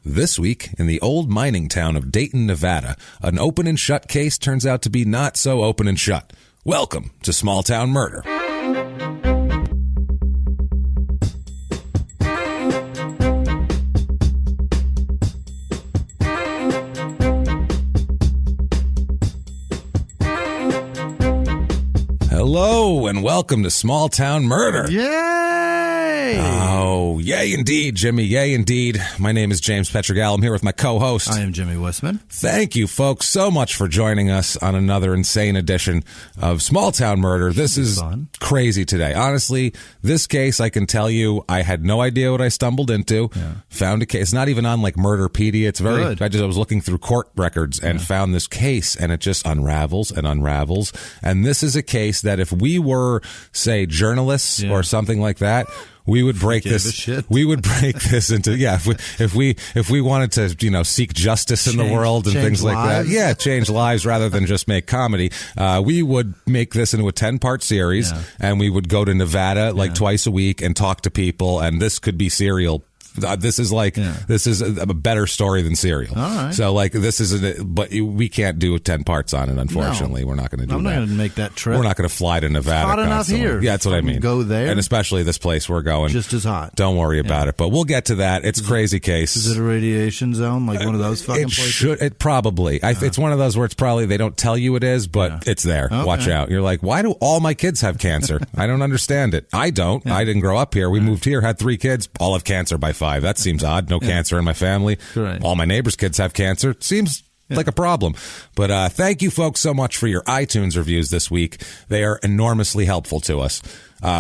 This week, in the old mining town of Dayton, Nevada, an open and shut case turns out to be not so open and shut. Welcome to Small Town Murder. Hello, and welcome to Small Town Murder. Yay! Oh, yay indeed, Jimmy. Yay indeed. My name is James Pietragallo. I'm here with my co-host. I am Jimmy Whisman. Thank you, folks, so much for joining us on another insane edition of Small Town Murder. This is crazy today. Honestly, this case, I can tell you, I had no idea what I stumbled into. Yeah. Found a case. It's not even on like Murderpedia. It's very good. I was looking through court records and found this case, and it just unravels and unravels. And this is a case that if we were, say, journalists or something like that, we would break this. We would break this into if we wanted to seek justice in the world and things like that. Yeah, change lives rather than just make comedy. We would make this into a 10-part series, and we would go to Nevada like twice a week and talk to people. And this could be serial. This is this is a better story than Serial. All right. So this is but we can't do 10 parts on it. Unfortunately, we're not going to do that. I'm not going to make that trip. We're not going to fly to Nevada. It's hot enough here. Yeah, that's what I mean. Go there, and especially this place we're going. Just as hot. Don't worry about it. But we'll get to that. It's a crazy case. Is it a radiation zone, like one of those fucking places? It probably. It's one of those where it's probably they don't tell you it is, but it's there. Okay. Watch out. You're like, why do all my kids have cancer? I don't understand it. I don't. I didn't grow up here. We moved here, had 3 kids, all have cancer by 5. That seems odd. No cancer in my family. Right. All my neighbors' kids have cancer. It seems like a problem. But thank you folks so much for your iTunes reviews this week. They are enormously helpful to us.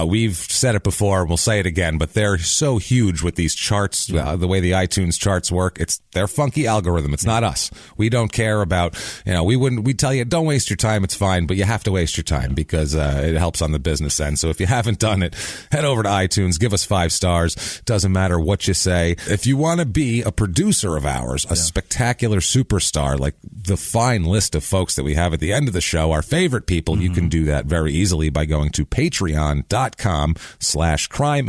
We've said it before, we'll say it again, but they're so huge with these charts, the way the iTunes charts work. It's their funky algorithm. It's not us. We don't care about, we tell you, don't waste your time. It's fine, but you have to waste your time because it helps on the business end. So if you haven't done it, head over to iTunes, give us 5 stars. Doesn't matter what you say. If you want to be a producer of ours, a spectacular superstar, like the fine list of folks that we have at the end of the show, our favorite people, you can do that very easily by going to patreon.com/crime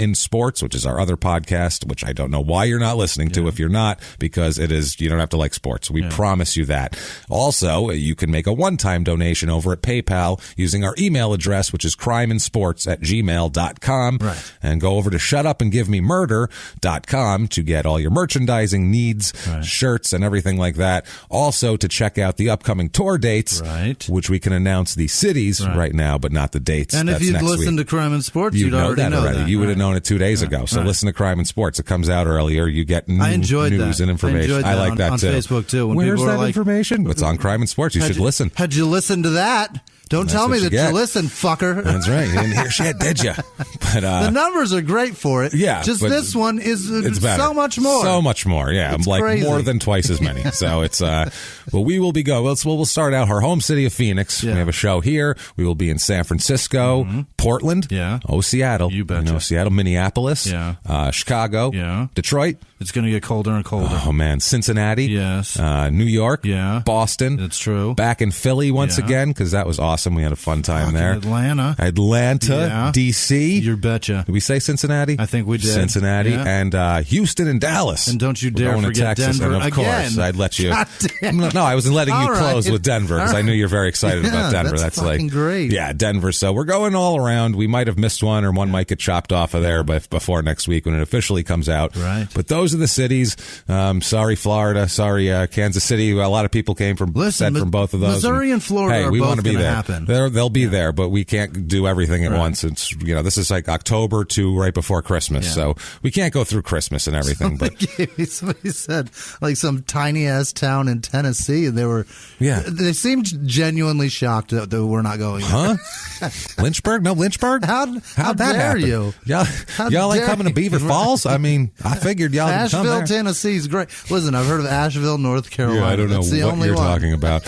in sports, which is our other podcast, which I don't know why you're not listening to if you're not, because it is, you don't have to like sports. We promise you that. Also, you can make a one-time donation over at PayPal using our email address, which is crimeinsports@gmail.com, and go over to shutupandgivememurder.com to get all your merchandising needs, shirts and everything like that. Also to check out the upcoming tour dates, which we can announce the cities right now, but not the dates. And if you'd listened to Crime and Sports, you'd already know that. You would have known it 2 days ago. So listen to Crime and Sports. It comes out earlier. You get news and information. I like that on too. Facebook too. When Where's that information? It's on Crime and Sports. You should listen. Had you listened to that? Don't tell me that you listen, fucker. That's right. You didn't hear shit, did you? But the numbers are great for it. Yeah. Just this one is so much more. So much more. Yeah. It's like crazy. More than twice as many. So it's, well, we will be going. We'll start out our home city of Phoenix. We have a show here. We will be in San Francisco, Portland. Yeah. Seattle. You betcha. Seattle, Minneapolis. Yeah. Chicago. Yeah. Detroit. It's going to get colder and colder. Oh, man. Cincinnati. Yes. New York. Yeah. Boston. That's true. Back in Philly once again, because that was awesome. We had a fun time there. Atlanta. D.C. You betcha. Did we say Cincinnati? I think we did. Cincinnati. And Houston and Dallas. And don't you dare forget Denver and of course, I'd let you. No, I wasn't letting you close with Denver because I knew you're very excited about Denver. That's fucking great. Yeah, Denver. So we're going all around. We might have missed one or one might get chopped off of there before next week when it officially comes out. Right. But those are the cities. Sorry, Florida. Sorry, Kansas City. A lot of people came from both of those. Missouri and Florida we are both going to happen. They'll be there, but we can't do everything at once. It's this is like October to right before Christmas, so we can't go through Christmas and everything. Somebody said like some tiny ass town in Tennessee, and they seemed genuinely shocked that we're not going. Huh? Lynchburg? No, Lynchburg? How'd that dare happen? You? Y'all ain't coming to Beaver Falls? I mean, I figured y'all would come there. Asheville, Tennessee is great. Listen, I've heard of Asheville, North Carolina. Yeah, I don't know what you're talking about.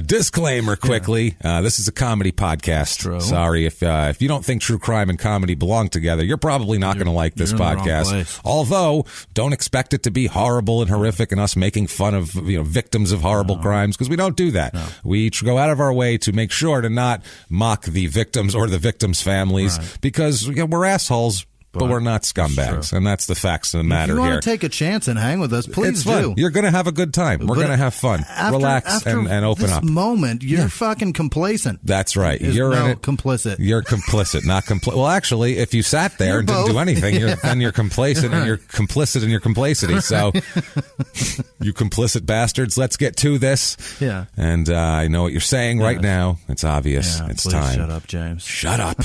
Disclaimer quickly. This is a comedy podcast. True. Sorry if you don't think true crime and comedy belong together, you're probably not going to like this podcast. Although, don't expect it to be horrible and horrific and us making fun of victims of horrible crimes, because we don't do that. No. We go out of our way to make sure to not mock the victims or the victims' families because we're assholes. but we're not scumbags, and that's the facts of the matter here. If you want to take a chance and hang with us, please do. You're going to have a good time. We're going to have fun. Relax and open up. Moment, you're fucking complacent. That's right. You're in it. Complicit. You're complicit, not complicit. Well, actually, if you sat there and didn't do anything, then you're complacent and you're complicit in your complacity. So, you complicit bastards, let's get to this. Yeah. And I know what you're saying right now. It's obvious. It's time. Shut up, James. Shut up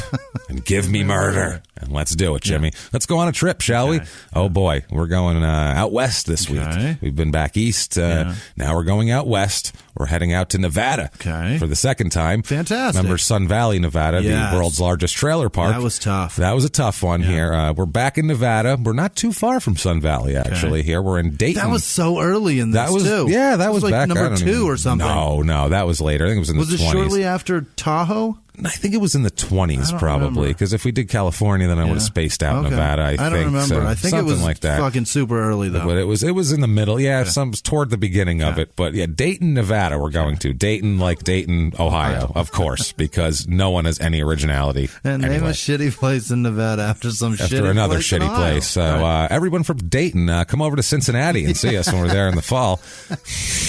and give me murder. And let's do it, Jimmy. Let's go on a trip, shall we? Oh, boy. We're going out west this week. We've been back east. Now we're going out west. We're heading out to Nevada for the second time. Fantastic. Remember Sun Valley, Nevada, the world's largest trailer park. That was tough. That was a tough one here. We're back in Nevada. We're not too far from Sun Valley, actually, here. We're in Dayton. That was so early in this, too. Yeah, that was like back number 2 or something. No, that was later. I think it was in the 20s. Was it shortly after Tahoe? I think it was in the 20s, probably, because if we did California, then I would have spaced out Nevada. I don't remember. So. I think something it was like that. Fucking super early, though. But it was in the middle. Yeah, some toward the beginning of it. But yeah, Dayton, Nevada, we're going to. Dayton, like Dayton, Ohio, of course, because no one has any originality. And name a shitty place in Nevada after another shitty place. So everyone from Dayton, come over to Cincinnati and see us when we're there in the fall.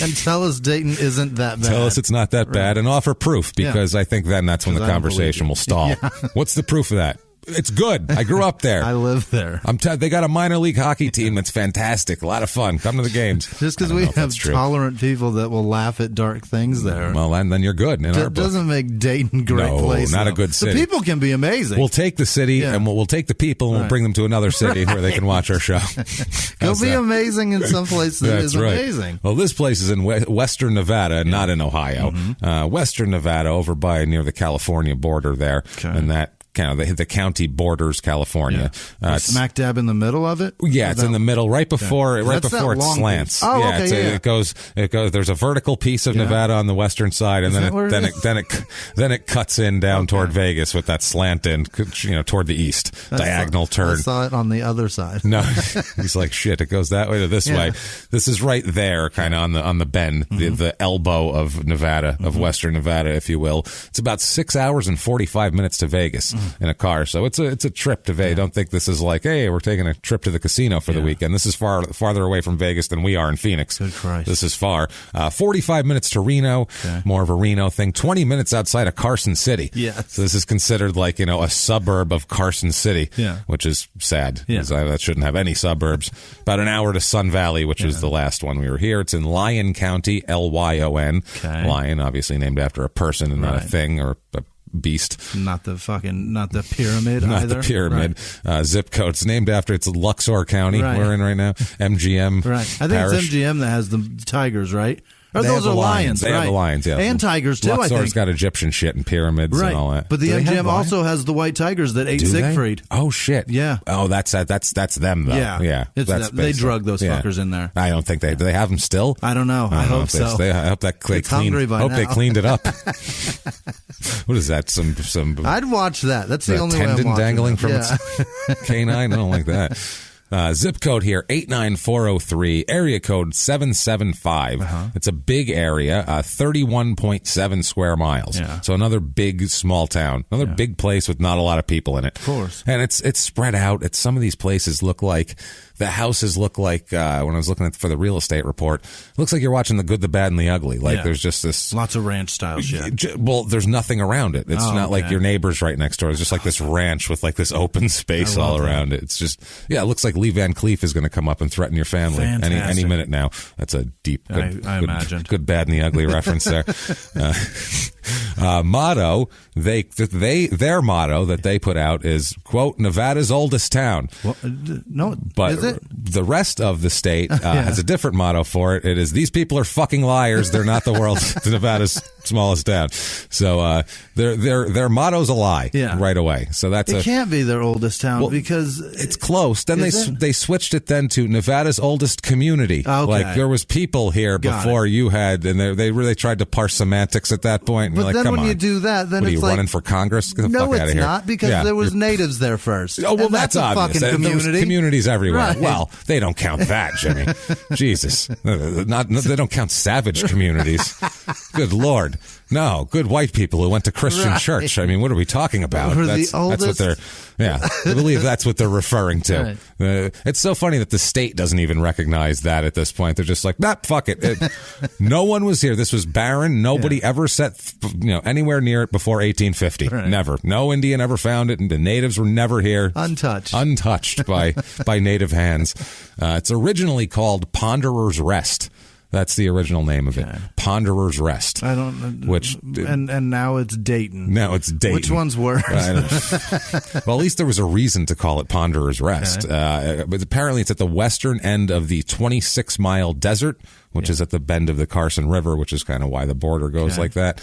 And tell us Dayton isn't that bad. Tell us it's not that bad, and offer proof, because I think then that's when the conversation will stall. Yeah. What's the proof of that? It's good. I grew up there. I live there. They got a minor league hockey team that's fantastic. A lot of fun. Come to the games. Just because we have tolerant people that will laugh at dark things there. Well, then you're good in our book. Doesn't make Dayton a great place. No, not a good city. The people can be amazing. We'll take the city and we'll take the people and we'll bring them to another city where they can watch our show. Go be amazing in some place that is amazing. Well, this place is in western Nevada, not in Ohio. Western Nevada, over by near the California border there, and that. Kind of the county borders California. Smack dab in the middle of it? Yeah, it's in the middle, right before it slants. Oh, yeah, it goes. There's a vertical piece of Nevada on the western side, and then it cuts in down toward Vegas with that slant in, toward the east, diagonal turn. I saw it on the other side. No, he's like, shit, it goes that way to this way. This is right there, kind of on the bend, the elbow of Nevada, of western Nevada, if you will. It's about 6 hours and 45 minutes to Vegas. In a car, so it's a trip to Vegas. Don't think this is like, hey, we're taking a trip to the casino for the weekend. This is farther away from Vegas than we are in Phoenix. Good Christ. This is far. 45 minutes to Reno, more of a Reno thing. 20 minutes outside of Carson City. So this is considered like a suburb of Carson City, which is sad. That shouldn't have any suburbs. About an hour to Sun Valley, which is the last one we were here. It's in Lyon County, Lyon. Lyon, obviously named after a person and not a thing or a beast. Not the pyramid Not either. the pyramid. Zip code's named after it's Luxor County we're in right now. MGM. Right. I think it's MGM that has the tigers, right? Or those are lions. They have the lions, yeah. And tigers, too, Luxor's I think. got Egyptian shit and pyramids and all that. But the MGM also has the white tigers that ate Siegfried. Oh, shit. Yeah. Oh, that's them, though. Yeah. They drug those fuckers in there. I don't think do they have them still? I don't know. I hope so. I hope that they cleaned it up. What is that? Some I'd watch that. That's the only way I'm watching. Tendon dangling from its canine? I don't like that. Zip code here, 89403, area code 775. It's a big area, 31.7 square miles. So another big, small town, another big place with not a lot of people in it. Of course. And it's spread out. Some of these places look like, the houses look like, when I was looking for the real estate report, it looks like you're watching The Good, the Bad, and the Ugly. There's just this... Lots of ranch style shit. Well, there's nothing around it. It's not like your neighbor's right next door. It's just like this ranch with like this open space all around it. It's just, it looks like Lee Van Cleef is going to come up and threaten your family any minute now. That's a deep, good, bad, and the ugly reference there. Motto, their motto that they put out is, quote, Nevada's oldest town. Well, no, but is it? The rest of the state has a different motto for it. It is, these people are fucking liars. They're not the world's Nevada's smallest town. So their motto's a lie right away. So it can't be their oldest town because it's close. Then they switched it then to Nevada's oldest community. Okay. Like there was people here before you had, and they really tried to parse semantics at that point. But like, then come when on. you do that, then what, it's are you running for Congress? Get the fuck out of here. Not because there was natives there first. Oh well, that's a obvious. Fucking community. There was communities everywhere. Right. Well, they don't count that, Jimmy. Jesus, they don't count savage communities. Good Lord. Lord. No, good white people who went to Christian church. I mean, what are we talking about? That's what they're, I believe that's what they're referring to. Right. It's so funny that the state doesn't even recognize that at this point. They're just like, nah, fuck it. No one was here. This was barren. Nobody ever set, anywhere near it before 1850. Right. Never. No Indian ever found it, and the natives were never here. Untouched by native hands. It's originally called Ponderer's Rest. That's the original name of it. Ponderer's Rest. I don't. Which and now it's Dayton. Now it's Dayton. Which one's worse? Well, at least there was a reason to call it Ponderer's Rest. Okay. But apparently, it's at the western end of the 26-mile desert, which is at the bend of the Carson River, which is kind of why the border goes like that.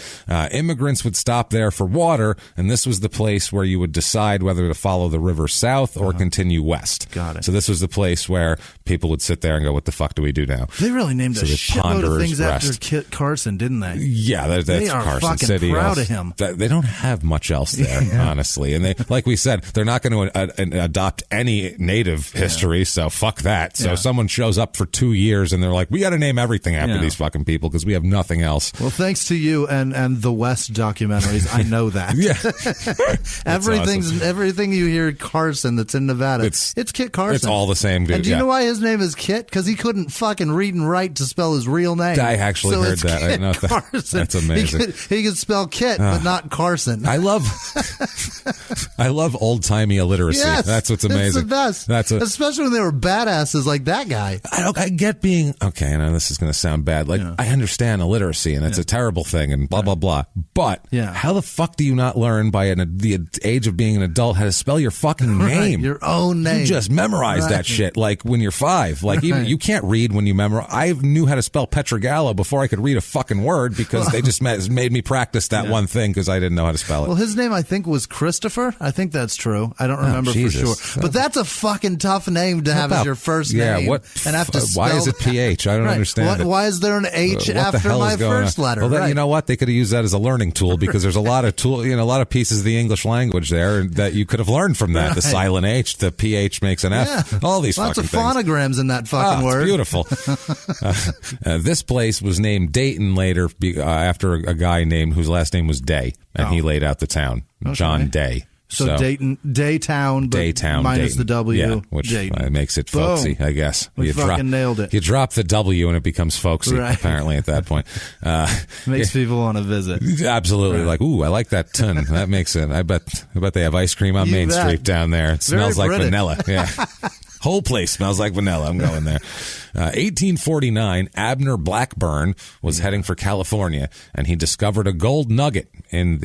Immigrants would stop there for water, and this was the place where you would decide whether to follow the river south or continue west. Got it. So this was the place where people would sit there and go, what the fuck do we do now? They really named a shitload of things after Kit Carson, didn't they? Yeah, that's they are Carson fucking City. Proud of him. They don't have much else there, honestly. And they, like we said, they're not going to adopt any native history, so fuck that. So someone shows up for 2 years and they're like, we got to name everything after these fucking people because we have nothing else. Well, thanks to you and the West documentaries, I know that. Everything you hear Carson that's in Nevada, it's Kit Carson. It's all the same dude. And do you know why his name is Kit? Because he couldn't fucking read and write to spell his real name. I actually heard that. Kit I know Carson. That's amazing. He could spell Kit, but not Carson. I love old timey illiteracy. Yes, that's what's amazing. It's the best. Especially when they were badasses like that guy. I get being okay. I know this is going to sound bad. Like I understand illiteracy and it's a terrible thing and blah blah blah. But how the fuck do you not learn by the age of being an adult how to spell your fucking name? Your own name. You just memorize that shit like when you're 5. Like even you can't read when you memorize. I knew how to spell Pietragallo before I could read a fucking word because they just made me practice that one thing because I didn't know how to spell it. Well, his name I think was Christopher. I think that's true. I don't remember for sure. But that's a fucking tough name to have as your first name. And have to spell why is it PH? I don't understand. Why is there an H after my first letter? Well, then you know what? They could have used that as a learning tool because there's a lot of a lot of pieces of the English language there that you could have learned from that. The silent H, the PH makes an F. All these lots fucking of phonograms in that fucking word. It's beautiful. This place was named Dayton later after a guy named whose last name was Day, and he laid out the town. John Day. So Dayton, Daytown, but minus the W, which Dayton. Makes it folksy, I guess. We fucking nailed it. You drop the W and it becomes folksy, apparently, at that point. Makes people want to visit. Absolutely. Like, ooh, I like that ton. That makes it. I bet they have ice cream on Main Street down there. It smells like vanilla. Yeah. Whole place smells like vanilla. I'm going there. 1849, Abner Blackburn was heading for California, and he discovered a gold nugget in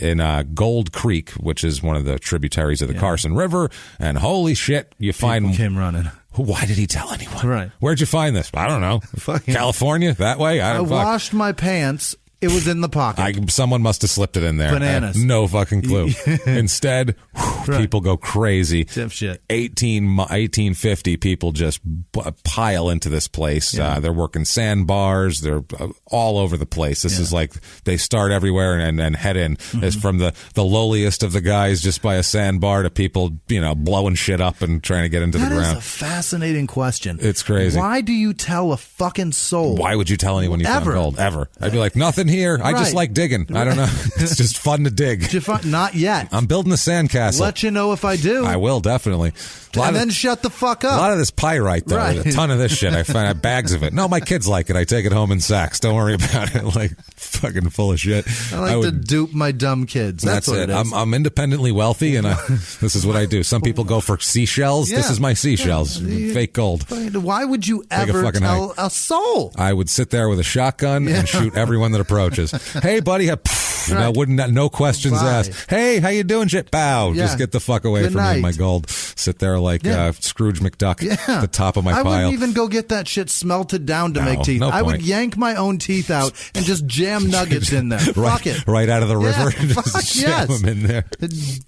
Gold Creek, which is one of the tributaries of the Carson River. And holy shit, you find people came running. Why did he tell anyone? Right. Where'd you find this? I don't know. California? That way? I washed my pants. It was in the pocket. Someone must have slipped it in there. Bananas. No fucking clue. Instead, people go crazy. Shit. 1850, people just pile into this place. They're working sandbars. They're all over the place. This is like they start everywhere and head in. It's from the lowliest of the guys just by a sandbar to people, blowing shit up and trying to get into the ground. That is a fascinating question. It's crazy. Why do you tell a fucking soul? Why would you tell anyone you found gold? Ever. I'd be like, nothing here. I just like digging. I don't know. It's just fun to dig. Not yet. I'm building a sandcastle. Let you know if I do. I will, definitely. And then shut the fuck up. A lot of this pyrite, though. A ton of this shit. I find bags of it. No, my kids like it. I take it home in sacks. Don't worry about it. Like, fucking full of shit. I like to dupe my dumb kids. That's what it is. I'm independently wealthy, and this is what I do. Some people go for seashells. This is my seashells. Fake gold. Why would you ever tell a soul? I would sit there with a shotgun and shoot everyone that approaches. Hey, buddy. No questions asked. Hey, how you doing, shit? Bow. Just get the fuck away from me and my gold. Sit there like Scrooge McDuck at the top of my pile. I wouldn't even go get that shit smelted down to make teeth. I would yank my own teeth out and just jam nuggets in there. Fuck it. Right out of the river. Just jam them in there.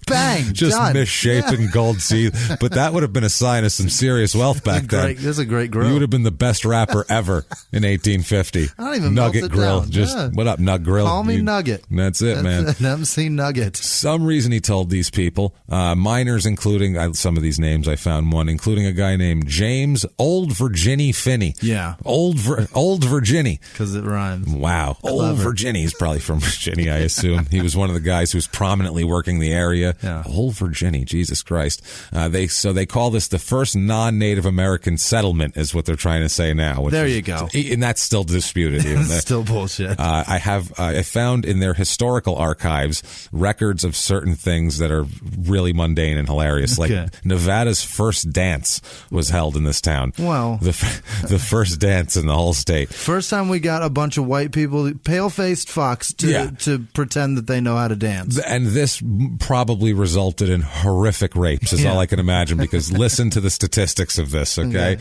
Bang. Just done. misshapen gold teeth. But that would have been a sign of some serious wealth back then. This is a great grill. You would have been the best rapper ever in 1850. I don't even Nugget melt it Grill. down. Just what up, Nug Grill? Call me Nugget. That's it, man. An MC nugget. Some reason he told these people, minors including, some of these names I found one, including a guy named James Old Virginie Finney. Yeah. Old Virginie. Because it rhymes. Wow. Clever. Old Virginie. He's probably from Virginia, I assume. He was one of the guys who was prominently working the area. Yeah. Old Virginie. Jesus Christ. They call this the first non-Native American settlement is what they're trying to say now. There you go. And that's still disputed. Still bullshit. I found in their historical archives records of certain things that are really mundane and hilarious. Okay. Like Nevada's first dance was held in this town. Well, the first dance in the whole state. First time we got a bunch of white people, pale-faced fucks, to pretend that they know how to dance. And this probably resulted in horrific rapes, is all I can imagine, because listen to the statistics of this, okay?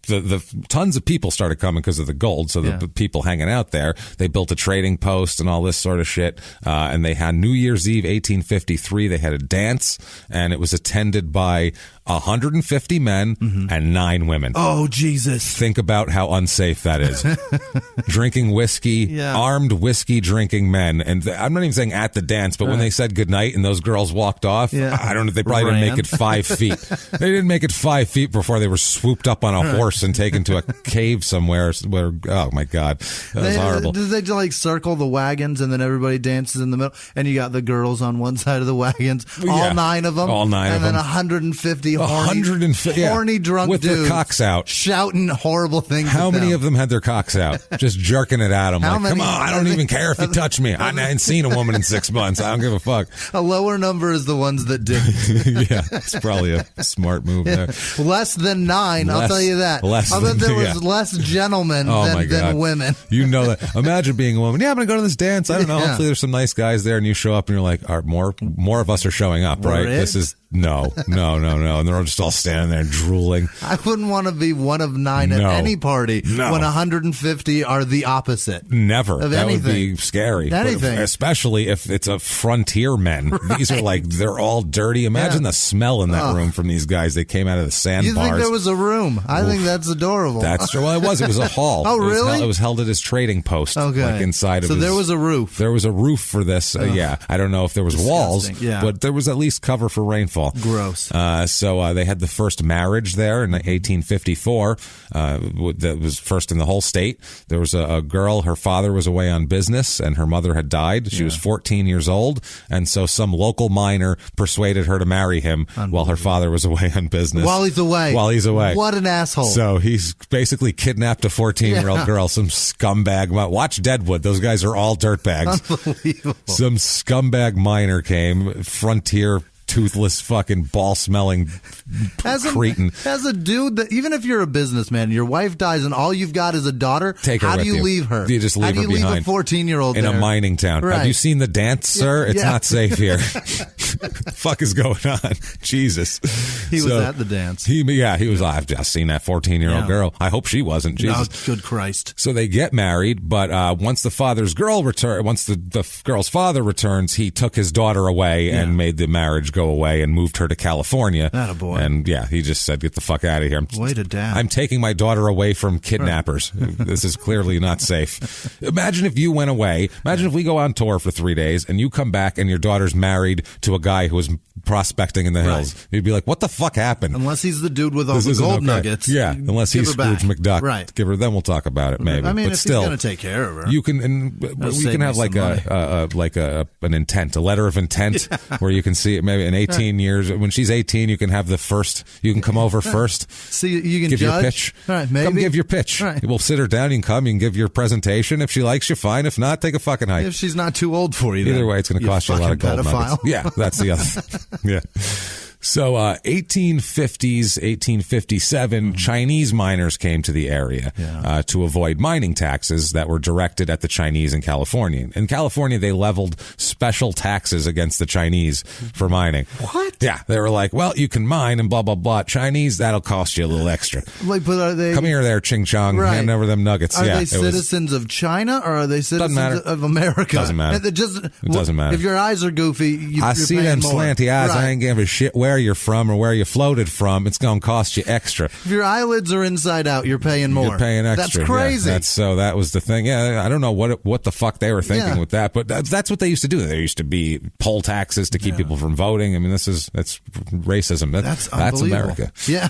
The tons of people started coming because of the gold, so the people hanging out there, they built a trading post and all this sort of shit, and they had New Year's Eve 1853, they had a dance, and it was attended by 150 men and 9 women. Oh, Jesus. Think about how unsafe that is. Drinking whiskey, armed whiskey drinking men. And I'm not even saying at the dance, but when they said goodnight and those girls walked off, I don't know, they probably didn't make it 5 feet. They didn't make it 5 feet before they were swooped up on a horse and taken to a cave somewhere where, oh my God, that was horrible. Did they like circle the wagons and then everybody dances in the middle and you got the girls on one side of the wagons, all 9 of them? All 9 of them. And then 150 horny drunk with dudes their cocks out, shouting horrible things. How many of them had their cocks out, just jerking it at them? Like, come on, I don't even care if you touch me. I ain't seen a woman in 6 months. I don't give a fuck. A lower number is the ones that didn't. Yeah, it's probably a smart move there. Less than 9, I'll tell you that. I bet there was less gentlemen than women. You know that. Imagine being a woman. Yeah, I'm going to go to this dance. I don't know. Hopefully there's some nice guys there, and you show up and you're like, more of us are showing up, right? This is no. And they're just all standing there drooling. I wouldn't want to be one of 9 at any party when 150 are the opposite. Never. Of that anything. Would be scary. Anything. Especially if it's a frontier men. Right. These are like, they're all dirty. Imagine the smell in that room from these guys. They came out of the sandbars. You think there was a room? I think that's adorable. That's true. Well, it was a hall. Oh, really? It was held at his trading post. Okay. Like inside of So there was a roof. There was a roof for this. I don't know if there was walls, but there was at least cover for rainfall. Gross. So they had the first marriage there in 1854. That was first in the whole state. There was a girl, her father was away on business and her mother had died. She was 14 years old. And so some local miner persuaded her to marry him while her father was away on business. While he's away. What an asshole. So he's basically kidnapped a 14-year-old girl, some scumbag. Watch Deadwood. Those guys are all dirtbags. Unbelievable. Some scumbag miner came, frontier toothless fucking ball-smelling cretin. As a dude, that even if you're a businessman, your wife dies and all you've got is a daughter, take her how with do you leave her? You just leave her behind. How do you leave a 14-year-old in a mining town? Right. Have you seen the dance, sir? It's not safe here. The fuck is going on? Jesus. He was at the dance. He was. I've just seen that 14-year-old girl. I hope she wasn't. Jesus. No, good Christ. So they get married, but once the girl's father returns, he took his daughter away and made the marriage go away and moved her to California. Attaboy. And he just said, get the fuck out of here. Way to dad. I'm taking my daughter away from kidnappers. Right. This is clearly not safe. Imagine if you went away. Imagine if we go on tour for 3 days and you come back and your daughter's married to a guy who was prospecting in the hills. Right. You'd be like, what the fuck happened? Unless he's the dude with all the gold nuggets. Yeah, unless he's Scrooge McDuck. Right. Give her, then we'll talk about it maybe. I mean, but if still, he's going to take care of her. You can, we can have like an intent, a letter of intent where you can see it maybe in 18 years. When she's 18, you can have you can come over first. See, you can give judge. Your pitch. Right, maybe. Come give your pitch. Right. We'll sit her down. You can give your presentation. If she likes you, fine. If not, take a fucking hike. If she's not too old for you, either way, it's going to cost you a lot of gold nuggets. Yeah, that's the other. Yeah. So 1850s, 1857, Chinese miners came to the area to avoid mining taxes that were directed at the Chinese in California. In California, they leveled special taxes against the Chinese for mining. What? Yeah, they were like, well, you can mine and blah, blah, blah. Chinese, that'll cost you a little extra. Like, but are they... Come here there, Ching Chong, hand over them nuggets. Are they citizens of China or are they citizens of America? Doesn't matter. It doesn't matter. If your eyes are goofy, I see them more. slanty eyes. Right. I ain't giving a shit where where you're from or where you floated from, it's going to cost you extra. If your eyelids are inside out, you're paying more. You're paying extra. That's crazy. Yeah, that was the thing. Yeah, I don't know what the fuck they were thinking with that, but that's what they used to do. There used to be poll taxes to keep people from voting. I mean, that's racism. That's America. Yeah.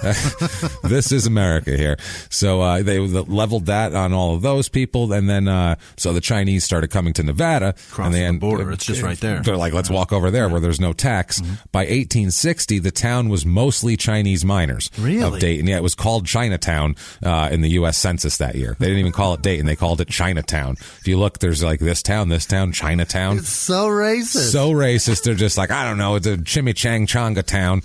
This is America here. So they leveled that on all of those people, and then so the Chinese started coming to Nevada. Crossing the border. It's just right there. They're like, let's walk over there where there's no tax. By 1860, the town was mostly Chinese miners of Dayton. Yeah, it was called Chinatown in the U.S. Census that year. They didn't even call it Dayton. They called it Chinatown. If you look, there's like this town, Chinatown. It's so racist. So racist. They're just like, I don't know, it's a chimichanga town.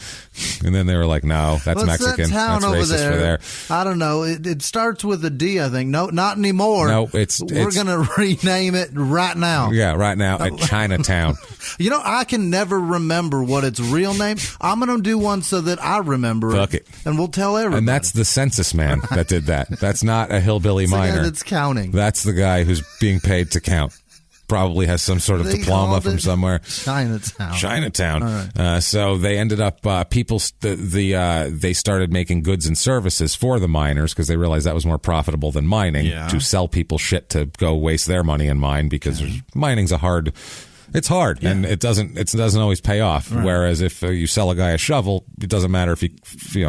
And then they were like, no, that's Mexican. That town that's racist over there? for there. I don't know. It starts with a D, I think. No, not anymore. No, we're going to rename it right now. Yeah, right now at Chinatown. You know, I can never remember what its real name. I'm going to do one so that I remember it. And we'll tell everybody. And that's the census man that did that. That's not a hillbilly miner. That's counting. That's the guy who's being paid to count. Probably has some sort of diploma from somewhere. Chinatown. All right. So they ended up they started making goods and services for the miners because they realized that was more profitable than mining to sell people shit to go waste their money and mine because mining's it's hard and it doesn't always pay off. Right. Whereas if you sell a guy a shovel, it doesn't matter if he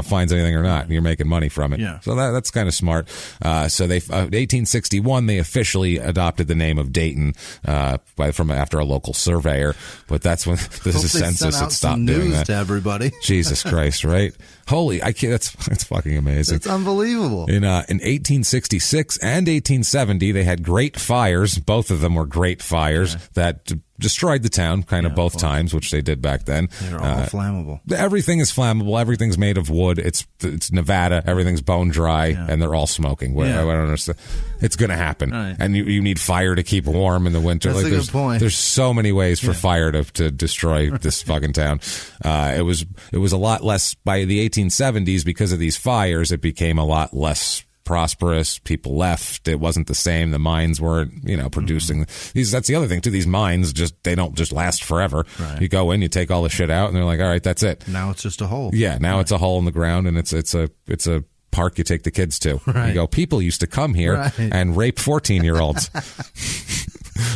finds anything or not. You're making money from it. Yeah. So that's kind of smart. So they 1861 they officially adopted the name of Dayton from after a local surveyor. But that's when the census had stopped doing that to everybody. Jesus Christ, right? Holy, I can't. That's fucking amazing. It's unbelievable. In 1866 and 1870, they had great fires. Both of them were great fires that destroyed the town both times, which they did back then. They're all flammable. Everything is flammable. Everything's made of wood. It's Nevada. Everything's bone dry, and they're all smoking. I don't understand. It's going to happen, right. and you need fire to keep warm in the winter. That's a good point. There's so many ways for fire to destroy this fucking town. It was a lot less by the 1870s because of these fires. It became a lot less prosperous. People left. It wasn't the same. The mines weren't, producing these. That's the other thing too. These mines they don't just last forever. Right. You go in, you take all the shit out, and they're like, all right, that's it. Now it's just a hole. Yeah. Now it's a hole in the ground, and it's a park you take the kids to. Right. You go, people used to come here and rape 14-year-olds.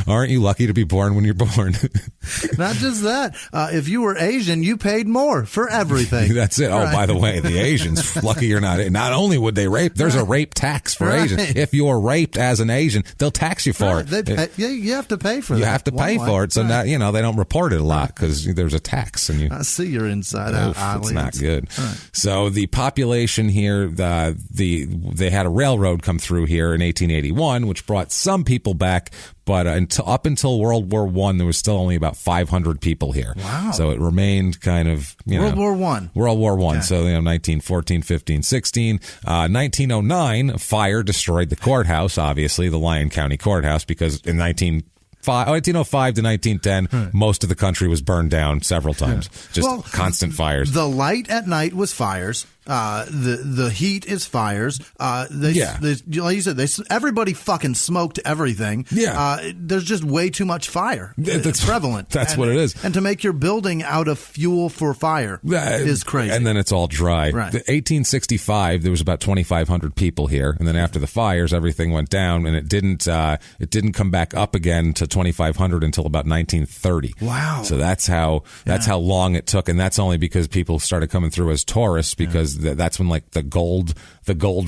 Aren't you lucky to be born when you're born? Not just that. If you were Asian, you paid more for everything. That's it. Oh, by the way, the Asians, lucky you're not. Not only would they rape, there's a rape tax for Asians. If you're raped as an Asian, they'll tax you for it. You have to pay for that. You have to pay for it. So now, they don't report it a lot because there's a tax. And I see your inside out. It's not good. So the population here, they had a railroad come through here in 1881, which brought some people back. But up until World War I, there was still only about 500 people here. Wow. So it remained kind of, World War I. World War I. Okay. So, 1914, 15, 16. 1909, a fire destroyed the courthouse, obviously, the Lyon County Courthouse, because in 1805 to 1910, most of the country was burned down several times. Just constant fires. The light at night was fires. The heat is fires. Like you said, everybody fucking smoked everything. Yeah. There's just way too much fire. It's prevalent. That's what it is. And to make your building out of fuel for fire is crazy. And then it's all dry. Right. 1865, there was about 2,500 people here, and then after the fires, everything went down, and it didn't come back up again to 2,500 until about 1930. Wow. So that's how long it took, and that's only because people started coming through as tourists because that's when like the gold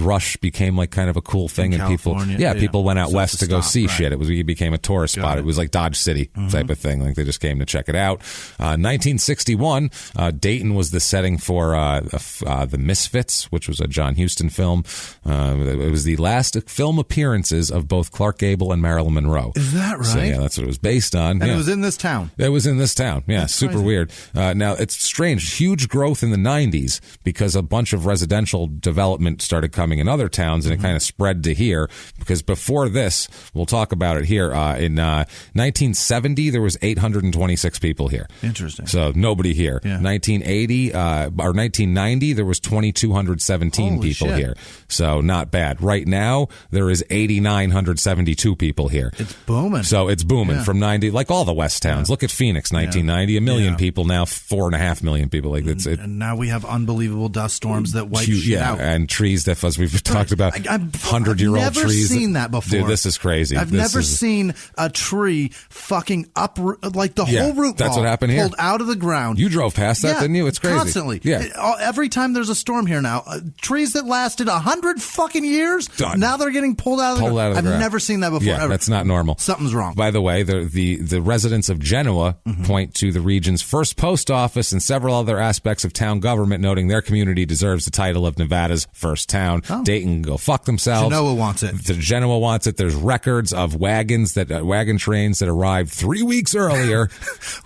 rush became like kind of a cool thing, in and people went out west to go see shit. It became a tourist spot. It was like Dodge City type of thing. Like they just came to check it out. 1961, Dayton was the setting for the Misfits, which was a John Huston film. It was the last film appearances of both Clark Gable and Marilyn Monroe. Is that right? So yeah, that's what it was based on. And it was in this town. It was in this town. Yeah, That's super crazy. weird. Now it's strange. Huge growth in the 90s because a bunch of residential development started coming in other towns, and it kind of spread to here, because before this, we'll talk about it here, in 1970, there was 826 people here. Interesting. So nobody here. 1980 or 1990, there was 2,217 Holy people shit. here. So not bad. Right now, there is 8,972 people here. It's booming. So it's booming from 90, like all the West towns. Look at Phoenix, 1990, a million people, now 4.5 million people. Like and now we have unbelievable dust storms that wipe shit out. And trees that, as we've talked about, 100-year-old trees. I've never seen that before. Dude, this is crazy. I've never seen a tree fucking uproot, like the whole root that's ball what happened here. pulled out of the ground. You drove past that, didn't you? It's crazy. Constantly. Yeah. Every time there's a storm here now, trees that lasted 100 fucking years, Done. now they're getting pulled out of the ground. I've never seen that before. Yeah, ever. that's not normal. Something's wrong. By the way, the residents of Genoa point to the region's first post office and several other aspects of town government, noting their community deserves the title of Nevada's first town. Dayton can go fuck themselves. Genoa wants it. Genoa wants it. There's records of wagon trains that arrived 3 weeks earlier.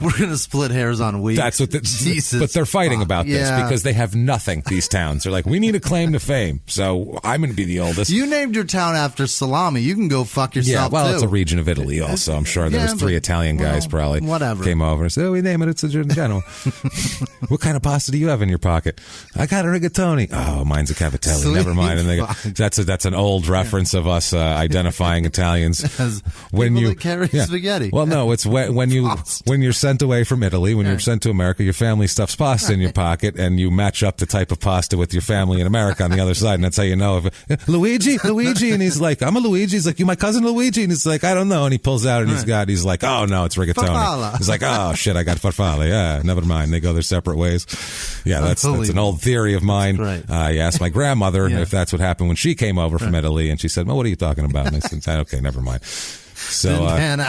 We're going to split hairs on weeks. That's what Jesus. But they're fighting about this because they have nothing, these towns. They're like, we need a claim to fame. So I'm going to be the oldest. You named your town after salami. You can go fuck yourself, well, too. it's a region of Italy also. I'm sure there was 3 Italian guys probably came over and said, we name it. It's a Genoa. What kind of pasta do you have in your pocket? I got a rigatoni. Oh, mine's a cavatelli. Never mind. And they go, that's an old reference of us identifying Italians as when you carry spaghetti. Well, no, it's when you're sent away from Italy, when you're sent to America, your family stuffs pasta in your pocket, and you match up the type of pasta with your family in America on the other side, and that's how you know if Luigi, and he's like, I'm a Luigi. He's like, you my cousin Luigi, and he's like, I don't know, and he pulls out and he's like, oh no, it's rigatoni. Farfalla. He's like, oh shit, I got farfalle. Yeah, never mind. They go their separate ways. Yeah, that's an old theory of mine. I asked my grandmother if that's what happened when she came over from Italy, and she said, well, what are you talking about? And I said, okay, never mind. So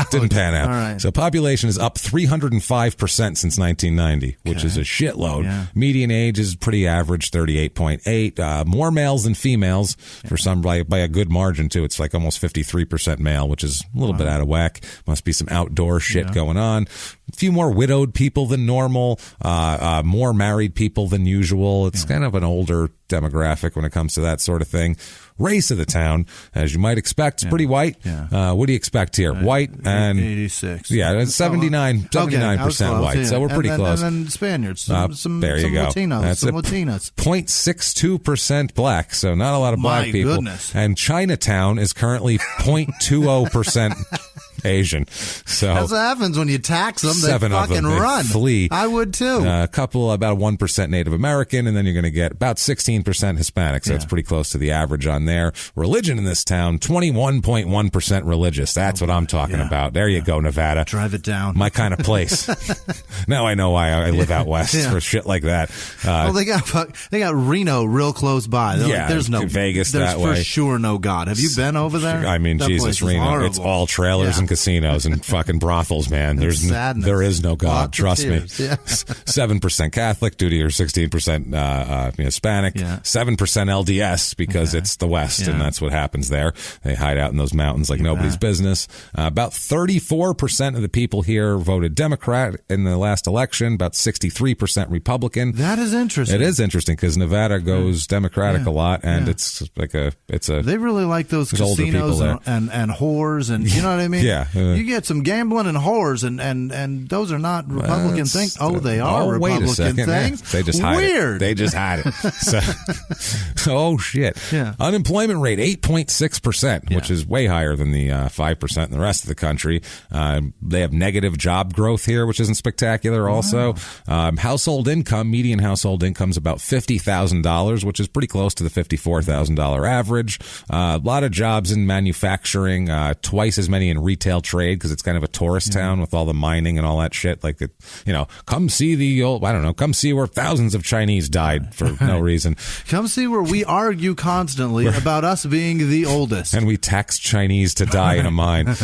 didn't pan out. All right. So population is up 305% since 1990, which is a shitload. Yeah. Median age is pretty average, 38.8. More males than females for some by a good margin too. It's like almost 53% male, which is a little bit out of whack. Must be some outdoor shit going on. A few more widowed people than normal. More married people than usual. It's kind of an older demographic when it comes to that sort of thing. Race of the town, as you might expect, is pretty white. What do you expect here? White and 86. Yeah, it's 79% white. So we're pretty close. And then Spaniards. There you go. Latinos. That's some Latinas. 0.62% black. So not a lot of black people. Goodness. And Chinatown is currently 0.20% Asian. So that's what happens when you tax them. They fucking run. Flee. I would too. A couple, about 1% Native American, and then you're going to get about 16% Hispanic. So it's pretty close to the average on there. Religion in this town, 21.1% religious. That's what I'm talking about. There you go, Nevada. Drive it down. My kind of place. Now I know why I live out west for shit like that. Well, they got Reno real close by. Like, there's no Vegas. There's that way. For sure no God. Have you been over there? I mean, that Jesus, Reno. It's all trailers and casinos and fucking brothels, man. There is no God. Trust me. 7% Catholic due to your 16% Hispanic. 7% LDS because it's the West and that's what happens there. They hide out in those mountains like nobody's business. About 34% of the people here voted Democrat in the last election. About 63% Republican. That is interesting. It is interesting because Nevada goes Democratic a lot, and it's a. They really like those casinos and whores, and you know what I mean. You get some gambling and whores, and those are not Republican things. Oh, they are Republican things. They just hide it. They just hide it. So, shit. Unemployment rate 8.6%, which is way higher than the 5% in the rest of the country. They have negative job growth here, which isn't spectacular. Also, household income, median household income is about $50,000, which is pretty close to the $54,000 average. A lot of jobs in manufacturing, twice as many in retail trade because it's kind of a tourist town with all the mining and all that shit. Like, come see where thousands of Chinese died for no reason. Come see where we argue constantly about us being the oldest. And we tax Chinese to die in a mine.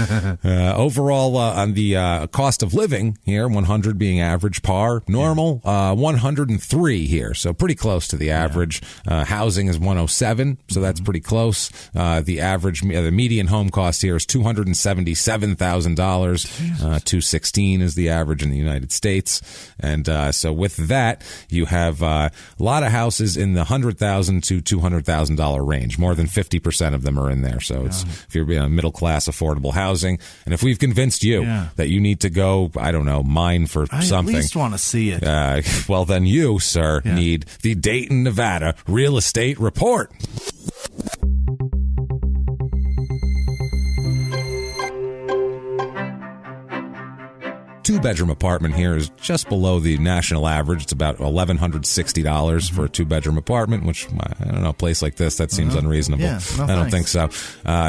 Overall, on the cost of living here, 100 being average, par, normal, 103 here. So pretty close to the average. Housing is 107, so that's pretty close. The median home cost here is $277,000. $7,000. $216 is the average in the United States. And so with that, you have a lot of houses in the $100,000 to $200,000 range. More than 50% of them are in there. So it's if you're middle class, affordable housing. And if we've convinced you that you need to go, I don't know, mine for something. I at least want to see it. Well, then you, sir, need the Dayton, Nevada Real Estate Report. Two-bedroom apartment here is just below the national average. It's about $1,160 for a two-bedroom apartment, which, I don't know, a place like this, that seems unreasonable. Yeah, no, I don't think so.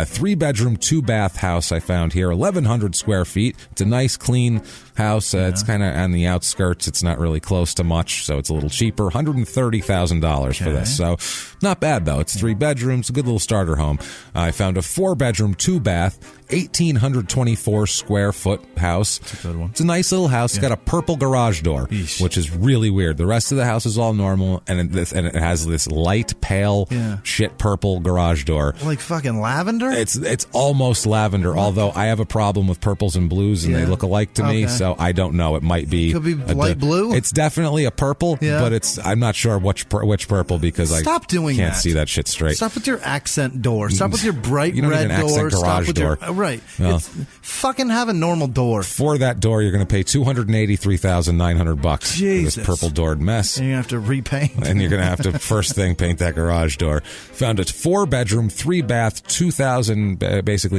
Three-bedroom, two-bath house I found here, 1,100 square feet. It's a nice, clean house. It's kind of on the outskirts. It's not really close to much, so it's a little cheaper. $130,000 for this. So not bad, though. It's 3 bedrooms, a good little starter home. I found a 4-bedroom, 2-bath, 1,824 square foot house. That's a good one. It's a nice little house. It's got a purple garage door, which is really weird. The rest of the house is all normal, and it has this light, pale, shit purple garage door. Like fucking lavender? It's almost lavender, although I have a problem with purples and blues, and they look alike to me, so I don't know. It might be... Could be light blue? It's definitely a purple, but I'm not sure which purple, because I can't see that shit straight. Stop with your accent door. Stop with your bright you don't red need an door. Accent garage door. Right. Well, it's fucking have a normal door. For that door, you're going to pay $283,900. Jesus. For this purple doored mess. And you're going to have to repaint. And you're going to have to, first thing, paint that garage door. Found a 4-bedroom, 3-bath,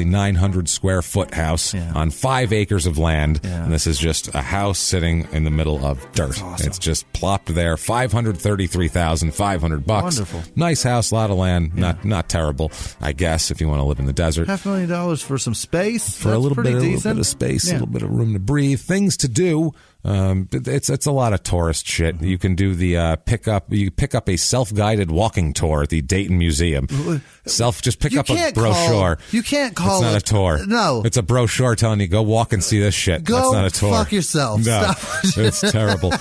900 square foot house on 5 acres of land. And this is just a house sitting in the middle of dirt. Awesome. It's just plopped there. $533,500. Wonderful. Nice house, a lot of land. Not terrible, I guess, if you want to live in the desert. $500,000 for some space. For a little bit of space, a little bit of room to breathe, things to do. It's a lot of tourist shit. You can do the pick up a self-guided walking tour at the Dayton Museum. Just pick up a brochure. You can't call it. It's not a tour. No. It's a brochure telling you, go walk and see this shit. Go That's not a tour. fuck yourself. No, Stop. it's terrible.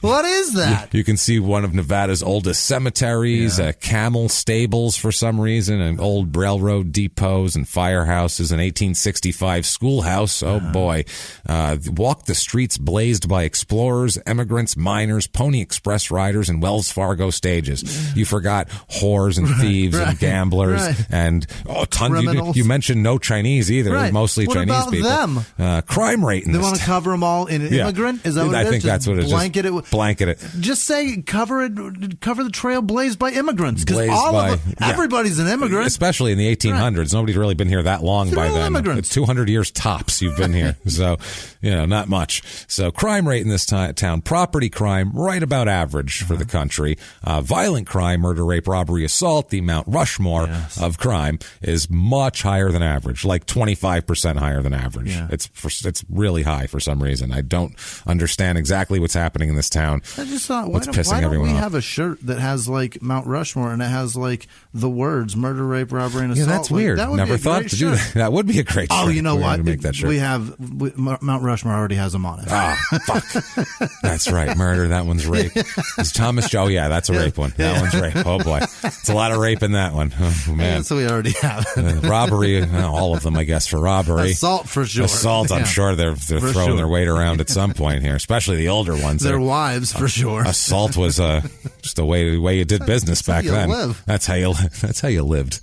What is that? You can see one of Nevada's oldest cemeteries, camel stables for some reason, and old railroad depots and firehouses, an 1865 schoolhouse. Oh, boy. Walk the streets blazed by explorers, immigrants, miners, Pony Express riders, and Wells Fargo stages. You forgot whores and thieves and gamblers and tons. You mentioned no Chinese either. Mostly what Chinese about people. Them? Crime rate in They this want to cover them all in immigrant? Is that what it is? I think that's what it is. Blanket it. Blanket it. Just say cover the trail blazed by immigrants, because everybody's an immigrant, especially in the 1800s. Nobody's really been here that long by then. Immigrants. It's 200 years tops you've been here, so not much. So crime rate in this town, property crime right about average for the country. Violent crime, murder, rape, robbery, assault, the Mount Rushmore of crime is much higher than average, like 25% higher than average. It's really high for some reason. I don't understand exactly what's happening in this town. I just thought, why don't we have a shirt that has like Mount Rushmore and it has like the words murder, rape, robbery, and assault? Yeah, that's weird. Never thought to do that. That would be a great shirt. Oh, you know what? Make that shirt. Mount Rushmore already has them on it. Ah, fuck. That's right. Murder. That one's rape. Is Thomas Joe? Yeah, that's a rape one. That one's rape. Oh boy, it's a lot of rape in that one. Oh man. So we already have robbery. All of them, I guess, for robbery. Assault for sure. Assault. I'm sure they're throwing their weight around at some point here, especially the older ones. Their wives for sure. Assault was just the way you did business back then. That's how you lived.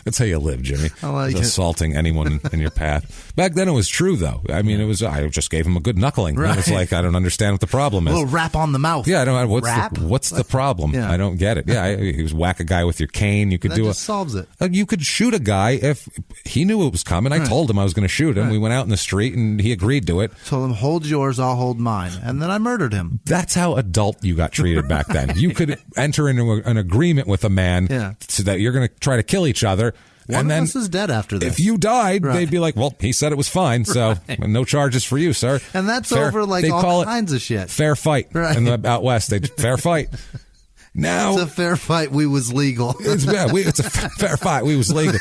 That's how you live, Jimmy. I like assaulting anyone in your path. Back then it was true, though. I mean, I just gave him a good knuckling. Right. It was like, I don't understand what the problem is. A little rap on the mouth. Yeah, I don't know. What's the problem? Yeah. I don't get it. Yeah, he was whack a guy with your cane. You could solves it. You could shoot a guy if he knew it was coming. I told him I was going to shoot him. We went out in the street and he agreed to it. Told him, hold yours, I'll hold mine. And then I murdered him. That's how adult you got treated back then. You could enter into an agreement with a man so that you're going to try to kill each other. One of us is dead after this. If you died, they'd be like, well, he said it was fine, so no charges for you, sir. And that's over all kinds of shit. Fair fight. In the out west. Fair fight. Now it's a fair fight. We was legal. It's a fair fight. We was legal.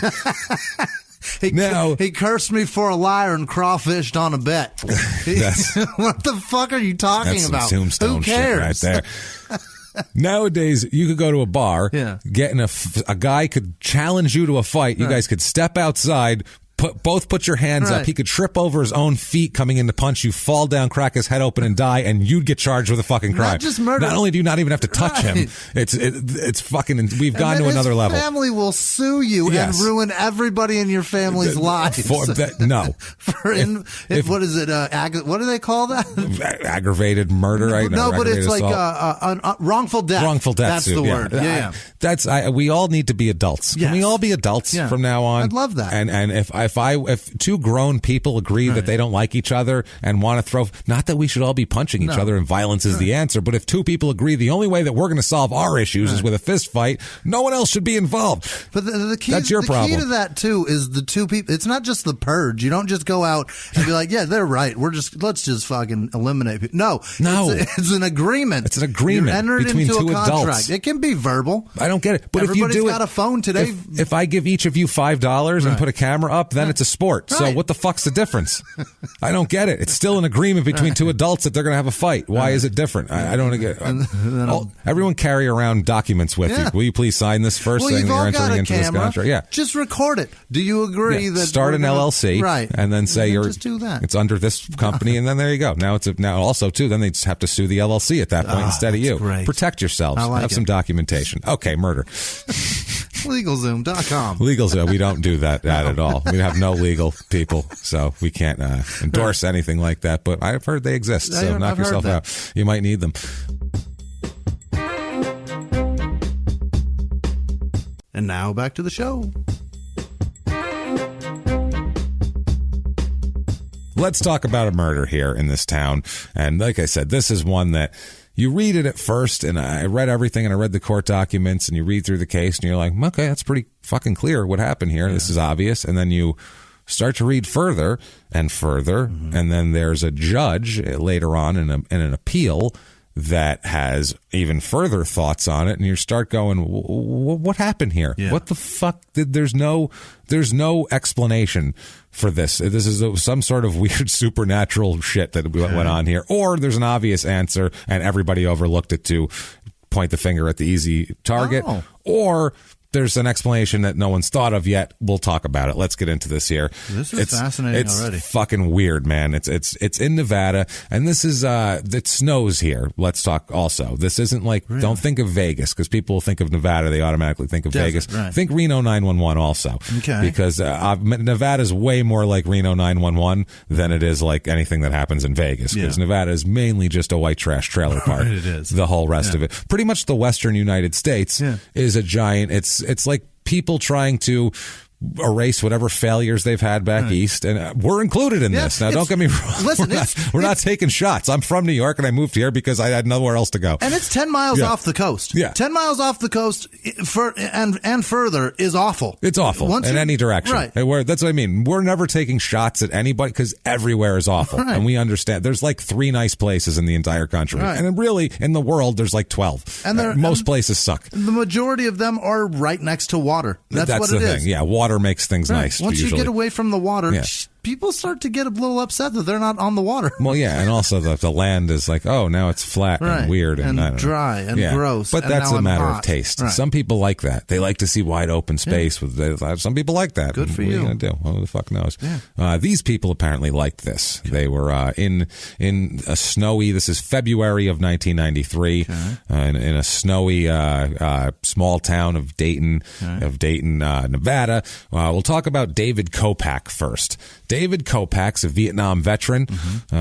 He cursed me for a liar and crawfished on a bet. What the fuck are you talking about? Tombstone Who cares? Shit right there. Nowadays, you could go to a bar, get in a guy could challenge you to a fight. You guys could step outside, put your hands up. He could trip over his own feet coming in to punch you, fall down, crack his head open, and die, and you'd get charged with a fucking crime. Not just murder. Not only do you not even have to touch him, it's fucking. We've gone to another level. His family will sue you and ruin everybody in your family's lives. No. What is it? What do they call that? Aggravated murder. No, but it's like wrongful death. Wrongful death. That's the word. Yeah. We all need to be adults. Can we all be adults from now on? I'd love that. And if two grown people agree that they don't like each other and want to throw, not that we should all be punching each other and violence is the answer, but if two people agree the only way that we're going to solve our issues is with a fist fight, no one else should be involved. But the key, that's your problem. The key to that too is the two people. It's not just the purge. You don't just go out and be like, yeah, they're right. Let's just fucking eliminate people. No. It's an agreement. It's an agreement between into two a contract. Adults. It can be verbal. I don't get it. But everybody's if you do got a phone today. If I give each of you $5 and put a camera up, then it's a sport. So what the fuck's the difference? I don't get it. It's still an agreement between two adults that they're going to have a fight. Why is it different? I don't get it. Everyone carry around documents with you. Will you please sign this first thing that you're entering into this contract? Yeah. Just record it. Do you agree that start an LLC, and then say just do that. It's under this company, and then there you go. Now also too. Then they just have to sue the LLC at that point instead of you. Great. Protect yourselves. Have some documentation. Okay, murder. LegalZoom.com. LegalZoom. We don't do that at all. We have no legal people, so we can't endorse anything like that. But I've heard they exist, so knock yourself out. You might need them. And now back to the show. Let's talk about a murder here in this town. And like I said, this is one that you read it at first, and I read everything, and I read the court documents, and you read through the case, and you're like, okay, that's pretty fucking clear what happened here. Yeah. This is obvious. And then you start to read further and further, and then there's a judge later on in an appeal that has even further thoughts on it, and you start going, what happened here? Yeah. What the fuck? There's no explanation for this. This is some sort of weird supernatural shit that went on here, or there's an obvious answer and everybody overlooked it to point the finger at the easy target, or there's an explanation that no one's thought of yet. We'll talk about it. Let's get into this here. This is fascinating already. It's fucking weird, man. It's in Nevada, and this is it snows here. Let's talk also. This isn't like don't think of Vegas, because people think of Nevada, they automatically think of Vegas. Right. Think Reno 911 also, because Nevada's way more like Reno 911 than it is like anything that happens in Vegas, because Nevada is mainly just a white trash trailer park. It is. The whole rest of it, pretty much the Western United States, is a giant. It's like people trying to erase whatever failures they've had back east, and we're included in this. Now, don't get me wrong. Listen, we're not taking shots. I'm from New York, and I moved here because I had nowhere else to go. And it's 10 miles off the coast. 10 miles off the coast and further is awful. It's awful in any direction. Right. That's what I mean. We're never taking shots at anybody because everywhere is awful. Right. And we understand. There's like 3 nice places in the entire country. Right. And then really, in the world, there's like 12. And most places suck. The majority of them are right next to water. That's what it is. That's the thing. Yeah, water makes things nice. Once usually. You get away from the water, people start to get a little upset that they're not on the water. Well, yeah, and also the land is like, oh, now it's flat and weird and dry and gross. But that's a matter of taste. Right. Some people like that. They like to see wide open space. Some people like that. Good for you. What are you going to do? Who the fuck knows? Yeah. These people apparently liked this. They were in a snowy, this is February of 1993, in a snowy small town of Dayton, Nevada. We'll talk about David Kopak first. David Kopak's a Vietnam veteran.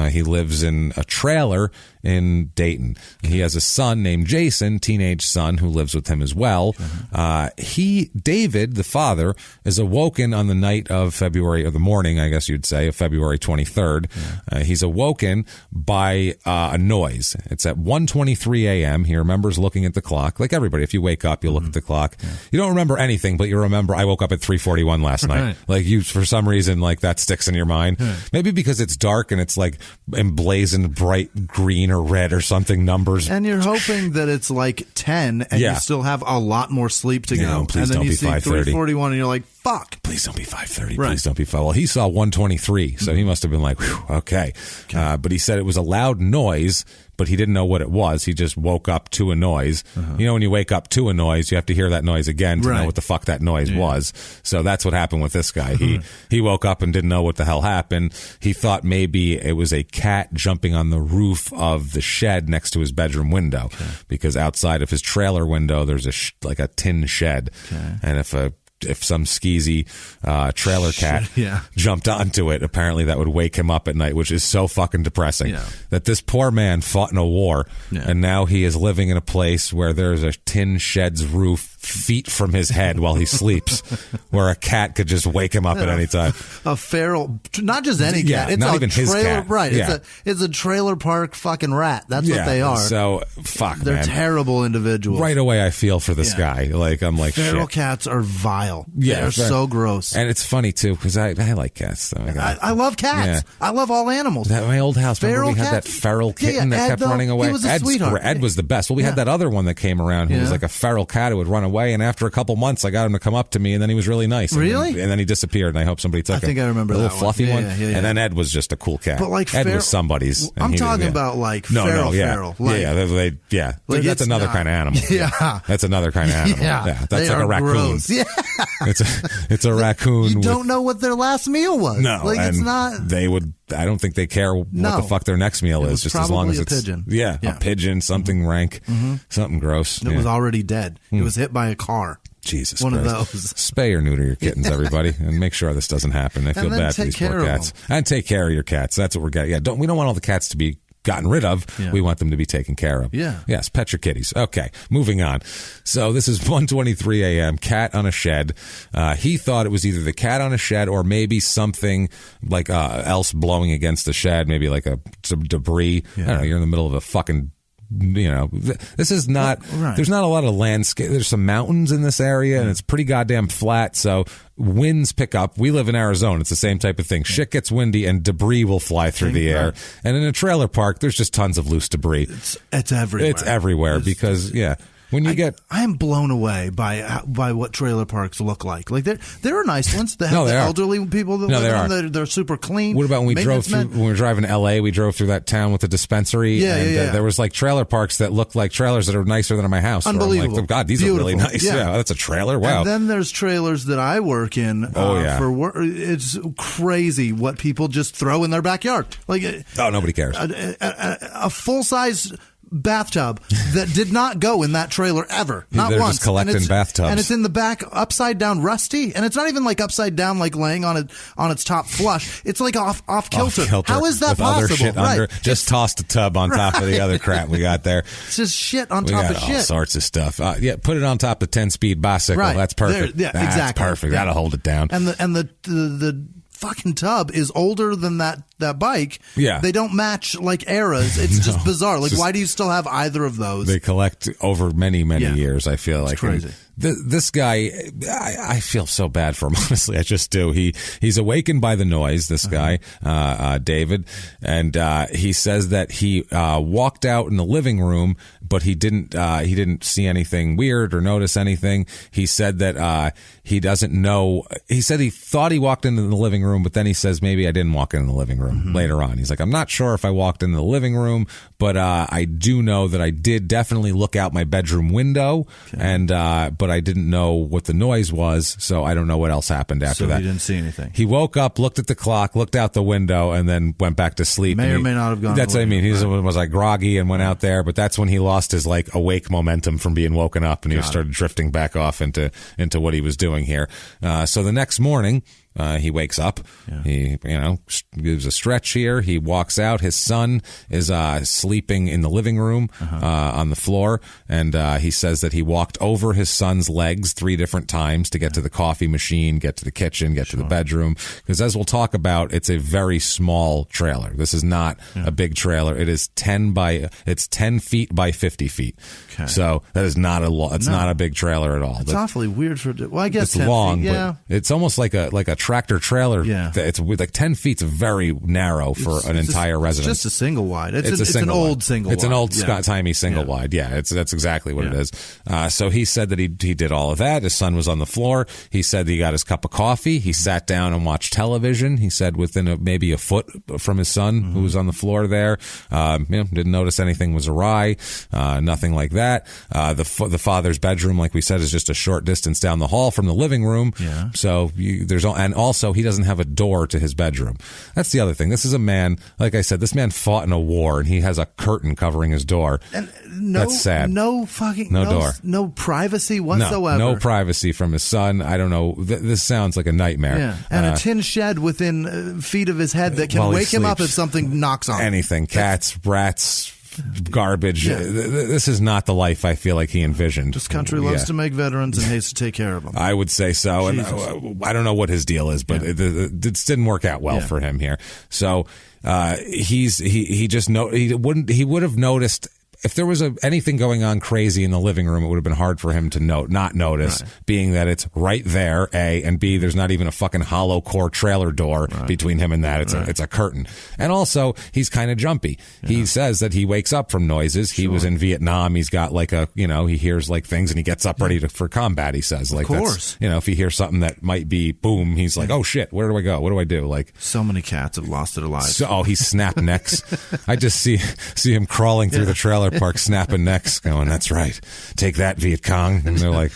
He lives in a trailer in Dayton. He has a son named Jason, teenage son, who lives with him as well. David, the father, is awoken on the night of the morning, I guess you'd say, of February 23rd. He's awoken by a noise. It's at 1:23 a.m. He remembers looking at the clock. Like everybody, if you wake up, you look at the clock. You don't remember anything, but you remember, I woke up at 3:41 last night. Like you, for some reason, like that sticks in your mind. Maybe because it's dark and it's like emblazoned bright green or red or something, numbers. And you're hoping that it's like 10 and you still have a lot more sleep to go. Please don't be 5:30. 3:41 and you're like, fuck. Please don't be 5:30. Please don't be 5. Well, he saw 1:23, so he must have been like, whew, okay. But he said it was a loud noise but he didn't know what it was. He just woke up to a noise. You know, when you wake up to a noise, you have to hear that noise again to know what the fuck that noise was. So that's what happened with this guy. He woke up and didn't know what the hell happened. He thought maybe it was a cat jumping on the roof of the shed next to his bedroom window, because outside of his trailer window there's like a tin shed, and if some skeezy trailer cat jumped onto it, apparently that would wake him up at night, which is so fucking depressing. That this poor man fought in a war, and now he is living in a place where there's a tin shed's roof feet from his head while he sleeps, where a cat could just wake him up at any time. A feral, not just any cat. It's not even his cat. Right. It's a trailer park fucking rat. That's what they are. So, fuck, They're man. terrible individuals. Right away, I feel for this guy. Like, I'm like, feral shit. cats are vile. Yeah, they're so gross. And it's funny, too, because I like cats. So I love cats. I love all animals. At my old house, remember we had that feral kitten that kept running away? He was a sweetheart. Ed was the best. Well, we had that other one that came around who was like a feral cat who would run away, and after a couple months, I got him to come up to me, and then he was really nice. Really? And then he disappeared, and I hope somebody took him. I think I remember the that little fluffy one. Yeah. And then Ed was just a cool cat. But like Ed was somebody's. I'm talking about like feral. Like, that's another kind of animal. Yeah. That's another kind of animal. Yeah. That's like a raccoon. Gross. Yeah. It's a raccoon. You don't know what their last meal was. No. Like, it's not. I don't think they care what the fuck their next meal is, just as long as it's pigeon. A pigeon, something rank, something gross. It was already dead. It was hit by a car. Jesus One Christ. of those. Spay or neuter your kittens, everybody, and make sure this doesn't happen. I feel bad for these poor cats. And take care of your cats. That's what we're getting. Yeah, we don't want all the cats to be gotten rid of. We want them to be taken care of. Yes, pet your kitties. Okay, moving on. So this is 1:23 a.m. Cat on a shed. He thought it was either the cat on a shed or maybe something like else blowing against the shed, maybe like some debris. I don't know, you're in the middle of a fucking, this is not, there's not a lot of landscape. There's some mountains in this area, and it's pretty goddamn flat, so winds pick up. We live in Arizona. It's the same type of thing. Shit gets windy, and debris will fly through the air. And in a trailer park, there's just tons of loose debris. It's everywhere. It's everywhere because, when you I am blown away by what trailer parks look like. Like there are nice ones that have elderly people that live in them. They're super clean. What about when we were driving to LA? We drove through that town with the dispensary. There was like trailer parks that looked like trailers that are nicer than in my house. Unbelievable. Like, God, these are really nice. Yeah, that's a trailer. Wow. And then there's trailers that I work in. For work. It's crazy what people just throw in their backyard. Like nobody cares. A full size bathtub that did not go in that trailer ever. Not They're once. Just collecting bathtubs. And it's in the back upside down rusty. And it's not even like upside down like laying on its top flush. It's like off kilter. How is that possible? Other shit under. Just tossed a tub on top of the other crap we got there. It's just shit on top of shit. All sorts of stuff. Put it on top of the 10-speed bicycle. Right. That's perfect. That's exactly. Perfect. That'll hold it down. And the fucking tub is older than that bike. Yeah. They don't match like eras. It's just bizarre. Like, why do you still have either of those? They collect over many years, I feel like. It's crazy. This guy, I feel so bad for him, honestly. I just do. He's awakened by the noise, this guy, David, and he says that he walked out in the living room, but he didn't see anything weird or notice anything. He said that he doesn't know. He said he thought he walked into the living room, but then he says maybe I didn't walk into the living room later on. He's like, I'm not sure if I walked into the living room, but I do know that I did definitely look out my bedroom window, and but I didn't know what the noise was, so I don't know what else happened after that. So he didn't see anything. He woke up, looked at the clock, looked out the window, and then went back to sleep. May or may not have gone. That's what I mean. He was like groggy and went out there, but that's when he lost his like awake momentum from being woken up, and he started drifting back off into what he was doing here. So the next morning, he wakes up. He, gives a stretch here. He walks out. His son is sleeping in the living room on the floor, and he says that he walked over his son's legs 3 different times to get to the coffee machine, get to the kitchen, get to the bedroom. Because as we'll talk about, it's a very small trailer. This is not a big trailer. It is 10 feet by 50 feet. Okay. So that is not not a big trailer at all. It's awfully weird I guess it's long, feet, but it's almost like a tractor trailer. Yeah. It's like 10 feet's very narrow for an entire residence. It's just a single wide. It's an old single wide. It's an old Scott-timey single wide. Yeah, that's exactly what it is. So he said that he did all of that. His son was on the floor. He said he got his cup of coffee. He sat down and watched television. He said within maybe a foot from his son who was on the floor there. Didn't notice anything was awry. Nothing like that. The father's bedroom, like we said, is just a short distance down the hall from the living room. Yeah. So and also he doesn't have a door to his bedroom. That's the other thing. This is a man, like I said, this man fought in a war and he has a curtain covering his door. And that's sad. No door. No privacy whatsoever. No privacy from his son. I don't know. This sounds like a nightmare. Yeah. And a tin shed within feet of his head that can wake him up if something knocks on him. Anything. Cats, rats, garbage. Yeah. This is not the life I feel like he envisioned. This country loves to make veterans and hates to take care of them. I would say so. Jesus. And I don't know what his deal is, but it didn't work out well for him here. So he would have noticed. If there was anything going on crazy in the living room, it would have been hard for him to not notice, being that it's right there, A, and B, there's not even a fucking hollow core trailer door between him and that. It's a curtain. And also, he's kind of jumpy. Yeah. He says that he wakes up from noises. He was in Vietnam. He's got like he hears like things and he gets up ready for combat, he says. Like, of course. If he hears something that might be boom, he's like, oh shit, where do I go? What do I do? Like, so many cats have lost their lives. He snapped necks. I just see him crawling through the trailer park snapping necks going, that's right, take that, Viet Cong. And they're like,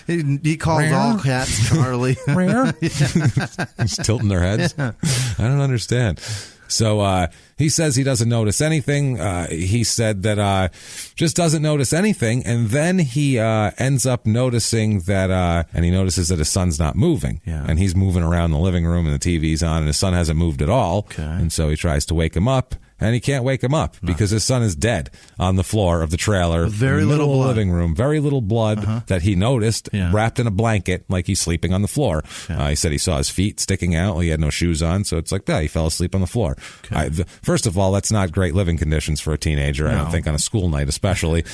he calls all cats Charlie. Rare. Just tilting their heads. I don't understand. So he says he doesn't notice anything. He said that just doesn't notice anything, and then he ends up noticing that and he notices that his son's not moving. Yeah. And he's moving around the living room and the TV's on and his son hasn't moved at all. Okay. And so he tries to wake him up. And he can't wake him up because his son is dead on the floor of the trailer. With very little blood. Living room. Very little blood that he noticed wrapped in a blanket like he's sleeping on the floor. He said he saw his feet sticking out. He had no shoes on. So it's like, he fell asleep on the floor. Okay. First of all, that's not great living conditions for a teenager. No. I don't think on a school night especially.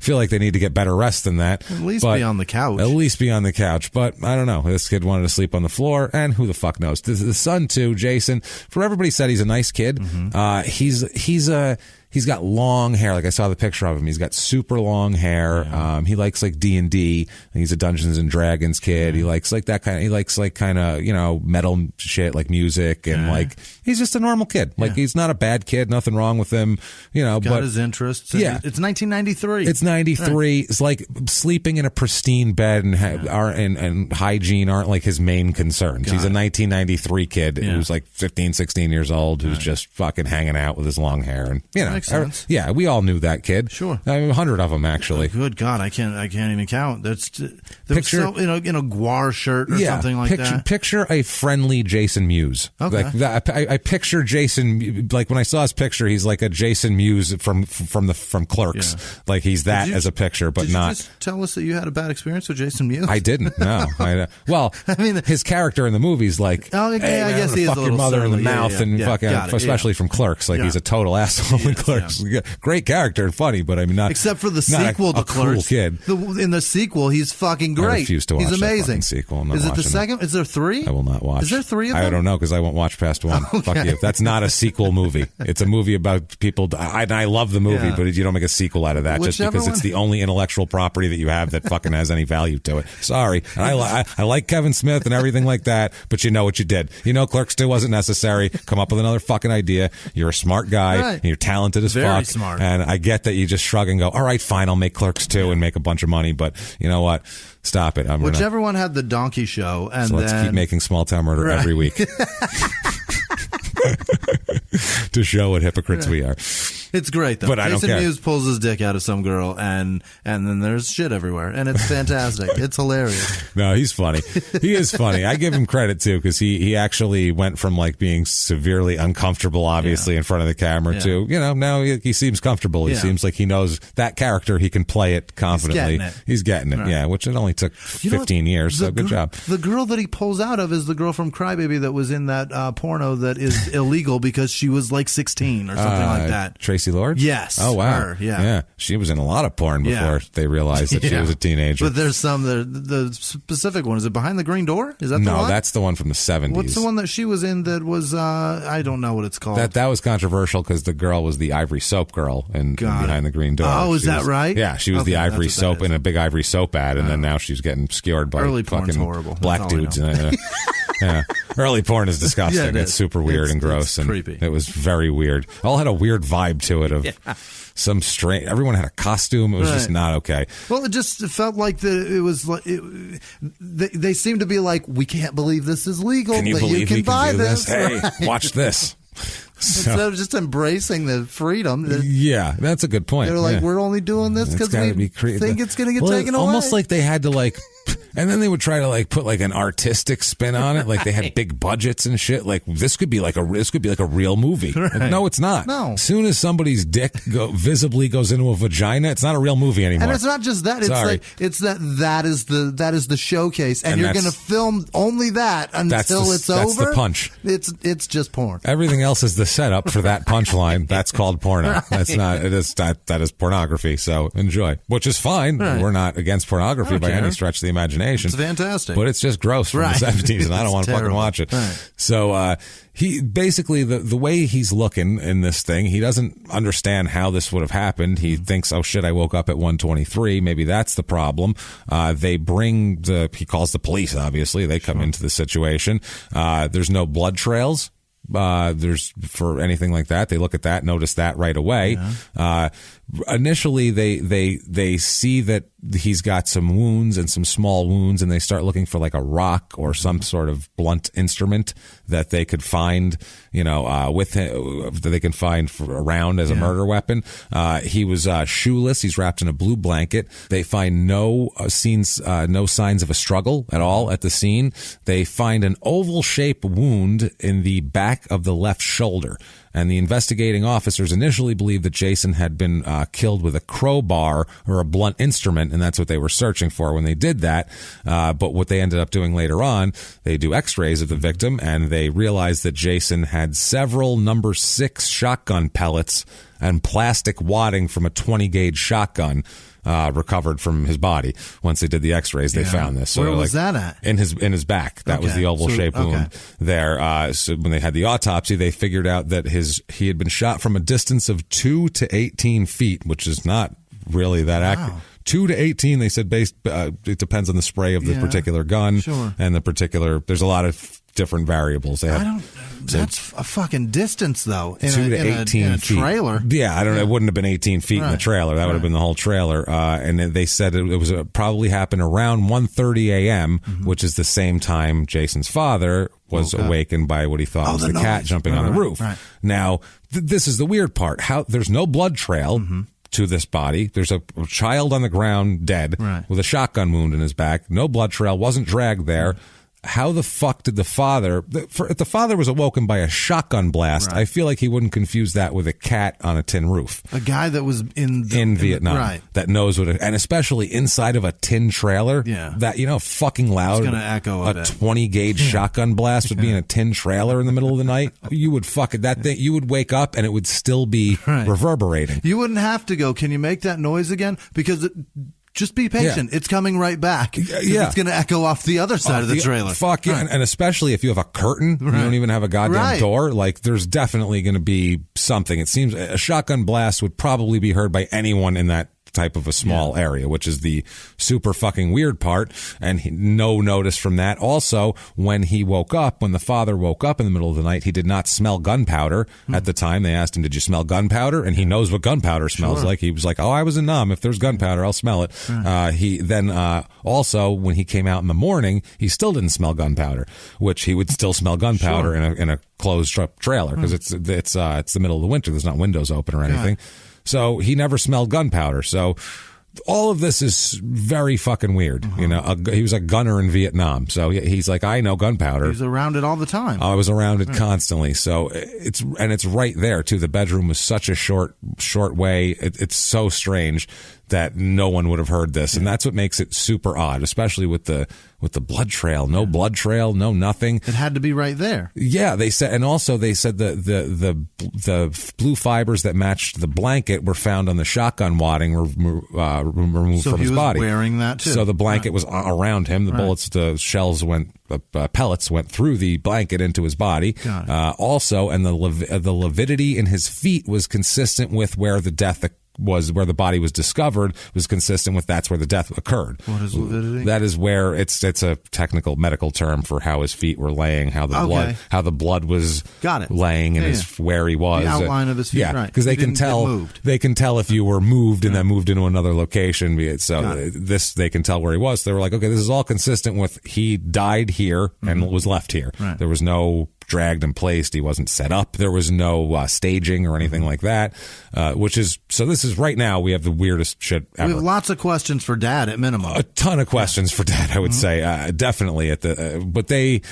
Feel like they need to get better rest than that. At least be on the couch. At least be on the couch. But I don't know. This kid wanted to sleep on the floor, and who the fuck knows? The son, too, Jason, for everybody said he's a nice kid. Mm-hmm. He's got long hair. Like I saw the picture of him. He's got super long hair. Yeah. He likes like D&D. He's a Dungeons and Dragons kid. He likes like that kind of, he likes like kind of, metal shit like music and like, he's just a normal kid. Like he's not a bad kid. Nothing wrong with him, got his interests. Yeah. It's 1993. It's 93. Right. It's like sleeping in a pristine bed and hygiene aren't like his main concerns. He's a 1993 kid who's like 15, 16 years old who's just fucking hanging out with his long hair and, Makes sense. Yeah, we all knew that kid. Sure, 100 of them actually. Good God, I can't even count. Picture in a guar shirt or something like that. Picture a friendly Jason Mewes. Okay, like that, I picture Jason like when I saw his picture, he's like a Jason Mewes from Clerks. Yeah. Like he's that as a picture, but not. Did you just tell us that you had a bad experience with Jason Mewes? I didn't. No. Well, I mean, his character in the movie's like, I guess he is fuck a your mother surly. in the mouth and fucking, especially from Clerks. Like he's a total asshole in Clerks. Yeah. Great character and funny, but I mean, not except for the sequel to Clerks. Cool kid. In the sequel, he's fucking great. I refuse to watch. He's amazing. That sequel. Is it the second? Is there 3? I will not watch. Is there 3 of them? I don't know because I won't watch past 1. Okay. Fuck you. That's not a sequel movie. It's a movie about people. I love the movie, but you don't make a sequel out of that just because it's the only intellectual property that you have that fucking has any value to it. Sorry. And I like Kevin Smith and everything like that, but you know what you did. Clerks 2 wasn't necessary. Come up with another fucking idea. You're a smart guy. Right. And you're talented as Very fuck. Smart. And I get that you just shrug and go, all right, fine, I'll make Clerks 2 and make a bunch of money, but you know what? Stop it. Whichever one had the donkey show. And so let's keep making Small Town Murder every week. To show what hypocrites we are. It's great though. But I don't care. Jason Mewes pulls his dick out of some girl and then there's shit everywhere and it's fantastic. It's hilarious. No, he's funny. He is funny. I give him credit too because he actually went from like being severely uncomfortable obviously in front of the camera to now he seems comfortable. He seems like he knows that character. He can play it confidently. He's getting it. Right. Yeah, which it only took 15 years. So good job. The girl that he pulls out of is the girl from Crybaby that was in that porno that is illegal because she was like 16 or something like that. Tracy Tracy Lord? Yes. Oh, wow. Her, yeah. She was in a lot of porn before they realized that she was a teenager. But there's some, the specific one. Is it Behind the Green Door? Is that the one? No, that's the one from the 70s. What's the one that she was in that was, I don't know what it's called. That was controversial because the girl was the ivory soap girl in Behind the Green Door. Oh, is that right? Yeah, she was the ivory soap in a big ivory soap ad, and then now she's getting skewered by early fucking horrible. black dudes. Early porn is disgusting. It's super weird and gross and creepy. It was very weird. It all had a weird vibe to it of some strange. Everyone had a costume. It was just not okay. Well, it just felt like it was like they seemed to be like, we can't believe this is legal. Can you believe you can buy do this? Hey, right. watch this. Instead of just embracing the freedom. Yeah, that's a good point. They're like, we're only doing this because we think it's going to get taken away. Almost like they had to and then they would try to put an artistic spin on it, like they had big budgets and shit. Like this could be like a real movie. Right. Like, no, it's not. No. As soon as somebody's dick visibly goes into a vagina, it's not a real movie anymore. And it's not just that. It's that is the showcase, and you're going to film only that until it's over. That's the punch. It's just porn. Everything else is the setup for that punchline. That's called porno. Right. That's not. It is that is pornography. So enjoy, which is fine. Right. We're not against pornography by any stretch of the imagination. It's fantastic, but it's just gross from the 70s, and I don't want to fucking watch it. Right. So he basically the way he's looking in this thing, he doesn't understand how this would have happened. He thinks, oh shit, I woke up at 1:23. Maybe that's the problem. He calls the police. Obviously, they come into the situation. There's no blood trails. There's for anything like that. They look at that, notice that right away. Yeah. Initially, they see that he's got some wounds and some small wounds, and they start looking for a rock or some sort of blunt instrument that they could find, with him, that they can find around as a murder weapon. He was shoeless. He's wrapped in a blue blanket. They find no signs of a struggle at all at the scene. They find an oval-shaped wound in the back of the left shoulder. And the investigating officers initially believed that Jason had been killed with a crowbar or a blunt instrument, and that's what they were searching for when they did that. But what they ended up doing later on, they do x-rays of the victim, and they realized that Jason had several number 6 shotgun pellets and plastic wadding from a 20-gauge shotgun recovered from his body. Once they did the x-rays, they found this. So where was that at? In his back. That was the oval-shaped wound there. So when they had the autopsy, they figured out that he had been shot from a distance of 2 to 18 feet, which is not really that accurate. 2 to 18, they said, it depends on the spray of the particular gun and the particular. There's a lot of different variables. That's a fucking distance, though. 2 to 18 feet. Trailer. Yeah, I don't know. It wouldn't have been 18 feet in the trailer. That would have been the whole trailer. And they said it was probably happened around 1:30 a.m., which is the same time Jason's father was awakened by what he thought was the cat jumping on the roof. Right. Now, this is the weird part. There's no blood trail. To this body. There's a child on the ground dead with a shotgun wound in his back. No blood trail, wasn't dragged there. How the fuck did the father... If the father was awoken by a shotgun blast, I feel like he wouldn't confuse that with a cat on a tin roof. A guy that was in Vietnam. That knows what... And especially inside of a tin trailer. Yeah. That, fucking loud. It's going to echo a 20-gauge shotgun blast would be in a tin trailer in the middle of the night. You would that thing... You would wake up and it would still be reverberating. You wouldn't have to go, can you make that noise again? Because... Just be patient. Yeah. It's coming right back. Yeah. It's going to echo off the other side of the trailer. Fuck yeah. And especially if you have a curtain, you don't even have a goddamn door, there's definitely going to be something. It seems a shotgun blast would probably be heard by anyone in that type of a small area, which is the super fucking weird part, and no notice from that. Also, when the father woke up in the middle of the night, he did not smell gunpowder at the time. They asked him, did you smell gunpowder? And he knows what gunpowder smells like. He was like, oh, I was in Nam. If there's gunpowder, I'll smell it. He then also, when he came out in the morning, he still didn't smell gunpowder, which he would still smell gunpowder in a closed trailer because it's the middle of the winter. There's not windows open or anything. So he never smelled gunpowder. So all of this is very fucking weird. He was a gunner in Vietnam. So he's like, I know gunpowder. He's around it all the time. I was around it constantly. So it's right there too. The bedroom was such a short way. It's so strange. that no one would have heard this, and that's what makes it super odd, especially with the blood trail. No blood trail, no nothing. It had to be right there. Yeah, they said, and also they said the blue fibers that matched the blanket were found on the shotgun wadding removed from his body. So he was wearing that too. So the blanket was around him. The bullets, the shells pellets went through the blanket into his body. Also, and the lividity in his feet was consistent with where the death where the body was discovered, was consistent with that's where the death occurred. What is lividity? That is where it's a technical medical term for how his feet were laying, how the blood was laying, and where he was. The outline of his feet, right? Because they can tell if you were moved and then moved into another location. So they can tell where he was. So they were like, okay, this is all consistent with he died here and was left here. Right. There was no dragged and placed. He wasn't set up. There was no staging or anything like that, this is right now we have the weirdest shit ever. We have lots of questions for Dad at minimum. A ton of questions for Dad, I would say. Definitely but they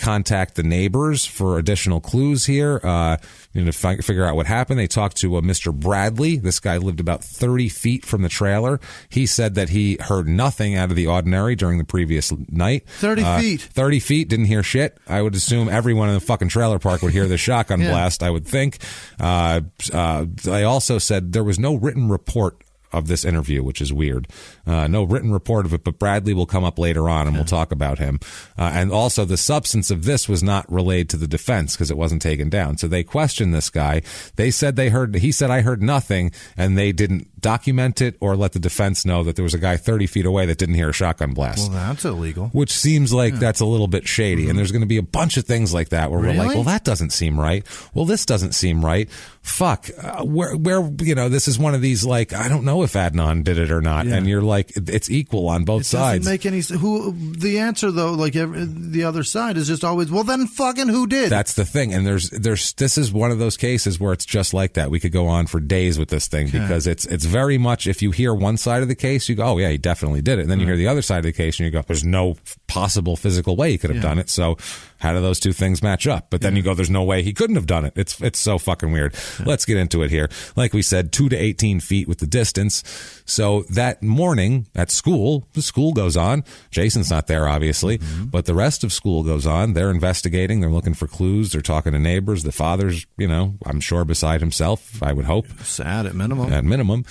contact the neighbors for additional clues here, to figure out what happened. They talked to Mr. Bradley. This guy lived about 30 feet from the trailer. He said that he heard nothing out of the ordinary during the previous night. 30 feet. 30 feet, didn't hear shit. I would assume everyone in the fucking trailer park would hear the shotgun blast, I would think. They also said there was no written report of this interview, which is weird. No written report of it, but Bradley will come up later on and we'll talk about him. And also the substance of this was not relayed to the defense because it wasn't taken down. So they questioned this guy. They said he said, I heard nothing, and they didn't document it or let the defense know that there was a guy 30 feet away that didn't hear a shotgun blast. Well, that's illegal. Which seems like that's a little bit shady. And there's going to be a bunch of things like that where we're like, well, that doesn't seem right. Well, this doesn't seem right. Fuck. This is one of these, like, I don't know if Adnan did it or not. And you're like, it's equal on both sides. Doesn't make any the answer, though, like the other side is just always, well, then fucking who did? That's the thing. And this is one of those cases where it's just like that. We could go on for days with this thing because it's very much, if you hear one side of the case, you go, oh yeah, he definitely did it. And then you hear the other side of the case and you go, there's no possible physical way he could have done it. So how do those two things match up? But then you go, there's no way he couldn't have done it. It's so fucking weird. Let's get into it here. Like we said, 2 to 18 feet with the distance. So that morning at school, the school goes on. Jason's not there, obviously, but the rest of school goes on. They're investigating. They're looking for clues. They're talking to neighbors. The father's, I'm sure beside himself, I would hope. Sad at minimum. At minimum.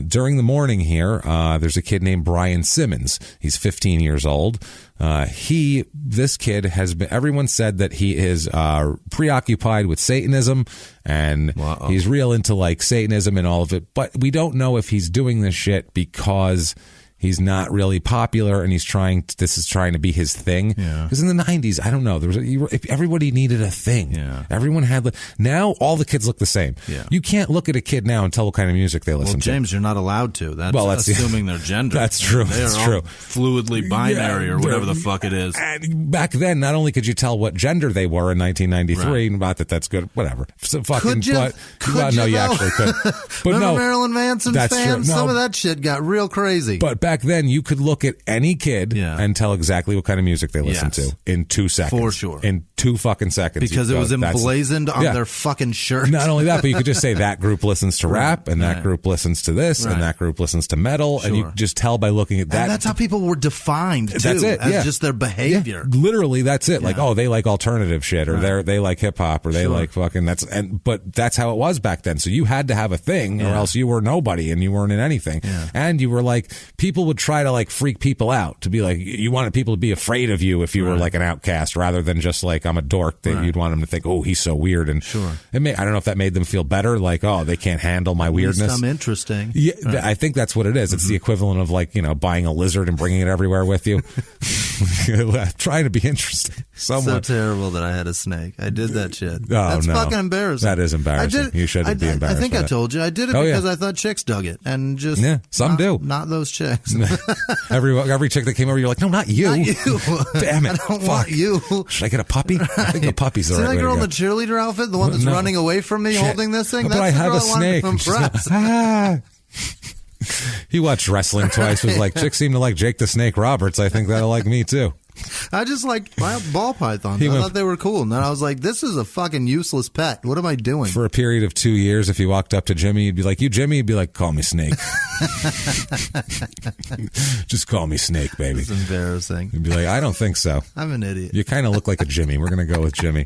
During the morning here, there's a kid named Brian Simmons. He's 15 years old. This kid has been, everyone said that he is preoccupied with Satanism, and he's real into like Satanism and all of it, but we don't know if he's doing this shit because he's not really popular and this is trying to be his thing. Because in the 90s, I don't know, everybody needed a thing. Everyone had, now all the kids look the same. You can't look at a kid now and tell what kind of music they listen to. Well, James, you're not allowed to. That's assuming their gender. That's true. That's true. Fluidly binary or whatever the fuck it is. And back then, not only could you tell what gender they were in 1993, not that that's good, whatever. So fucking, could you? No, you actually could. But remember Marilyn Manson fans? True. Some of that shit got real crazy. But back then, you could look at any kid and tell exactly what kind of music they listen to in 2 seconds. For sure. In 2 fucking seconds. Because it was emblazoned on their fucking shirt. Not only that, but you could just say that group listens to rap, and that group listens to this, and that group listens to metal, and you just tell by looking at that. And that's how people were defined, too. That's it, as just their behavior. Literally, that's it. Like, they like alternative shit, or they like hip-hop, or they like fucking, but that's how it was back then. So you had to have a thing, or else you were nobody, and you weren't in anything. And you were like, people would try to like freak people out, to be like, you wanted people to be afraid of you if you were like an outcast, rather than just like, I'm a dork, that you'd want them to think, oh, he's so weird. And I don't know if that made them feel better, like, oh, they can't handle my weirdness. At least I'm interesting. Yeah, I think that's what it is. It's the equivalent of like, buying a lizard and bringing it everywhere with you. Trying to be interesting. So terrible that I had a snake. I did that shit. That's fucking embarrassing. That is embarrassing. You shouldn't be embarrassed. I think I told you. I did it because I thought chicks dug it. And just some do. Not those chicks. Every chick that came over, you're like, no, not you. Not you. Damn it. I don't want you. Should I get a puppy? I think a puppy's the right way to go. See that girl in the cheerleader outfit? The one that's running away from me holding this thing? But that's I have a snake. He watched wrestling twice. Was like, chicks seem to like Jake the Snake Roberts. I think that'll like me too. I just like ball pythons. I thought they were cool. And then I was like, this is a fucking useless pet. What am I doing? For a period of 2 years, if you walked up to Jimmy, you'd be like, you Jimmy? He'd be like, call me Snake. Just call me Snake, baby. It's embarrassing. You'd be like, I don't think so. I'm an idiot. You kind of look like a Jimmy. We're going to go with Jimmy.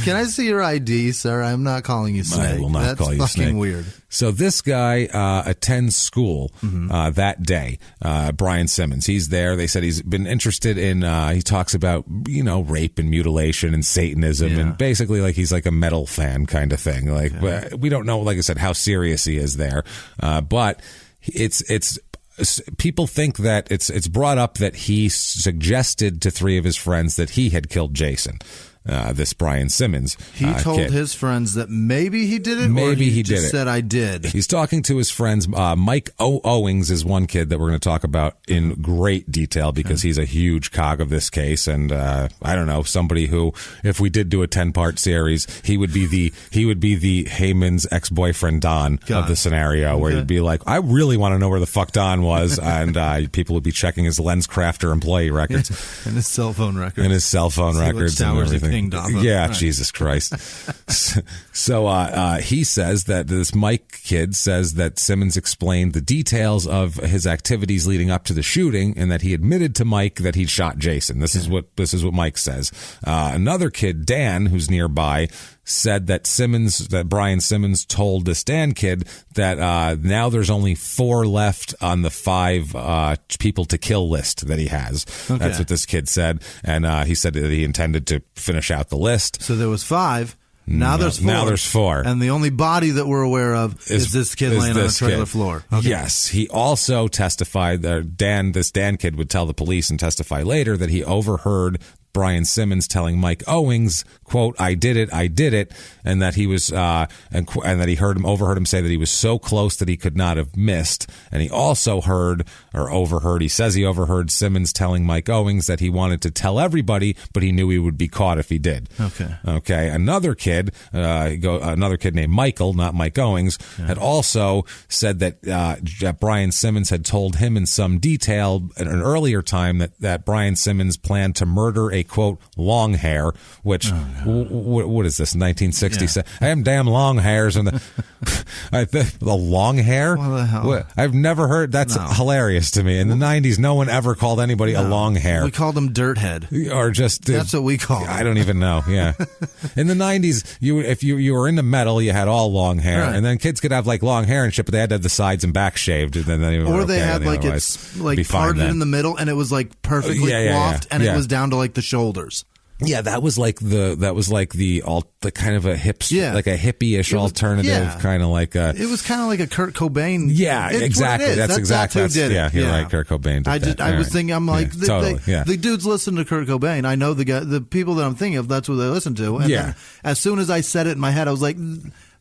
Can I see your ID, sir? I'm not calling you Snake. I will not call you Snake. That's fucking weird. So this guy attends school that day, Brian Simmons. He's there. They said he's been interested in, he talks about, rape and mutilation and Satanism and basically like he's like a metal fan kind of thing. Like we don't know, like I said, how serious he is there. But it's people think that it's brought up that he suggested to 3 of his friends that he had killed Jason. This Brian Simmons. He told his friends that maybe he did it, maybe or he just said I did. He's talking to his friends. Mike Owings is one kid that we're going to talk about in great detail because he's a huge cog of this case, and I don't know, somebody who, if we did do a 10-part series, he would be the Heyman's ex-boyfriend Don of the scenario, where he'd be like, I really want to know where the fuck Don was, and people would be checking his LensCrafter employee records and his cell phone records and everything. Yeah, right. Jesus Christ. So he says that this Mike kid says that Simmons explained the details of his activities leading up to the shooting, and that he admitted to Mike that he'd shot Jason. This is what Mike says. Another kid, Dan, who's nearby, said that Brian Simmons told this Dan kid that now there's only 4 left on the 5 people to kill list that he has. Okay. That's what this kid said, and he said that he intended to finish out the list. So there was 5. Now there's 4. Now there's 4. And the only body that we're aware of is this kid laying on a trailer floor. Okay. Yes. He also testified that this Dan kid would tell the police and testify later that he overheard Brian Simmons telling Mike Owings, quote, I did it, and that he was, and that he overheard him say that he was so close that he could not have missed. And he also he says he overheard Simmons telling Mike Owings that he wanted to tell everybody, but he knew he would be caught if he did. Okay. Another kid named Michael, not Mike Owings, had also said that Brian Simmons had told him in some detail at an earlier time that Brian Simmons planned to murder a, quote, long hair, which what is this, 1967? I have damn long hairs and the long hair. What the hell? I've never heard. That's hilarious to me. In the 90s, no one ever called anybody a long hair. We called them dirt head, or just that's what we call them. I don't even know. Yeah, in the 90s, if you were into metal, you had all long hair, right. And then kids could have like long hair and shit, but they had to have the sides and back shaved. And then they had like it's like parted in the middle, and it was like perfectly coiffed, and it was down to like the shoulders. Yeah, that was like the kind of a like a hippie-ish alternative, kind of like a. It was kind of like a Kurt Cobain. Yeah, exactly. That's exactly. That's who did it. Yeah, you're right. Kurt Cobain did that. I was thinking, I'm like, totally. The dudes listen to Kurt Cobain. I know the people that I'm thinking of. That's what they listen to. And then as soon as I said it in my head, I was like,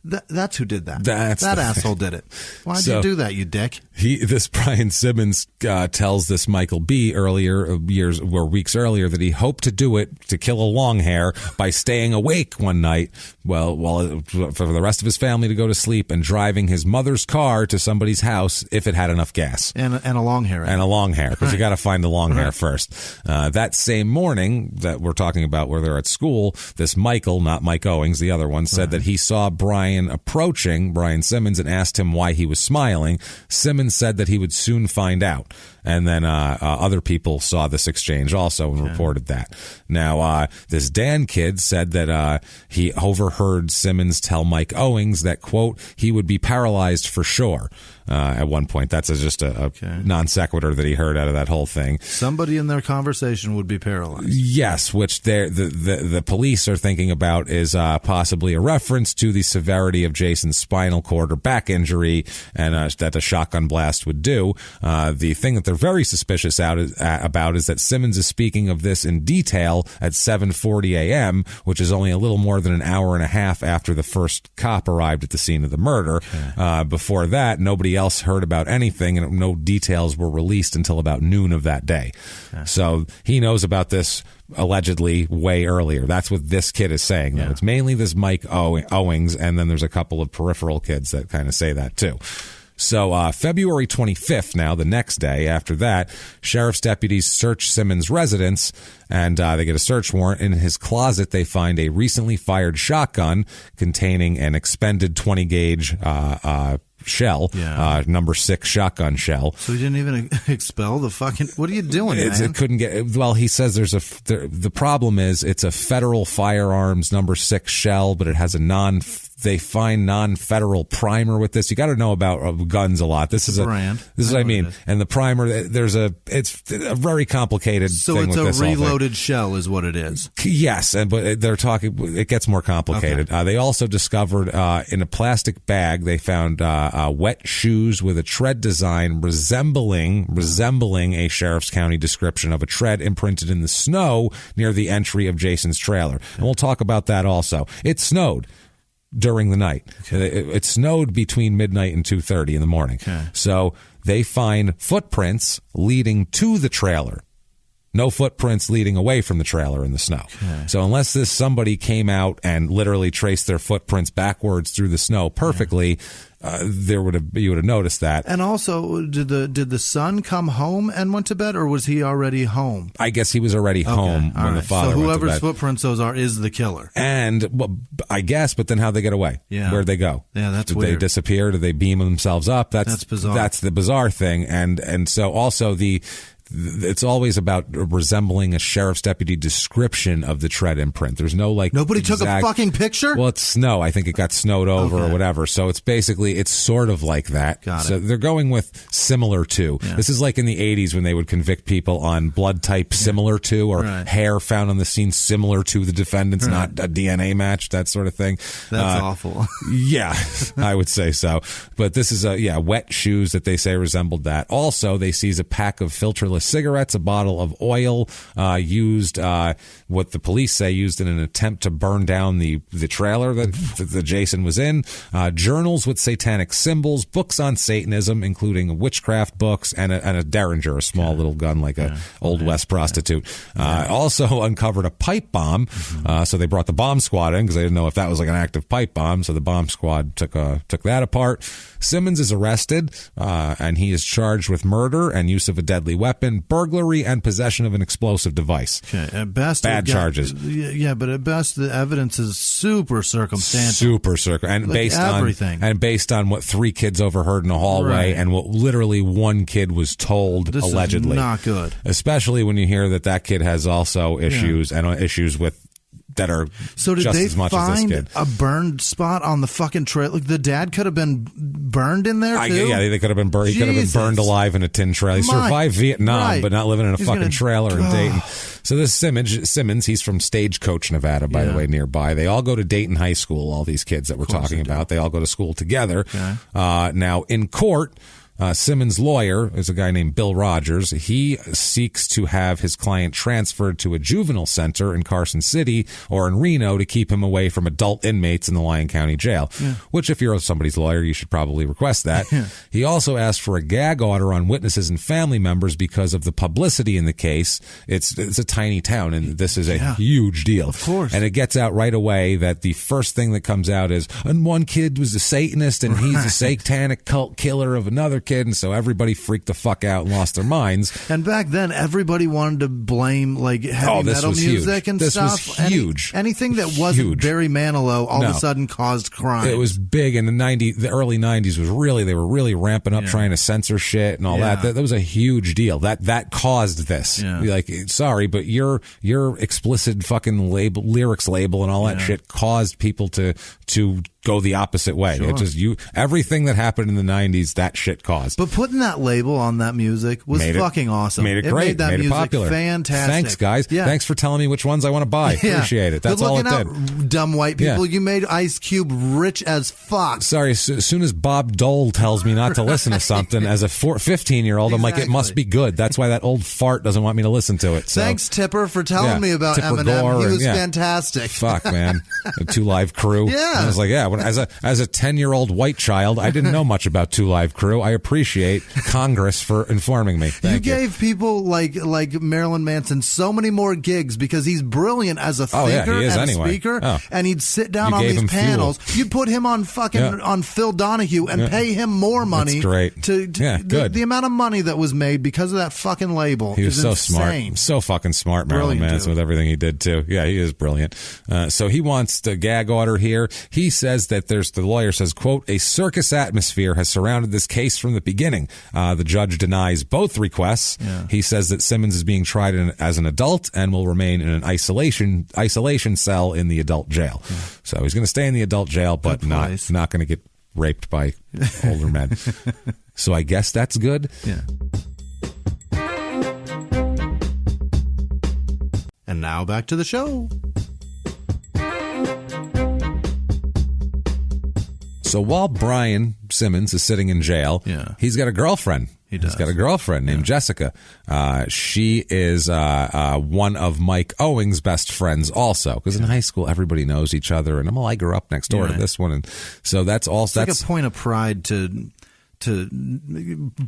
that's who did that. That asshole did it. Why'd you do that, you dick? This Brian Simmons tells this Michael B. weeks earlier that he hoped to do it, to kill a long hair, by staying awake one night while for the rest of his family to go to sleep, and driving his mother's car to somebody's house if it had enough gas. And a long hair. And a long hair, because you got to find the long hair first. That same morning that we're talking about where they're at school, this Michael, not Mike Owings, the other one, said that he saw Brian approaching Brian Simmons and asked him why he was smiling. Simmons said that he would soon find out. And then other people saw this exchange also and reported that. Now, this Dan kid said that he overheard Simmons tell Mike Owings that, quote, he would be paralyzed for sure. At one point, that's just a non sequitur that he heard out of that whole thing. Somebody in their conversation would be paralyzed. Yes, which the police are thinking about is possibly a reference to the severity of Jason's spinal cord or back injury, and that a shotgun blast would do. The thing that they're very suspicious about is that Simmons is speaking of this in detail at 7:40 a.m., which is only a little more than an hour and a half after the first cop arrived at the scene of the murder. Before that, nobody else heard about anything, and no details were released until about noon of that day. So he knows about this allegedly way earlier. That's what this kid is saying. Though. It's mainly this Mike Owings, and then there's a couple of peripheral kids that kind of say that too. So February 25th, now the next day after that, sheriff's deputies search Simmons' residence, and they get a search warrant. In his closet, they find a recently fired shotgun containing an expended 20-gauge shell, number 6 shotgun shell. So he didn't even expel the fucking... What are you doing, man? It couldn't get... Well, he says the problem is it's a federal firearms number 6 shell, but it has a they find non-federal primer with this. You got to know about guns a lot. This is a brand. This is what I mean. And the primer, it's a very complicated thing. So it's a reloaded shell is what it is. Yes, but they're talking, it gets more complicated. Okay. They also discovered in a plastic bag, they found wet shoes with a tread design resembling a Sheriff's County description of a tread imprinted in the snow near the entry of Jason's trailer. And we'll talk about that also. It snowed during the night. Okay. It snowed between midnight and 2:30 in the morning. Okay. So they find footprints leading to the trailer. No footprints leading away from the trailer in the snow. Okay. So unless somebody came out and literally traced their footprints backwards through the snow perfectly, you would have noticed that. And also, did the son come home and went to bed, or was he already home? I guess he was already home when the father went to bed. So whoever's footprints those are is the killer. And I guess, but then how'd they get away? Yeah. Where'd they go? Yeah, that's Did weird. they disappear? Did they beam themselves up? That's bizarre. That's the bizarre thing. And so also it's always about resembling a sheriff's deputy description of the tread imprint. There's no nobody took a fucking picture? Well, it's snow. I think it got snowed over or whatever. So it's basically, it's sort of like that. Got it. So they're going with similar to. Yeah. This is like in the 80s when they would convict people on blood type similar to, or hair found on the scene similar to the defendant's, not a DNA match, that sort of thing. That's awful. Yeah, I would say so. But this is wet shoes that they say resembled that. Also, they seize a pack of filterless cigarettes, a bottle of oil used, what the police say used in an attempt to burn down the trailer that Jason was in, journals with satanic symbols, books on Satanism, including witchcraft books, and a Derringer, a small little gun like a Old West prostitute. Also uncovered a pipe bomb, so they brought the bomb squad in because they didn't know if that was like an active pipe bomb, so the bomb squad took that apart. Simmons is arrested, and he is charged with murder and use of a deadly weapon, burglary, and possession of an explosive device. Okay, at best, bad charges. Yeah, but at best, the evidence is super circumstantial. And based everything. Based on what 3 kids overheard in a hallway, and what literally 1 kid was told this allegedly. Is not good. Especially when you hear that kid has also issues and issues with. That are so did just they as much as this kid. A burned spot on the fucking trailer? Like the dad could have been burned in there too? They could have been burned. He could have been burned alive in a tin trailer. He survived Vietnam, but not living in a fucking trailer in Dayton. So this Simmons, he's from Stagecoach, Nevada, by the way, nearby. They all go to Dayton High School, all these kids that we're talking about. They all go to school together. Okay. Now, in court, Simmons' lawyer is a guy named Bill Rogers. He seeks to have his client transferred to a juvenile center in Carson City or in Reno to keep him away from adult inmates in the Lyon County Jail, which if you're somebody's lawyer, you should probably request that. He also asked for a gag order on witnesses and family members because of the publicity in the case. It's a tiny town, and this is a huge deal. Of course. And it gets out right away that the first thing that comes out is, and one kid was a Satanist, and he's a satanic cult killer of another kid, and so everybody freaked the fuck out and lost their minds. And back then, everybody wanted to blame heavy metal music and stuff. This was huge. Anything that wasn't Barry Manilow all of a sudden caused crime. It was big in the early 90s. They were really ramping up trying to censor shit and all that. That was a huge deal. That caused this. Sorry, but your explicit fucking lyrics label and all that shit caused people to go the opposite way. Sure. It just everything that happened in the 90s, that shit caused. But putting that label on that music was fucking awesome. Made it great. Made that made music it popular. Fantastic. Thanks, guys. Yeah. Thanks for telling me which ones I want to buy. Appreciate it. That's all it did. Dumb white people. You made Ice Cube rich as fuck. Sorry, as soon as Bob Dole tells me not to listen to something as a 15-year-old, I'm like, it must be good. That's why that old fart doesn't want me to listen to it. So. Thanks, Tipper, for telling me about Tipper Eminem. Gore He was fantastic. Fuck, man. Two Live Crew. Yeah. I was like, when, as a 10-year-old white child, I didn't know much about Two Live Crew. I appreciate Congress for informing me. Thank you. Gave people like Marilyn Manson so many more gigs because he's brilliant as a thinker and a speaker, and he'd sit down on these panels. You'd put him on on Phil Donahue and pay him more money. That's great. The amount of money that was made because of that fucking label. He was so insane. smart, so fucking smart, Marilyn Manson, with everything he did too. Yeah, he is brilliant. So he wants the gag order here. He says that the lawyer says, quote, a circus atmosphere has surrounded this case from the beginning. The judge denies both requests. Yeah. He says that Simmons is being tried as an adult and will remain in an isolation cell in the adult jail. Yeah. So he's going to stay in the adult jail, but not going to get raped by older men. So I guess that's good. Yeah. And now back to the show. So while Brian Simmons is sitting in jail, he's got a girlfriend. He's got a girlfriend named Jessica. She is one of Mike Owings' best friends also, because in high school everybody knows each other, and I grew up next door to this one, and so that's also like a point of pride to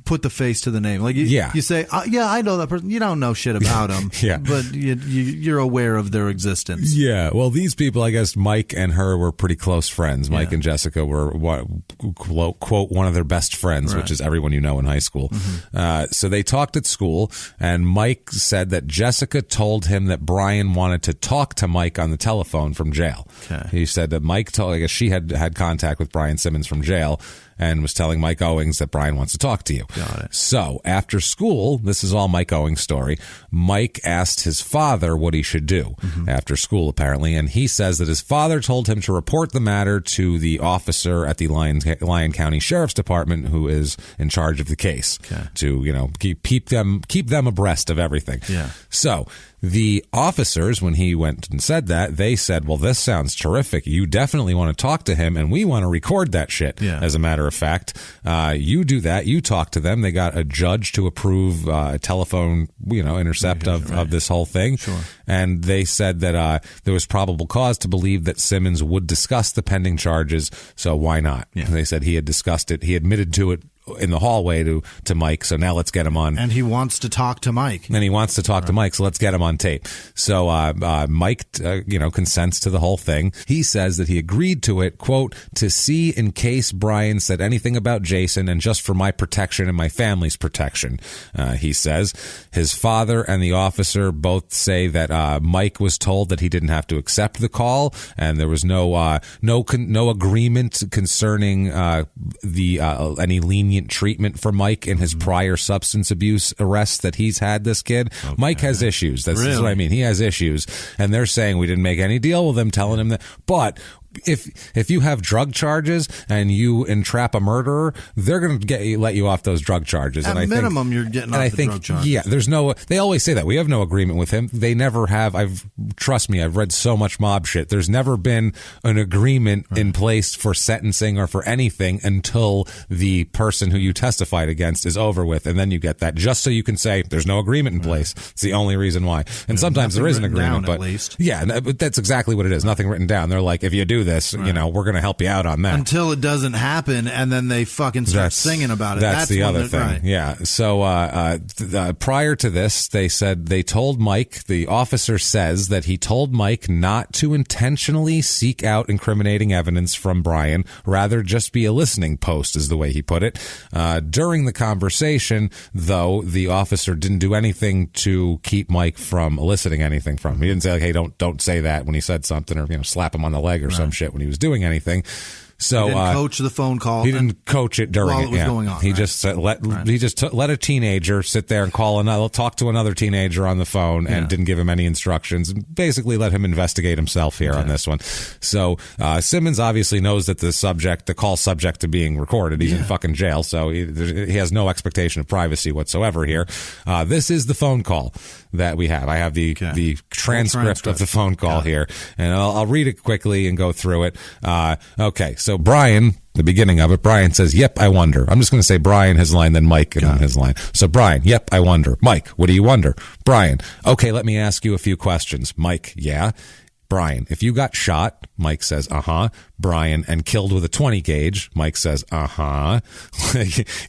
put the face to the name. Like you say, I know that person. You don't know shit about them, but you're aware of their existence. Yeah. Well, these people, I guess Mike and her were pretty close friends. Mike and Jessica were, quote, one of their best friends, which is everyone you know in high school. Mm-hmm. So they talked at school, and Mike said that Jessica told him that Brian wanted to talk to Mike on the telephone from jail. Okay. He said that I guess she had contact with Brian Simmons from jail, and was telling Mike Owings that Brian wants to talk to you. Got it. So after school, this is all Mike Owings' story, Mike asked his father what he should do after school, apparently, and he says that his father told him to report the matter to the officer at the Lyon County Sheriff's Department who is in charge of the case to, keep them abreast of everything. Yeah. So the officers, when he went and said that, they said, well, this sounds terrific. You definitely want to talk to him, and we want to record that shit, as a matter of fact. You do that. You talk to them. They got a judge to approve a telephone, intercept of this whole thing. Sure. And they said that there was probable cause to believe that Simmons would discuss the pending charges, so why not? Yeah. They said he had discussed it. He admitted to it in the hallway to Mike, so now let's get him on. And he wants to talk to Mike. And he wants to talk to Mike, so let's get him on tape. So Mike, consents to the whole thing. He says that he agreed to it, quote, to see in case Brian said anything about Jason and just for my protection and my family's protection. He says his father and the officer both say that Mike was told that he didn't have to accept the call, and there was no agreement concerning any lenient treatment for Mike in his prior substance abuse arrests that he's had, this kid. Okay. Mike has issues. That's what I mean. He has issues. And they're saying we didn't make any deal with him, telling him that. But if you have drug charges and you entrap a murderer, they're going to let you off those drug charges. At minimum, you're getting off the drug charges. Yeah, they always say that. We have no agreement with him. They never have. Trust me, I've read so much mob shit. There's never been an agreement in place for sentencing or for anything until the person who you testified against is over with. And then you get that just so you can say there's no agreement in place. It's the only reason why. And sometimes there is an agreement, but at least. Yeah, but that's exactly what it is. Nothing written down. They're like, if you do this, we're going to help you out on that. Until it doesn't happen, and then they fucking start singing about it. That's the other thing. Right. Yeah. So prior to this, they said they told Mike, the officer says that he told Mike not to intentionally seek out incriminating evidence from Brian, rather just be a listening post, is the way he put it. During the conversation, though, the officer didn't do anything to keep Mike from eliciting anything from him. He didn't say, like, hey, don't say that when he said something, or slap him on the leg or some shit when he was doing anything. So he didn't coach the phone call. He didn't coach it during while it was going on. He just let a teenager sit there and talk to another teenager on the phone, and didn't give him any instructions. Basically, let him investigate himself here on this one. So Simmons obviously knows that the call subject to being recorded. He's in fucking jail, so he has no expectation of privacy whatsoever here. This is the phone call that we have. I have the transcript of the phone call here, and I'll read it quickly and go through it. Okay. So Brian, the beginning of it, Brian says, yep, I wonder. I'm just going to say Brian, his line, then Mike, and then his line. So Brian, yep, I wonder. Mike, what do you wonder? Brian, okay, let me ask you a few questions. Mike, yeah. Brian, if you got shot, Mike says, Brian, and killed with a 20 gauge, Mike says,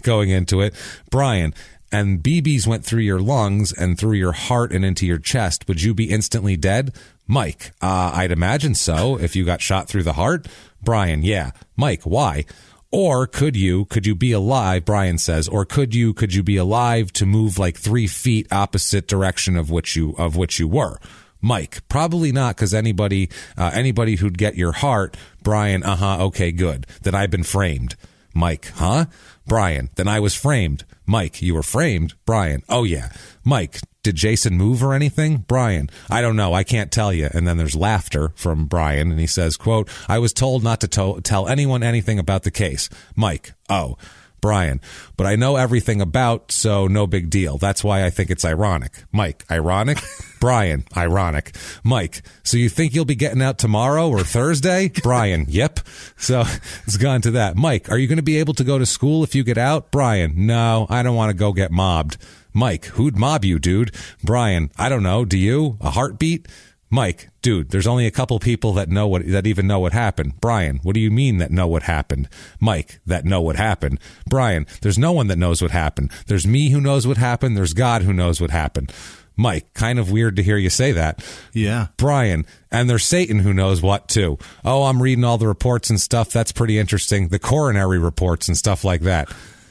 going into it. Brian, and BBs went through your lungs and through your heart and into your chest, would you be instantly dead? Mike, I'd imagine so if you got shot through the heart. Brian, yeah. Mike, why? Or could you be alive, Brian says, or could you be alive to move like 3 feet opposite direction of which you were? Mike, probably not, because anybody who'd get your heart. Brian, okay, good. Then I've been framed. Mike, huh? Brian, then I was framed. Mike, you were framed? Brian, oh yeah. Mike, did Jason move or anything? Brian, I don't know. I can't tell you. And then there's laughter from Brian, and he says, quote, I was told not to tell anyone anything about the case. Mike, oh. Brian, but I know everything about, so no big deal. That's why I think it's ironic. Mike, ironic? Brian, ironic. Mike, so you think you'll be getting out tomorrow or Thursday? Brian, yep. So it's gone to that. Mike, are you going to be able to go to school if you get out? Brian, no, I don't want to go get mobbed. Mike, who'd mob you, dude? Brian, I don't know. Do you? A heartbeat? Mike, dude, there's only a couple people that even know what happened. Brian, what do you mean that know what happened? Mike, that know what happened. Brian, there's no one that knows what happened. There's me who knows what happened. There's God who knows what happened. Mike, kind of weird to hear you say that. Yeah. Brian, and there's Satan who knows what too. Oh, I'm reading all the reports and stuff. That's pretty interesting. The coronary reports and stuff like that.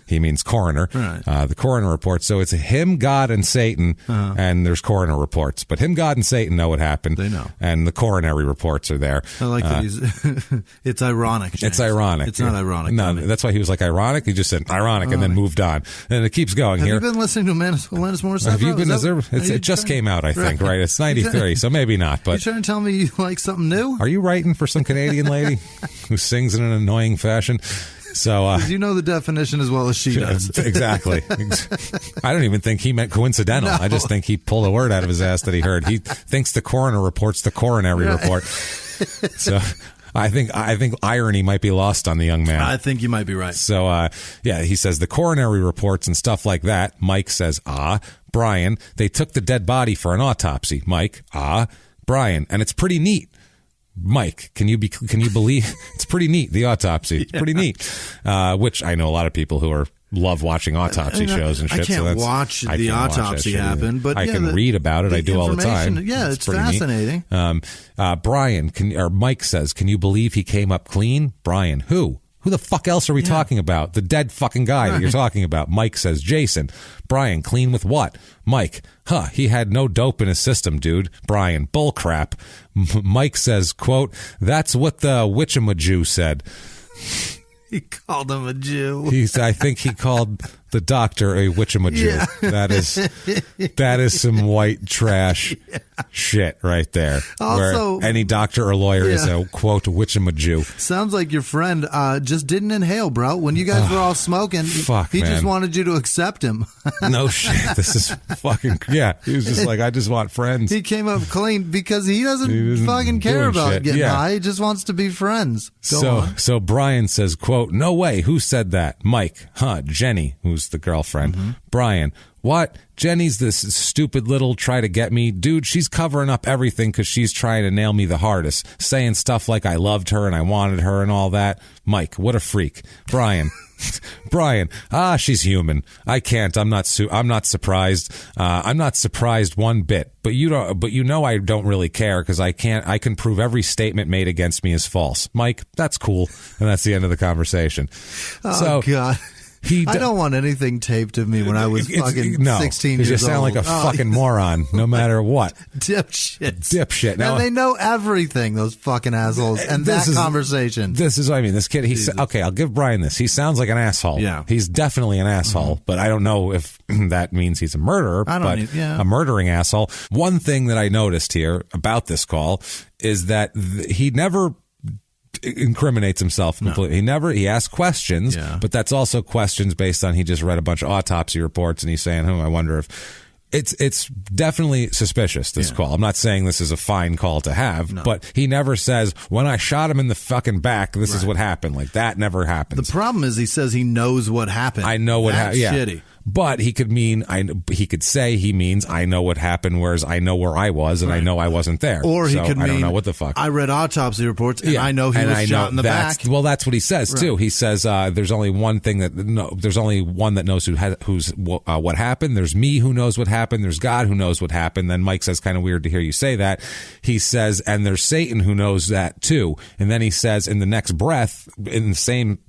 He means coroner, right. The coroner reports. So it's him, God, and Satan, and there's coroner reports. But him, God, and Satan know what happened. They know. And the coronary reports are there. I like that it's ironic, James. It's ironic. It's not ironic. No, that's why he was like ironic. He just said ironic and then moved on. And it keeps going here. Have you been listening to Alanis Morissette? Have you been? It just came out, I think, right? It's 93, so maybe not. But you trying to tell me you like something new? Are you writing for some Canadian lady who sings in an annoying fashion? So, you know the definition as well as she does. Exactly. I don't even think he meant coincidental. No. I just think he pulled a word out of his ass that he heard. He thinks the coroner report's the coronary report. So I think irony might be lost on the young man. I think you might be right. So, he says the coronary reports and stuff like that. Mike says, Brian, they took the dead body for an autopsy. Mike, Brian, and it's pretty neat. Mike, can you believe it's pretty neat, the autopsy? It's pretty neat. Which I know a lot of people who love watching autopsy shows and shit. I can't watch the autopsy happen, but I can read about it. I do all the time. Yeah, it's fascinating. Brian, Mike says, can you believe he came up clean? Brian, who? Who the fuck else are we talking about? The dead fucking guy that you're talking about. Mike says, Jason. Brian, clean with what? Mike, he had no dope in his system, dude. Brian, bullcrap. Mike says, quote, that's what the witchamajoo said. He called him a Jew. I think he called the doctor a witchamajoo. Yeah. That is some white trash shit right there. Also, where any doctor or lawyer is a, quote, witchamajoo. Sounds like your friend just didn't inhale, bro. When you guys were all smoking, he just wanted you to accept him. No shit. This is fucking, he was just like, I just want friends. He came up clean because he doesn't fucking care about getting high. He just wants to be friends. So Brian says, quote, no way. Who said that? Mike, Jenny, who's the girlfriend. Mm-hmm. Brian, what? Jenny's this stupid little try to get me. Dude, she's covering up everything because she's trying to nail me the hardest. Saying stuff like I loved her and I wanted her and all that. Mike, what a freak. Brian. Brian, she's human. I can't. I'm not surprised. I'm not surprised one bit. But you know I don't really care because I can prove every statement made against me is false. Mike, that's cool. And that's the end of the conversation. Oh, God. I don't want anything taped of me when I was fucking 16 years old. You just sound like a fucking moron, no matter what. Dipshit. Now, and they know everything, those fucking assholes. And conversation. This is what I mean. This kid, okay, I'll give Brian this. He sounds like an asshole. Yeah. He's definitely an asshole, but I don't know if that means he's a murderer, a murdering asshole. One thing that I noticed here about this call is that he never incriminates himself completely. No. He asks questions, but that's also questions based on he just read a bunch of autopsy reports and he's saying, I wonder if it's definitely suspicious, this call. I'm not saying this is a fine call to have, but he never says, when I shot him in the fucking back, this is what happened. Like, that never happens. The problem is he says he knows what happened. I know what happened. Shitty. But he could mean, he could say he means I know what happened, whereas I know where I was and I know I wasn't there. Or he could mean, I don't know what the fuck. I read autopsy reports and I know he was shot in the back. Well, that's what he says too. He says there's only one thing there's only one that knows what happened. There's me who knows what happened. There's God who knows what happened. Then Mike says, kind of weird to hear you say that. He says, and there's Satan who knows that too. And then he says in the next breath, in the same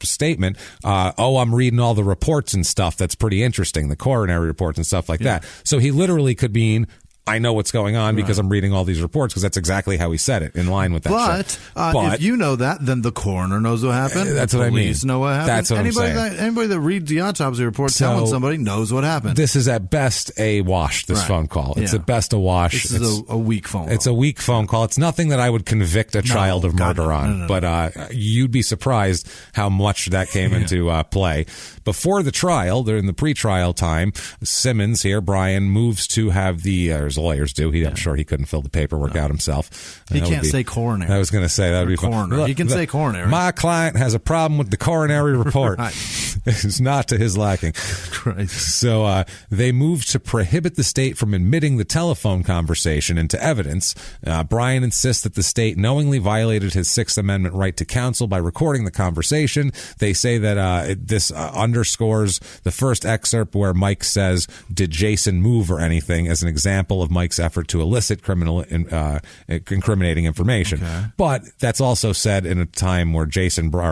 statement, I'm reading all the reports and stuff. That's pretty interesting. The coronary reports and stuff like that. So he literally could mean, I know what's going on because I'm reading all these reports, because that's exactly how he said it, in line with that shit. But if you know that, then the coroner knows what happened. That's what I mean. Police know what happened. That's what I'm saying. Anybody that reads the autopsy report telling somebody knows what happened. This is at best a wash, this phone call. It's at best a wash. This is a weak phone call. It's a weak phone call. It's nothing that I would convict a child of murder on. But you'd be surprised how much that came into play. Before the trial, during the pre-trial time, Simmons here, Brian, moves to have as lawyers do. I'm sure he couldn't fill the paperwork out himself. He can't say coronary. I was going to say that would be coroner. Look, he can say coronary. My client has a problem with the coronary report. It's not to his liking. Christ. So they moved to prohibit the state from admitting the telephone conversation into evidence. Brian insists that the state knowingly violated his Sixth Amendment right to counsel by recording the conversation. They say that this underscores the first excerpt where Mike says, "Did Jason move or anything?" as an example of Mike's effort to elicit incriminating information. Okay. But that's also said in a time where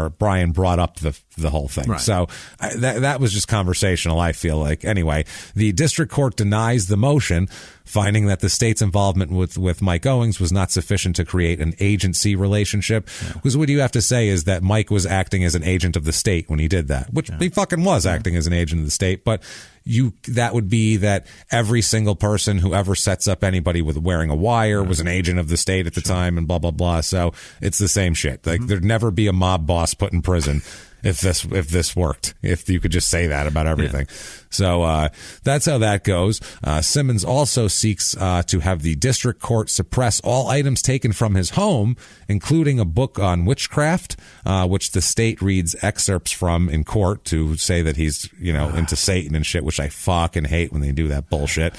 Brian brought up the whole thing. Right. So that was just conversational, I feel like. Anyway, the district court denies the motion, finding that the state's involvement with Mike Owings was not sufficient to create an agency relationship. Because what you have to say is that Mike was acting as an agent of the state when he did that, which he fucking was acting as an agent of the state. But that would be that every single person who ever sets up anybody with wearing a wire was an agent of the state at the time, and blah, blah, blah. So it's the same shit. Like there'd never be a mob boss put in prison if this worked, if you could just say that about everything. So that's how that goes. Simmons also seeks to have the district court suppress all items taken from his home, including a book on witchcraft, which the state reads excerpts from in court to say that he's, into Satan and shit, which I fucking hate when they do that bullshit.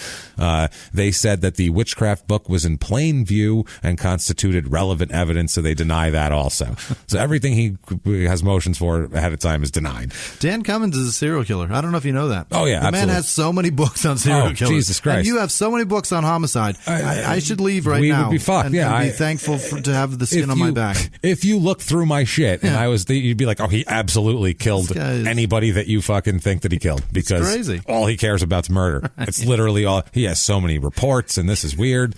They said that the witchcraft book was in plain view and constituted relevant evidence, so they deny that also. So everything he has motions for ahead of time is denied. Dan Cummins is a serial killer. I don't know if you know that. Oh, yeah, the man has so many books on serial killers. Jesus Christ. And you have so many books on homicide. I should leave now. We would be fucked. And be thankful to have the skin on my back. If you look through my shit and you'd be like, oh, he absolutely killed anybody that you fucking think that he killed, because crazy. All he cares about is murder. It's literally all. He has so many reports, and this is weird.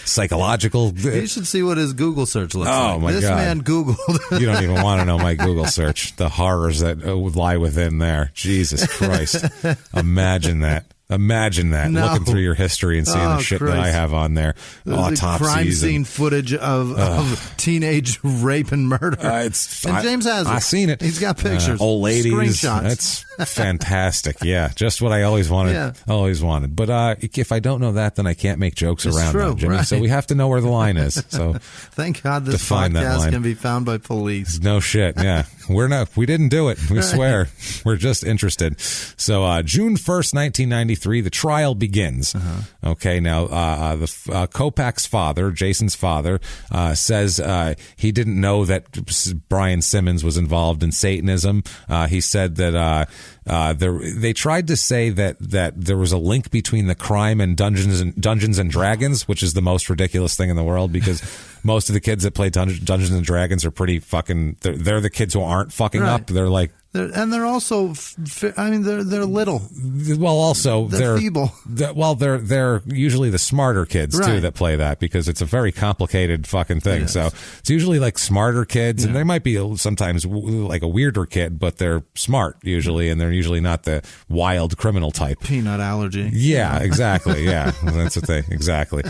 Psychological. You should see what his Google search looks like. Oh, my God. This man Googled. You don't even want to know my Google search. The horrors that lie within there. Jesus Christ. Imagine that. Looking through your history and seeing the shit that I have on there. Autopsies. Crime scene footage of teenage rape and murder. James has it. I've seen it. He's got pictures. Old ladies. Screenshots. That's fantastic. Yeah. Just what I always wanted. But if I don't know that, then I can't make jokes around that, Jimmy. Right. So we have to know where the line is. So thank God this podcast can be found by police. No shit. Yeah. We didn't do it. We swear. We're just interested. So June 1st, 1993. The trial begins. Okay, now the Kopach's father, Jason's father, says he didn't know that Brian Simmons was involved in Satanism. He said that they tried to say that there was a link between the crime and Dungeons and Dragons, which is the most ridiculous thing in the world, because most of the kids that play Dungeons and Dragons are pretty fucking. They're the kids who aren't fucking up. They're like. They're also, they're little. Well, also they're feeble. They're usually the smarter kids too that play that, because it's a very complicated fucking thing. So it's usually like smarter kids, and they might be sometimes like a weirder kid, but they're smart usually, and they're usually not the wild criminal type. Peanut allergy. Yeah, exactly. Yeah, that's the thing. Exactly.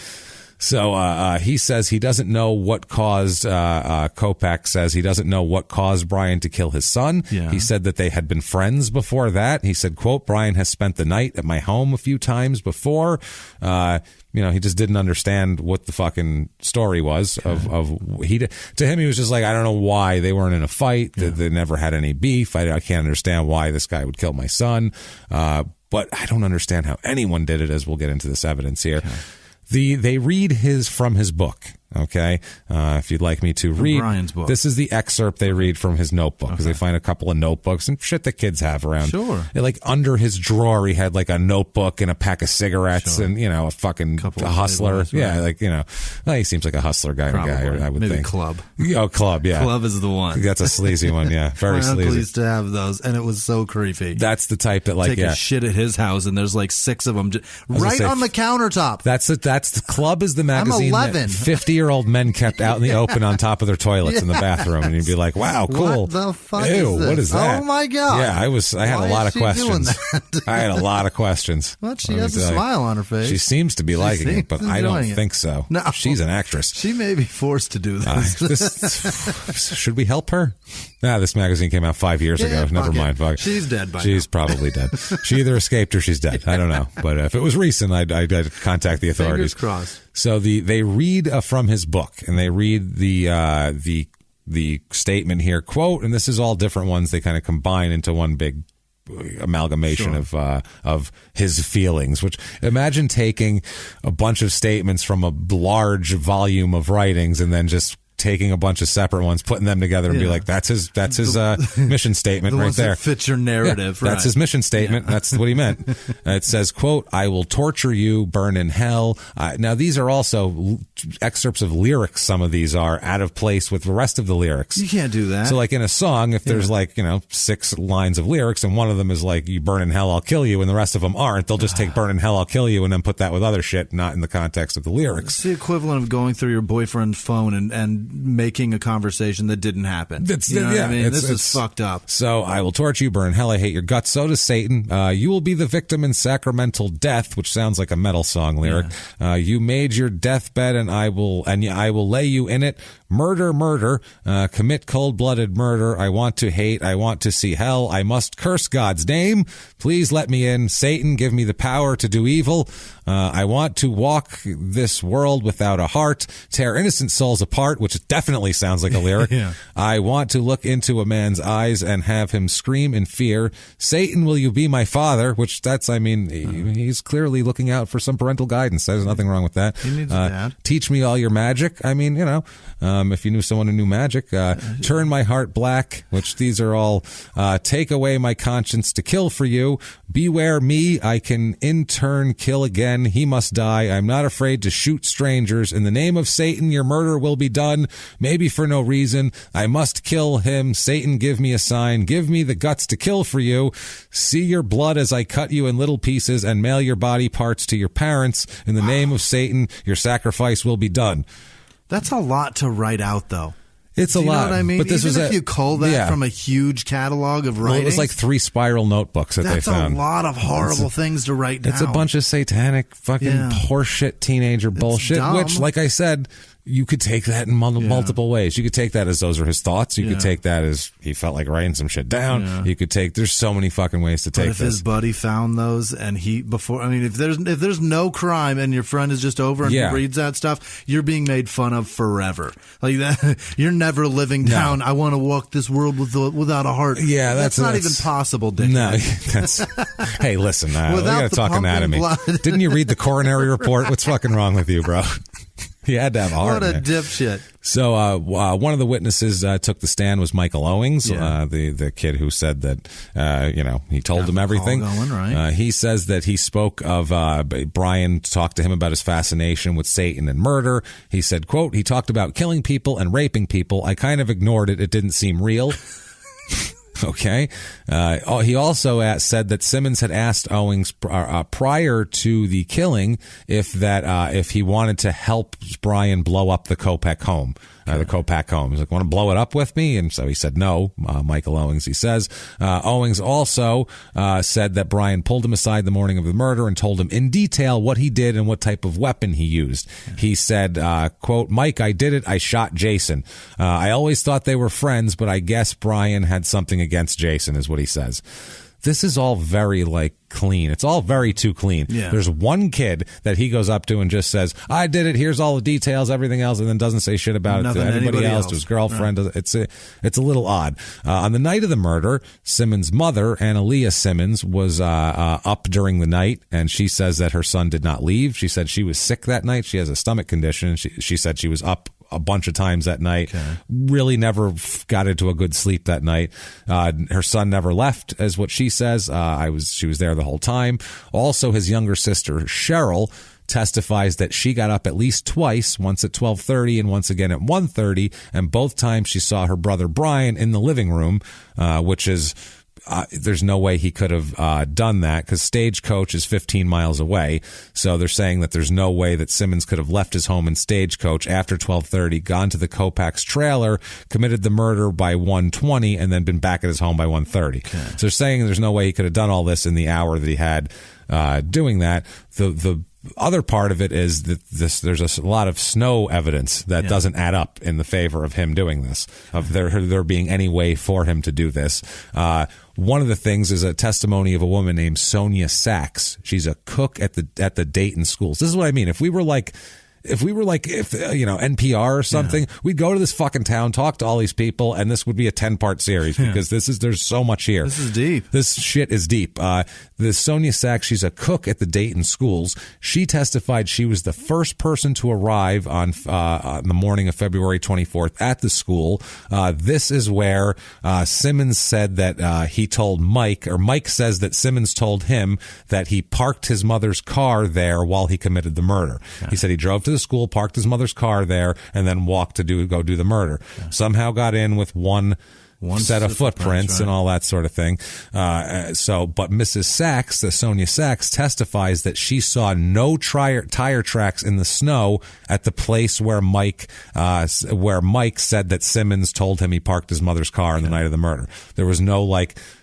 So he says he doesn't know what caused, Kopech says he doesn't know what caused Brian to kill his son. Yeah. He said that they had been friends before that. He said, quote, Brian has spent the night at my home a few times before. He just didn't understand what the fucking story was to him. He was just like, I don't know why they weren't in a fight. Yeah. They never had any beef. I can't understand why this guy would kill my son. But I don't understand how anyone did it, as we'll get into this evidence here. Okay. They read from his book. Okay, if you'd like me to read Brian's book. This is the excerpt they read from his notebook, because they find a couple of notebooks and shit that kids have around. Sure. Like under his drawer, he had like a notebook and a pack of cigarettes and, a fucking hustler. Right. Yeah, like, he seems like a hustler guy. Probably. I would Maybe think. Club. Oh, Club, yeah. Club is the one. That's a sleazy one, yeah. Very sleazy. My uncle used to have those, and it was so creepy. That's the type that, like, take a shit at his house, and there's like 6 of them right on the countertop. That's the Club is the magazine I'm 11. that 50-year-old men kept out in the open on top of their toilets in the bathroom, and you'd be like, wow, cool. What the fuck Ew, is this? What is that? Oh my God. Yeah, I had a lot of questions. I had a lot of questions. Well, she has a smile on her face. She seems to be liking it, but I don't think so. No. She's an actress. She may be forced to do this. Should we help her? This magazine came out 5 years ago. Never mind. Fuck. She's dead by now. She's probably dead. She either escaped or she's dead. I don't know. But if it was recent, I'd contact the authorities. Fingers crossed. So they read from his book, and they read the statement here, quote, and this is all different ones. They kind of combine into one big amalgamation of his feelings. Which, imagine taking a bunch of statements from a large volume of writings and then just taking a bunch of separate ones, putting them together, and be like, that's his mission statement right there. That fits your narrative. Yeah, that's his mission statement. Yeah. That's what he meant. It says, quote, I will torture you, burn in hell. Now, these are also excerpts of lyrics. Some of these are out of place with the rest of the lyrics. You can't do that. So, like in a song, if there's 6 lines of lyrics, and one of them is like, you burn in hell, I'll kill you, and the rest of them aren't, they'll just take burn in hell, I'll kill you, and then put that with other shit, not in the context of the lyrics. It's the equivalent of going through your boyfriend's phone and making a conversation that didn't happen. This is fucked up. So, I will torture you, burn in hell, I hate your guts. So does Satan. You will be the victim in sacramental death, which sounds like a metal song lyric. Yeah. You made your deathbed, and I will lay you in it. Murder, murder, commit cold-blooded murder. I want to hate. I want to see hell. I must curse God's name. Please let me in. Satan, give me the power to do evil. I want to walk this world without a heart, tear innocent souls apart, which definitely sounds like a lyric. Yeah. I want to look into a man's eyes and have him scream in fear. Satan, will you be my father? Which he's clearly looking out for some parental guidance. There's nothing wrong with that. He needs a dad. Teach me all your magic. If you knew someone who knew magic, turn my heart black, which these are all, take away my conscience to kill for you. Beware me. I can in turn kill again. He must die. I'm not afraid to shoot strangers. In the name of Satan, your murder will be done. Maybe for no reason. I must kill him. Satan, give me a sign. Give me the guts to kill for you. See your blood as I cut you in little pieces and mail your body parts to your parents. In the name of Satan, your sacrifice will be done. That's a lot to write out, though. It's a lot. You know what I mean? But this Even if you cull that from a huge catalog of writings. Well, it was like 3 spiral notebooks that they found. That's a lot of horrible things to write down. It's a bunch of satanic fucking horseshit teenager bullshit, dumb. Which, like I said, you could take that in multiple ways. You could take that as those are his thoughts. You could take that as he felt like writing some shit down. Yeah. You could take, there's so many fucking ways to take this. But if his buddy found those and if there's no crime and your friend is just over and reads that stuff, you're being made fun of forever. Like that, you're never living down. I want to walk this world without a heart. Yeah, that's not even possible, Dick. No, hey, listen, we got to talk anatomy. Didn't you read the coronary report? What's fucking wrong with you, bro? He had to have a heart. What a dipshit. So one of the witnesses took the stand was Michael Owings, the kid who said that, he told him everything. Right? He says that he spoke of Brian talked to him about his fascination with Satan and murder. He said, quote, he talked about killing people and raping people. I kind of ignored it. It didn't seem real. Okay. He also said that Simmons had asked Owings prior to the killing if he wanted to help Brian blow up the Kopech home. the Kopak home. He's like, want to blow it up with me? And so he said no, Michael Owings, he says. Owings also said that Brian pulled him aside the morning of the murder and told him in detail what he did and what type of weapon he used. He said, quote, Mike, I did it. I shot Jason. I always thought they were friends, but I guess Brian had something against Jason, is what he says. This is all very, clean. It's all very too clean. Yeah. There's one kid that he goes up to and just says, I did it, here's all the details, everything else, and then doesn't say shit about it to anybody else, to his girlfriend. Right. It's a little odd. On the night of the murder, Simmons' mother, Annalea Simmons, was up during the night, and she says that her son did not leave. She said she was sick that night. She has a stomach condition. She said she was up a bunch of times that night. Okay. Really never got into a good sleep that night. Her son never left, is what she says. She was there the whole time. Also, his younger sister, Cheryl, testifies that she got up at least twice, once at 12:30 and once again at 1:30, and both times she saw her brother Brian in the living room, which is... there's no way he could have done that because Stagecoach is 15 miles away. So they're saying that there's no way that Simmons could have left his home in Stagecoach after 12:30, gone to the Kopak's trailer, committed the murder by 1:20, and then been back at his home by 1:30. Okay. So they're saying there's no way he could have done all this in the hour that he had doing that. The other part of it is that there's a lot of snow evidence that doesn't add up in the favor of him doing this, of there being any way for him to do this. One of the things is a testimony of a woman named Sonia Sachs. She's a cook at the Dayton schools. This is what I mean. If we were NPR or something, we'd go to this fucking town, talk to all these people, and this would be a 10-part series because there's so much here. This is deep. This shit is deep. The Sonia Sachs, she's a cook at the Dayton schools. She testified she was the first person to arrive on the morning of February 24th at the school. This is where Simmons said that he told Mike, or Mike says that Simmons told him that he parked his mother's car there while he committed the murder. Okay. He said he drove to the school, parked his mother's car there, and then walked to go do the murder. Okay. Somehow got in with one set of footprints right. And all that sort of thing. But Mrs. Sachs, the Sonia Sachs, testifies that she saw no tire tracks in the snow at the place where Mike said that Simmons told him he parked his mother's car on the night of the murder. There was no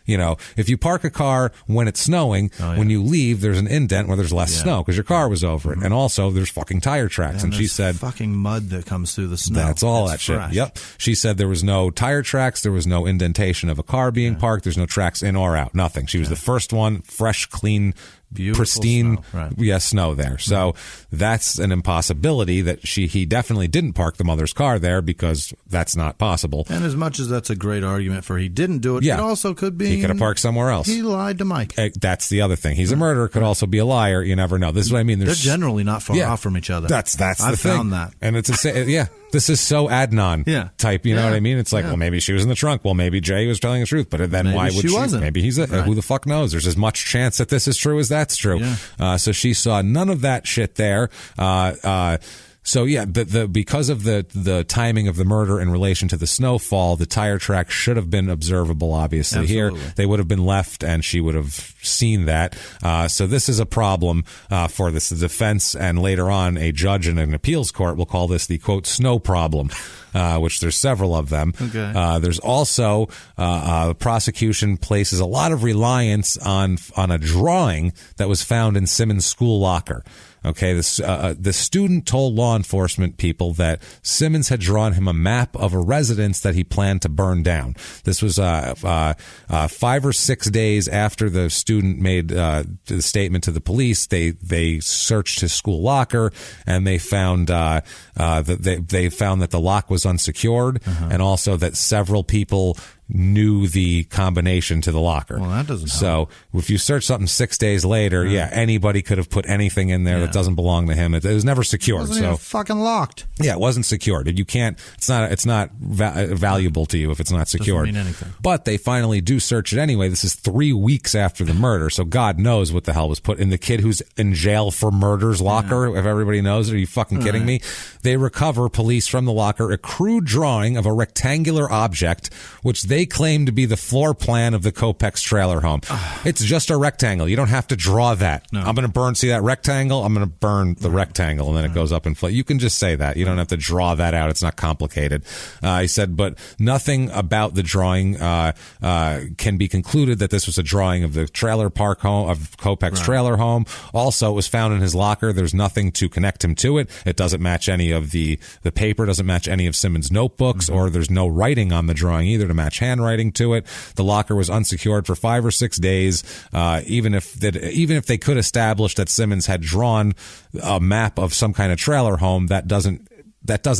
if you park a car when it's snowing, when you leave, there's an indent where there's less snow because your car was over it. And also there's fucking tire tracks. And she said fucking mud that comes through the snow. That's all that shit. Yep. She said there was no tire tracks. There was no indentation of a car being parked. There's no tracks in or out. Nothing. She was the first one, fresh, clean, beautiful, pristine snow. Snow there. So that's an impossibility that he definitely didn't park the mother's car there because that's not possible. And as much as that's a great argument for he didn't do it, it also could be he could have parked somewhere else. He lied to Mike. That's the other thing. He's a murderer, could also be a liar. You never know. This is what I mean. They're generally not far off from each other. That's the thing. I found that. And it's this is so Adnan type, you know what I mean? It's like, well, maybe she was in the trunk. Well, maybe Jay was telling the truth, but then why would she? Wasn't. Maybe he's who the fuck knows? There's as much chance that this is true as that's true. Yeah. So she saw none of that shit there. Because of the timing of the murder in relation to the snowfall, the tire track should have been observable, obviously. Absolutely. Here, they would have been left and she would have seen that. So this is a problem for this. The defense and later on a judge in an appeals court will call this the, quote, snow problem. Which there's several of them. Okay. There's also the prosecution places a lot of reliance on a drawing that was found in Simmons' school locker. Okay, the student told law enforcement people that Simmons had drawn him a map of a residence that he planned to burn down. This was 5 or 6 days after the student made the statement to the police. They searched his school locker and they found that the lock was unsecured, and also that several people knew the combination to the locker. Well, that doesn't help. So if you search something 6 days later, anybody could have put anything in there that doesn't belong to him. It was never secured. It wasn't even fucking locked. Yeah, it wasn't secured. You can't. It's not valuable to you if it's not secured. Doesn't mean anything. But they finally do search it anyway. This is 3 weeks after the murder, so God knows what the hell was put in the kid who's in jail for murder's locker. If everybody knows it, are you fucking kidding me? They recover, police from the locker, a crude drawing of a rectangular object, which they they claim to be the floor plan of the Kopech's trailer home. It's just a rectangle. You don't have to draw that. No. I'm going to burn, see that rectangle? I'm going to burn the rectangle, and then it goes up in flame. You can just say that. You don't have to draw that out. It's not complicated. He said, but nothing about the drawing can be concluded that this was a drawing of the trailer park home, of Kopech's trailer home. Also, it was found in his locker. There's nothing to connect him to it. It doesn't match any of the paper, doesn't match any of Simmons' notebooks, or there's no writing on the drawing either to match handwriting to it. The locker was unsecured for 5 or 6 days. Even if they could establish that Simmons had drawn a map of some kind of trailer home, that doesn't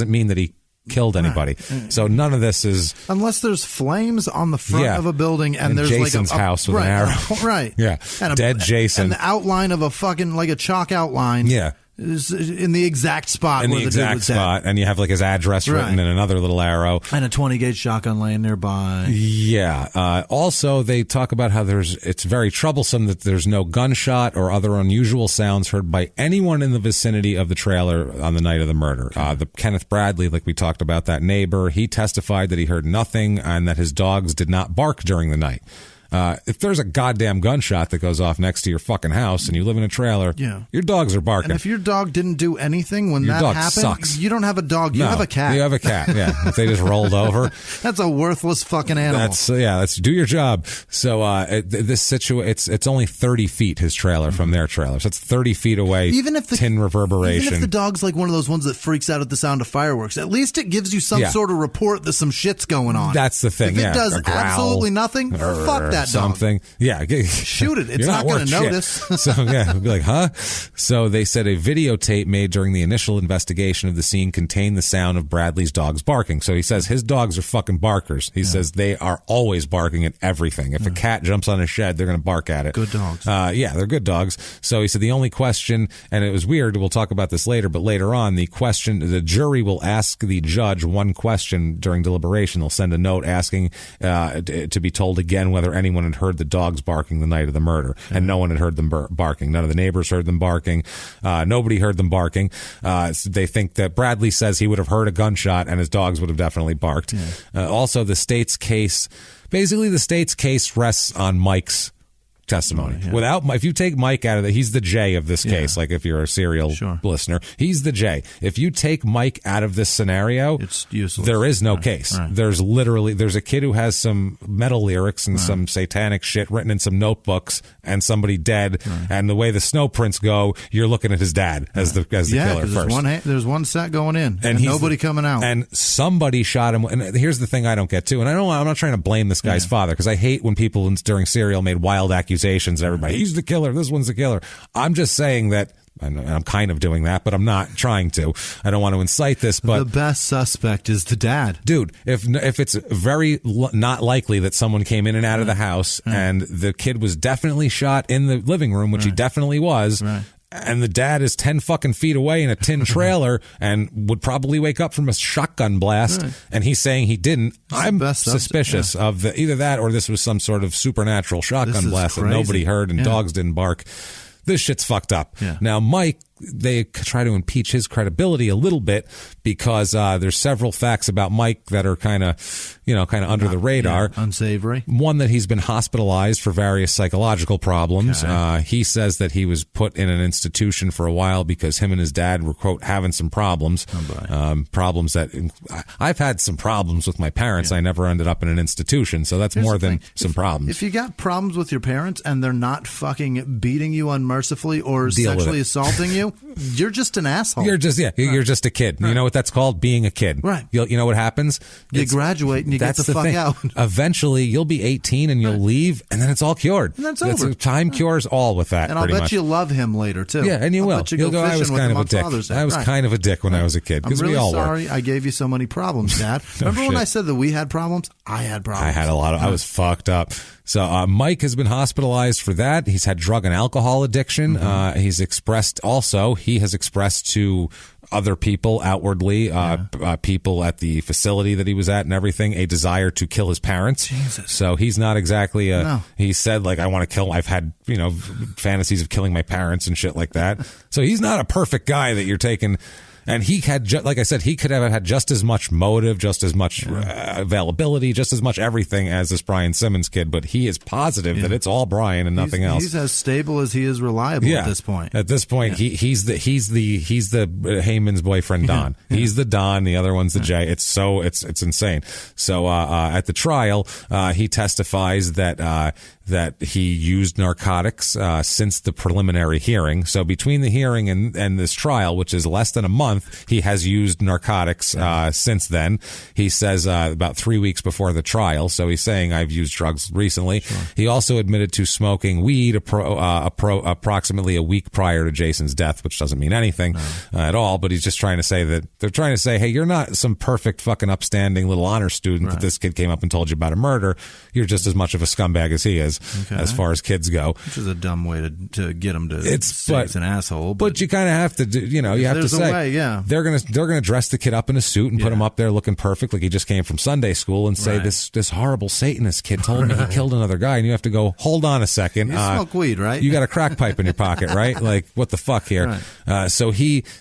mean that he killed anybody. So none of this is, unless there's flames on the front of a building and there's Jason's like a house with an arrow. Right. Yeah. And dead Jason. And the outline of a fucking, like a chalk outline. Yeah. Is in the exact spot in where the the exact dude was spot, dead. And you have like his address written and another little arrow and a 20-gauge shotgun laying nearby. Yeah. Also, they talk about how it's very troublesome that there's no gunshot or other unusual sounds heard by anyone in the vicinity of the trailer on the night of the murder. The Kenneth Bradley, like we talked about, that neighbor, he testified that he heard nothing and that his dogs did not bark during the night. If there's a goddamn gunshot that goes off next to your fucking house and you live in a trailer, your dogs are barking. And if your dog didn't do anything when that happened, sucks. You don't have a dog, you have a cat. You have a cat, yeah. If they just rolled over. That's a worthless fucking animal. That's do your job. So it's only 30 feet, his trailer, from their trailer. So it's 30 feet away, tin reverberation. Even if the dog's like one of those ones that freaks out at the sound of fireworks, at least it gives you some sort of report that some shit's going on. That's the thing, If it does absolutely nothing, fuck that dog. Something. Yeah. Shoot it. It's not going to notice. So, yeah, it'll be like, huh? So they said a videotape made during the initial investigation of the scene contained the sound of Bradley's dogs barking. So he says his dogs are fucking barkers. He says they are always barking at everything. If a cat jumps on a shed, they're going to bark at it. Good dogs. Yeah, they're good dogs. So he said the only question, and it was weird, we'll talk about this later, but later on, the jury will ask the judge one question during deliberation. They'll send a note asking to be told again whether anyone had heard the dogs barking the night of the murder, and no one had heard them barking. None of the neighbors heard them barking. Nobody heard them barking. They think that Bradley says he would have heard a gunshot and his dogs would have definitely barked. Also, the state's case rests on Mike's testimony. If you take Mike out of it, he's the J of this case. Like if you're a serial listener, he's the J. If you take Mike out of this scenario, it's useless. There is no case. Right. There's a kid who has some metal lyrics and some satanic shit written in some notebooks and somebody dead. Right. And the way the snow prints go, you're looking at his dad as the killer first. There's one set going in and nobody coming out. And somebody shot him. And here's the thing I don't get to, and I'm not trying to blame this guy's father, because I hate when people during serial made wild accusations. Everybody, he's the killer, this one's the killer. I'm just saying that, and I'm kind of doing that, but I'm not trying to. I don't want to incite this, but the best suspect is the dad. Dude, if it's very not likely that someone came in and out of the house and the kid was definitely shot in the living room, which he definitely was, and the dad is 10 fucking feet away in a tin trailer and would probably wake up from a shotgun blast, and he's saying he didn't, I'm suspicious of either that or this was some sort of supernatural shotgun blast that nobody heard and dogs didn't bark. This shit's fucked up. Now, Mike, they try to impeach his credibility a little bit because there's several facts about Mike that are kind of under the radar. Unsavory. One, that he's been hospitalized for various psychological problems. Okay. He says that he was put in an institution for a while because him and his dad were, quote, having some problems. Problems that I've had some problems with my parents. I never ended up in an institution, so that's more than some problems. If you got problems with your parents and they're not fucking beating you unmercifully or sexually assaulting you, you're just an asshole. You're just a kid. Right. You know what that's called? Being a kid. Right. You know what happens? You graduate and you get the fuck out. Eventually, you'll be 18 and you'll leave, and then it's all cured. And that's over. Time cures all with that. And I'll bet you love him later too. Yeah, and you'll go. I was kind of a dick. I was kind of a dick when I was a kid because we all were. I'm really sorry I gave you so many problems, Dad. Remember when I said that we had problems? I had problems. I had a lot of. I was fucked up. So Mike has been hospitalized for that. He's had drug and alcohol addiction. He has expressed to other people outwardly, people at the facility that he was at and everything, a desire to kill his parents. Jesus. So he's not exactly he said, like, I want to kill, I've had, fantasies of killing my parents and shit like that. So he's not a perfect guy that you're taking And he had, like I said, he could have had just as much motive, just as much availability, just as much everything as this Brian Simmons kid. But he is positive that it's all Brian and nothing else. He's as stable as he is reliable at this point. At this point, he's the Heyman's boyfriend Don. He's the Don. The other one's the Jay. It's insane. So at the trial, he testifies that he used narcotics since the preliminary hearing. So between the hearing and this trial, which is less than a month, he has used narcotics since then. He says about 3 weeks before the trial. So he's saying, I've used drugs recently. Sure. He also admitted to smoking weed approximately a week prior to Jason's death, which doesn't mean anything at all. But he's just trying to say that they're trying to say, hey, you're not some perfect fucking upstanding little honor student that this kid came up and told you about a murder. You're just as much of a scumbag as he is. As far as kids go, which is a dumb way to get them to say it's an asshole. But you kind of have to do, you have to say, they're gonna dress the kid up in a suit and put him up there looking perfect, like he just came from Sunday school, and say this horrible Satanist kid told me he killed another guy, and you have to go, hold on a second, you smoke weed, right? You got a crack pipe in your pocket, right? Like, what the fuck here? Right. So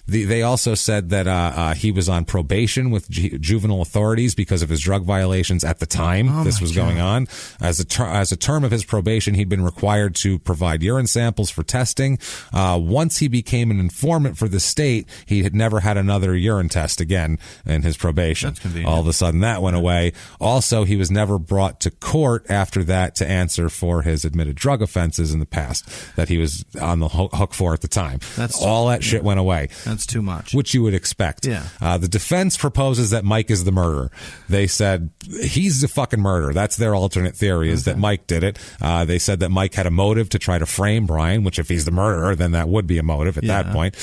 they also said that he was on probation with juvenile authorities because of his drug violations at the time this was going on. As a term of his probation, he'd been required to provide urine samples for testing. Once he became an informant for the state, he had never had another urine test again in his probation. That's convenient. All of a sudden, that went away. Also, he was never brought to court after that to answer for his admitted drug offenses in the past that he was on the hook for at the time. All that shit went away. That's too much. Which you would expect. Yeah. The defense proposes that Mike is the murderer. They said he's the fucking murderer. That's their alternate theory, is that Mike did it. They said that Mike had a motive to try to frame Brian, which if he's the murderer, then that would be a motive at that point.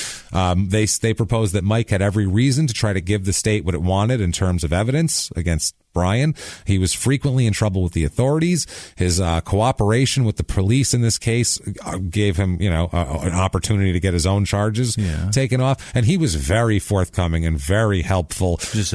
They proposed that Mike had every reason to try to give the state what it wanted in terms of evidence against Brian. He was frequently in trouble with the authorities. His cooperation with the police in this case gave him, an opportunity to get his own charges taken off. And he was very forthcoming and very helpful. Just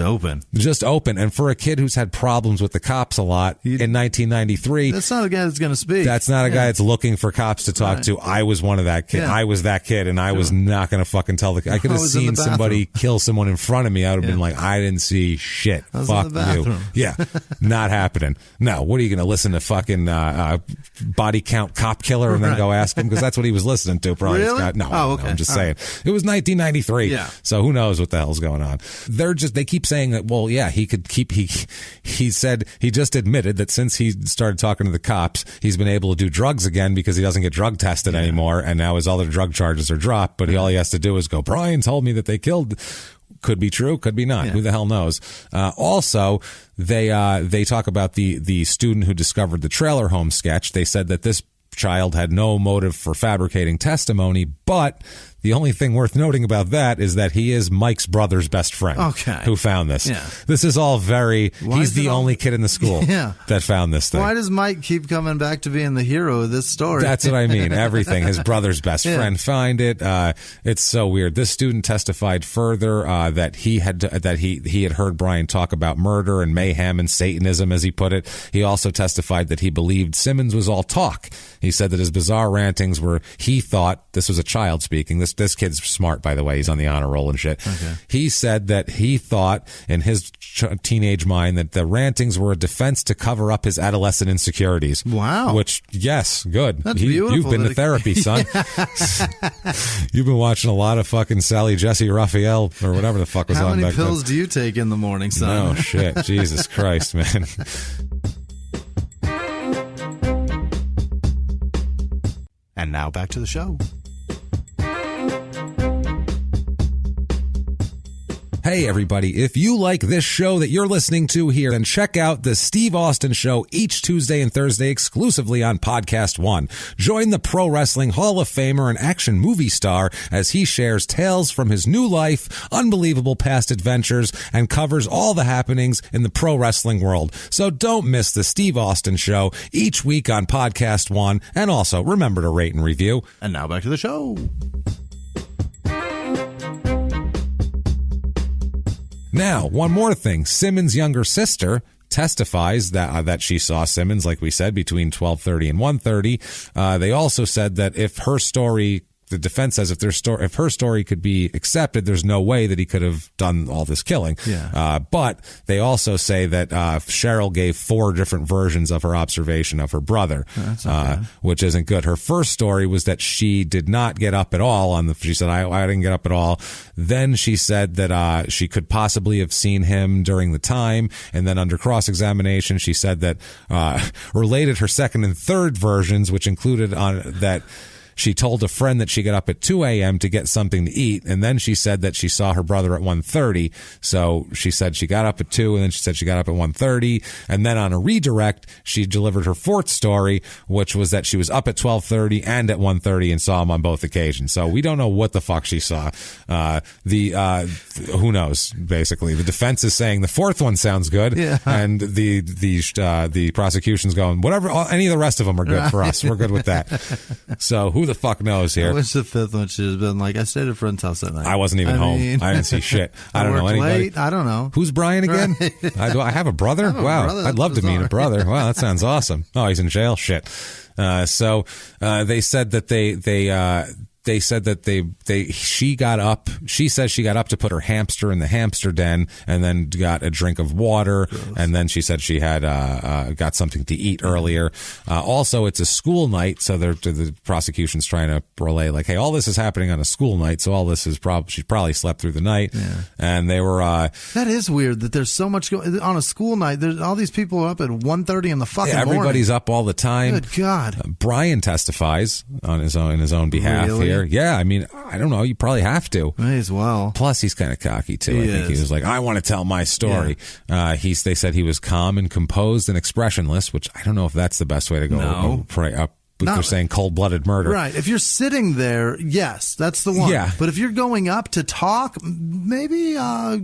open. And for a kid who's had problems with the cops a lot in 1993, that's not a guy that's going to speak. That's not a guy that's looking for cops to talk to. I was one of that kid. I was that kid, and I was not going to fucking tell the. I could have seen somebody kill someone in front of me. I would have been like, I didn't see shit. Fuck you. Yeah, not happening. No, what are you going to listen to fucking body count cop killer and then go ask him? Because that's what he was listeing to. Probably. Really? No, I'm just saying. It was 1993. Yeah. So who knows what the hell's going on? They keep saying that, well, yeah, he could keep, he said he just admitted that since he started talking to the cops, he's been able to do drugs again because he doesn't get drug tested anymore. And now his other drug charges are dropped. But all he has to do is go, Brian told me that they killed. Could be true, could be not. Who the hell knows? Also, they talk about the student who discovered the trailer home sketch. They said that this child had no motive for fabricating testimony, but the only thing worth noting about that is that he is Mike's brother's best friend who found this. Yeah. This is all he's the only kid in the school that found this thing. Why does Mike keep coming back to being the hero of this story? That's what I mean. Everything. His brother's best friend find it. It's so weird. This student testified further that he had heard Brian talk about murder and mayhem and Satanism, as he put it. He also testified that he believed Simmons was all talk. He said that his bizarre rantings were, he thought, this was a child speaking. This kid's smart, by the way. He's on the honor roll and shit. Okay. He said that he thought in his teenage mind that the rantings were a defense to cover up his adolescent insecurities. Wow. Which, yes, good. That's beautiful. You've been to therapy, son. You've been watching a lot of fucking Sally Jesse Raphael or whatever the fuck was on back then. How many pills do you take in the morning, son? No shit. Jesus Christ, man. And now back to the show. Hey, everybody, if you like this show that you're listening to here, then check out the Steve Austin Show each Tuesday and Thursday exclusively on Podcast One. Join the Pro Wrestling Hall of Famer and action movie star as he shares tales from his new life, unbelievable past adventures, and covers all the happenings in the pro wrestling world. So don't miss the Steve Austin Show each week on Podcast One. And also, remember to rate and review. And now back to the show. Now, one more thing. Simmons' younger sister testifies that she saw Simmons, like we said, between 12:30 and 1:30. They also said that if her story the defense says if her story could be accepted, there's no way that he could have done all this killing. Yeah. But they also say that Cheryl gave 4 different versions of her observation of her brother, which isn't good. Her first story was that she did not get up at all she said, I didn't get up at all. Then she said that she could possibly have seen him during the time. And then under cross-examination, she said that related her second and third versions, which included that she told a friend that she got up at 2 a.m. to get something to eat, and then she said that she saw her brother at 1:30. So she said she got up at 2, and then she said she got up at 1:30. And then on a redirect, she delivered her fourth story, which was that she was up at 12:30 and at 1:30 and saw him on both occasions. So we don't know what the fuck she saw. Who knows? Basically, the defense is saying the fourth one sounds good, and the prosecution's going whatever. Any of the rest of them are good for us. We're good with that. So who the fuck knows here? I wish the fifth one should have been like, I stayed at a friend's house that night. I wasn't even home. I didn't see shit. I don't know anybody. Late. I don't know. Who's Brian again? I have a brother? I'd love to meet a brother. Wow, that sounds awesome. Oh, he's in jail? Shit. So they said that they said that she says she got up to put her hamster in the hamster den and then got a drink of water. Gross. And then she said she had got something to eat earlier. Also, it's a school night, so the prosecution's trying to relay like, hey, all this is happening on a school night, so all this is she probably slept through the night. Yeah. And they were that is weird that there's so much on a school night. There's all these people are up at 1:30 in the fucking morning. Everybody's up all the time. Good God. Brian testifies in his own behalf here. Yeah, I mean, I don't know. You probably have to. May as well. Plus, he's kind of cocky, too. I think he was like, I want to tell my story. Yeah. They said he was calm and composed and expressionless, which I don't know if that's the best way to go. No. They're saying cold-blooded murder. Right. If you're sitting there, yes, that's the one. Yeah. But if you're going up to talk, maybe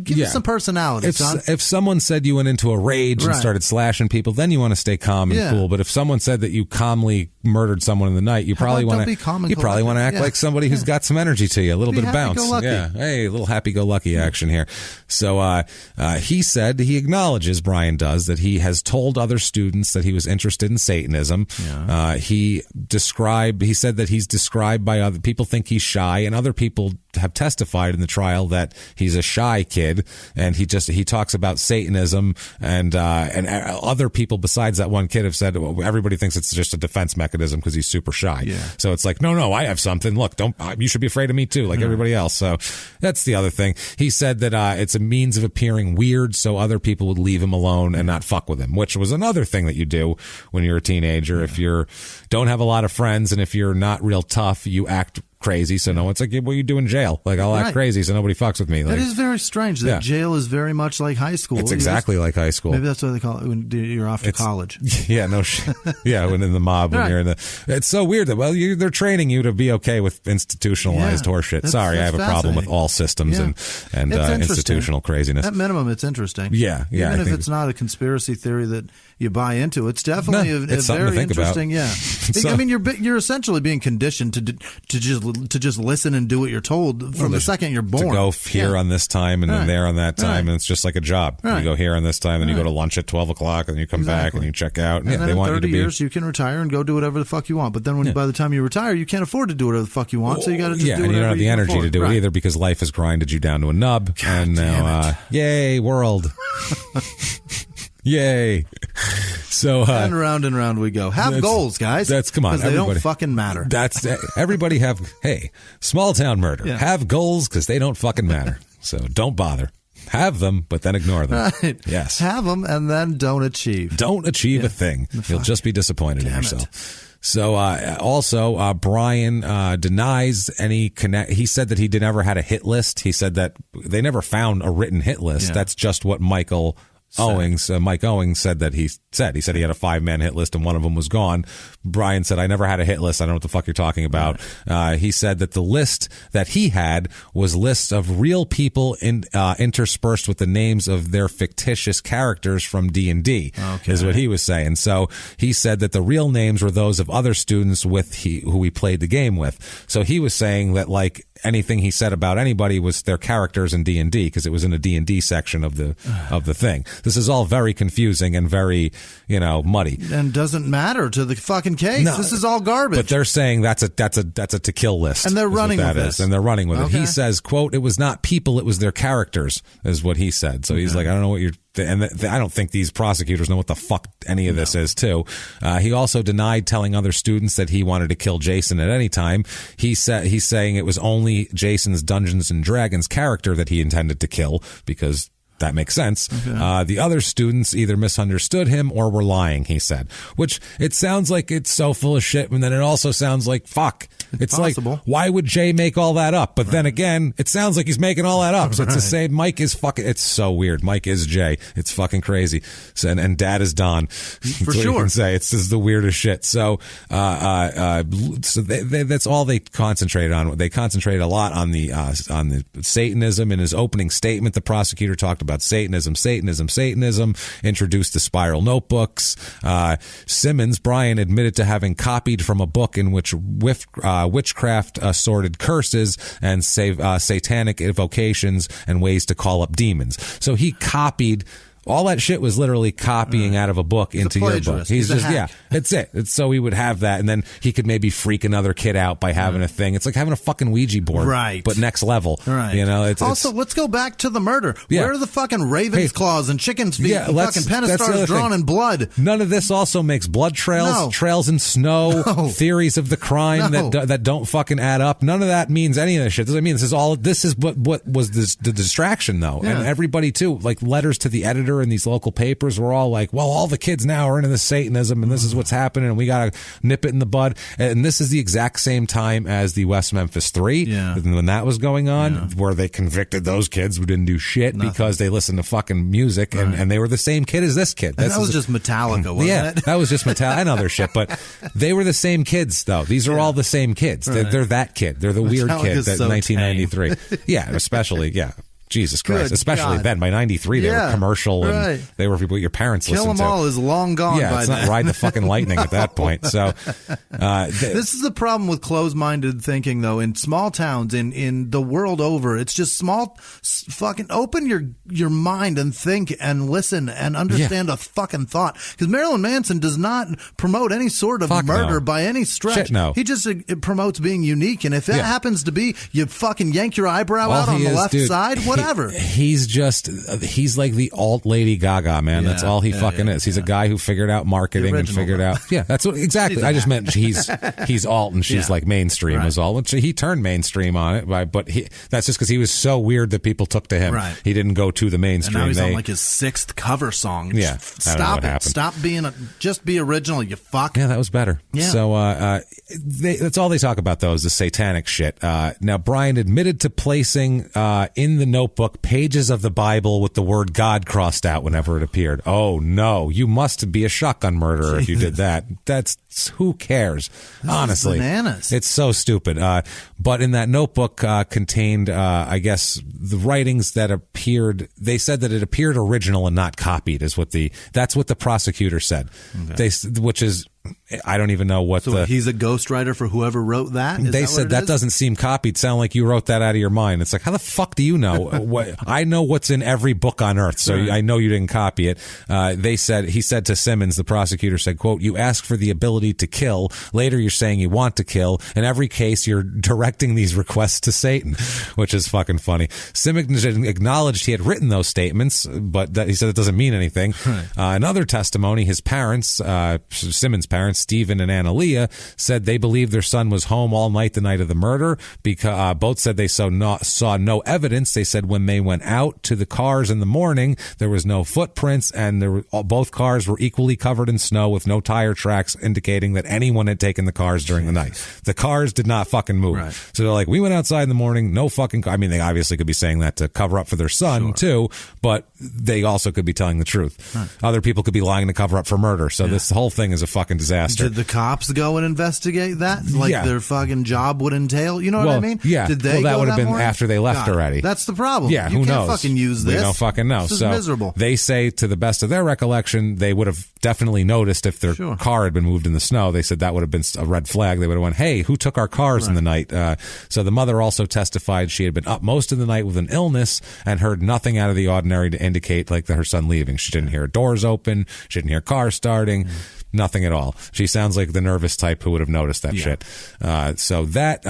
give us some personality. If someone said you went into a rage and started slashing people, then you want to stay calm and cool. But if someone said that you calmly murdered someone in the night, you probably want to act like somebody who's got some energy to you, a little bit of bounce. Yeah. Hey, a little happy-go-lucky action here. So he said, he acknowledges, Brian does, that he has told other students that he was interested in Satanism. Yeah. He said that he's described by other people, think he's shy, and other people have testified in the trial that he's a shy kid, and he talks about Satanism, and other people besides that one kid have said, well, everybody thinks it's just a defense mechanism because he's super shy. Yeah. So it's like, no, I have something. Look, you should be afraid of me too, like everybody else. So that's the other thing. He said that it's a means of appearing weird, so other people would leave him alone and not fuck with him, which was another thing that you do when you're a teenager. If you don't have a lot of friends, and if you're not real tough, you act crazy, so no one's like, what do you do in jail? Like, I'll act crazy so nobody fucks with me. Like, that is very strange that jail is very much like high school. It's exactly like high school. Maybe that's what they call it when you're off to college. Yeah, no shit. Yeah, when in the mob, when you're in the... It's so weird that, they're training you to be okay with institutionalized horseshit. Sorry, I have a problem with all systems and institutional craziness. At minimum, it's interesting. Yeah. Even if it's not a conspiracy theory that you buy into, it's definitely a very interesting. Yeah, I mean, you're essentially being conditioned to just listen and do what you're told from the second you're born. To go here on this time and then there on that time, and it's just like a job. You go here on this time, then you go to lunch at 12 o'clock, and you come back and you check out. And then they want 30 you to years, you can retire and go do whatever the fuck you want. But then by the time you retire, you can't afford to do whatever the fuck you want, so you got to just do whatever and you don't have the energy to do it either because life has grinded you down to a nub. God, and now, yay, world. Yay. So and round we go. Have goals, guys. Come on, because they don't fucking matter. That's everybody have. Hey, small town murder. Yeah. Have goals because they don't fucking matter. So don't bother. Have them, but then ignore them. Right. Yes. Have them and then don't achieve. Don't achieve a thing. You'll just be disappointed in yourself. So also, Brian denies any connect. He said that he never had a hit list. He said that they never found a written hit list. Yeah. That's just what Mike Owings said that he said he had a 5-man hit list and one of them was gone. Brian said, I never had a hit list. I don't know what the fuck you're talking about. He said that the list that he had was lists of real people interspersed with the names of their fictitious characters from D&D, is what he was saying. So he said that the real names were those of other students who he played the game with. So he was saying that, like, anything he said about anybody was their characters in D&D, because it was in a D&D section of the thing. This is all very confusing and very, muddy. And doesn't matter to the fucking case. No, this is all garbage. But they're saying that's a to kill list. And they're running with this. And they're running with it. He says, quote, "It was not people, it was their characters," is what he said. So he's like, I don't know what you're... And I don't think these prosecutors know what the fuck any of this is, too. He also denied telling other students that he wanted to kill Jason at any time. He's saying it was only Jason's Dungeons and Dragons character that he intended to kill, because that makes sense. Okay. The other students either misunderstood him or were lying, he said. Which, it sounds like it's so full of shit, and then it also sounds like, fuck. It's possible. Like, why would Jay make all that up? But then again, it sounds like he's making all that up. So it's the same. Mike is fucking... It's so weird. Mike is Jay. It's fucking crazy. So, and Dad is Don. For sure. You can say. It's just the weirdest shit. So, that's all they concentrated on. They concentrated a lot on the Satanism. In his opening statement, the prosecutor talked about Satanism, introduced the spiral notebooks. Brian admitted to having copied from a book in which witchcraft assorted curses and satanic evocations and ways to call up demons. So he copied... All that shit was literally copying out of a book into your book. He's just, that's it. It's so he would have that, and then he could maybe freak another kid out by having a thing. It's like having a fucking Ouija board, but next level. Right. Also, let's go back to the murder. Where are the fucking raven's claws and chicken's feet and fucking penistars drawn in blood? None of this also makes blood trails, trails in snow, theories of the crime that don't fucking add up. None of that means any of this shit. Doesn't mean this is what was the distraction, though. Yeah. And everybody, too, like letters to the editor in these local papers were all like, well, all the kids now are into the Satanism and this is what's happening and we got to nip it in the bud. And this is the exact same time as the West Memphis 3 when that was going on, where they convicted those kids who didn't do shit because they listened to fucking music and they were the same kid as this kid. That was just Metallica, wasn't it? That was just Metallica and other shit, but they were the same kids, though. These are all the same kids. They're that kid. They're the weird kid that 1993. Yeah, especially, Jesus Christ. Especially then. By 93, they were commercial and they were people your parents listened to. Kill 'em all is long gone by it's not ride the fucking lightning at that point. So, this is the problem with closed-minded thinking, though. In small towns, in the world over, it's just fucking open your mind and think and listen and understand a fucking thought. Because Marilyn Manson does not promote any sort of murder by any stretch. Shit, no. He just promotes being unique. And if it happens to be, you fucking yank your eyebrow out on the left side, whatever. He's like the alt Lady Gaga, man. That's all he fucking is. He's a guy who figured out marketing and figured out. Yeah, that's what exactly. I just meant he's alt and she's like mainstream is all. And he turned mainstream on it, but that's just because he was so weird that people took to him. Right. He didn't go to the mainstream. And now he's on like his 6th cover song. Yeah, stop it. Stop being just be original. You fuck. Yeah, that was better. Yeah. So that's all they talk about, though, is the satanic shit. Now Brian admitted to placing in the notebook pages of the Bible with the word God crossed out whenever it appeared. Oh no, you must be a shotgun murderer if you did that. That's who cares? Honestly, bananas. It's so stupid. But in that notebook contained, I guess, the writings that appeared. They said that it appeared original and not copied. That's what the prosecutor said. Okay. Which is. I don't even know what he's a ghostwriter for whoever wrote that? They said that doesn't seem copied. Sound like you wrote that out of your mind. It's like, how the fuck do you know? I know what's in every book on earth, so I know you didn't copy it. He said to Simmons, the prosecutor said, quote, "You ask for the ability to kill. Later you're saying you want to kill. In every case, you're directing these requests to Satan," which is fucking funny. Simmons acknowledged he had written those statements, but he said it doesn't mean anything. Right. Another testimony, his parents, Simmons' parents, Stephen and Analia, said they believed their son was home all night the night of the murder. Because both said they saw no evidence. They said when they went out to the cars in the morning, there was no footprints, and both cars were equally covered in snow with no tire tracks indicating that anyone had taken the cars during the night. The cars did not fucking move. Right. So they're like, we went outside in the morning, no fucking car. I mean, they obviously could be saying that to cover up for their son too, but they also could be telling the truth. Right. Other people could be lying to cover up for murder. So this whole thing is a fucking disaster. Did the cops go and investigate that? Like their fucking job would entail? You know what I mean? Yeah. Did they that would have been morning? after they left already. That's the problem. Yeah, you who can't knows? fucking use this. We don't fucking know. This is so miserable. They say, to the best of their recollection, they would have definitely noticed if their car had been moved in the snow. They said that would have been a red flag. They would have went, hey, who took our cars in the night? So the mother also testified she had been up most of the night with an illness and heard nothing out of the ordinary to indicate like her son leaving. She didn't hear doors open. She didn't hear cars starting. Nothing at all. She sounds like the nervous type who would have noticed that shit. So that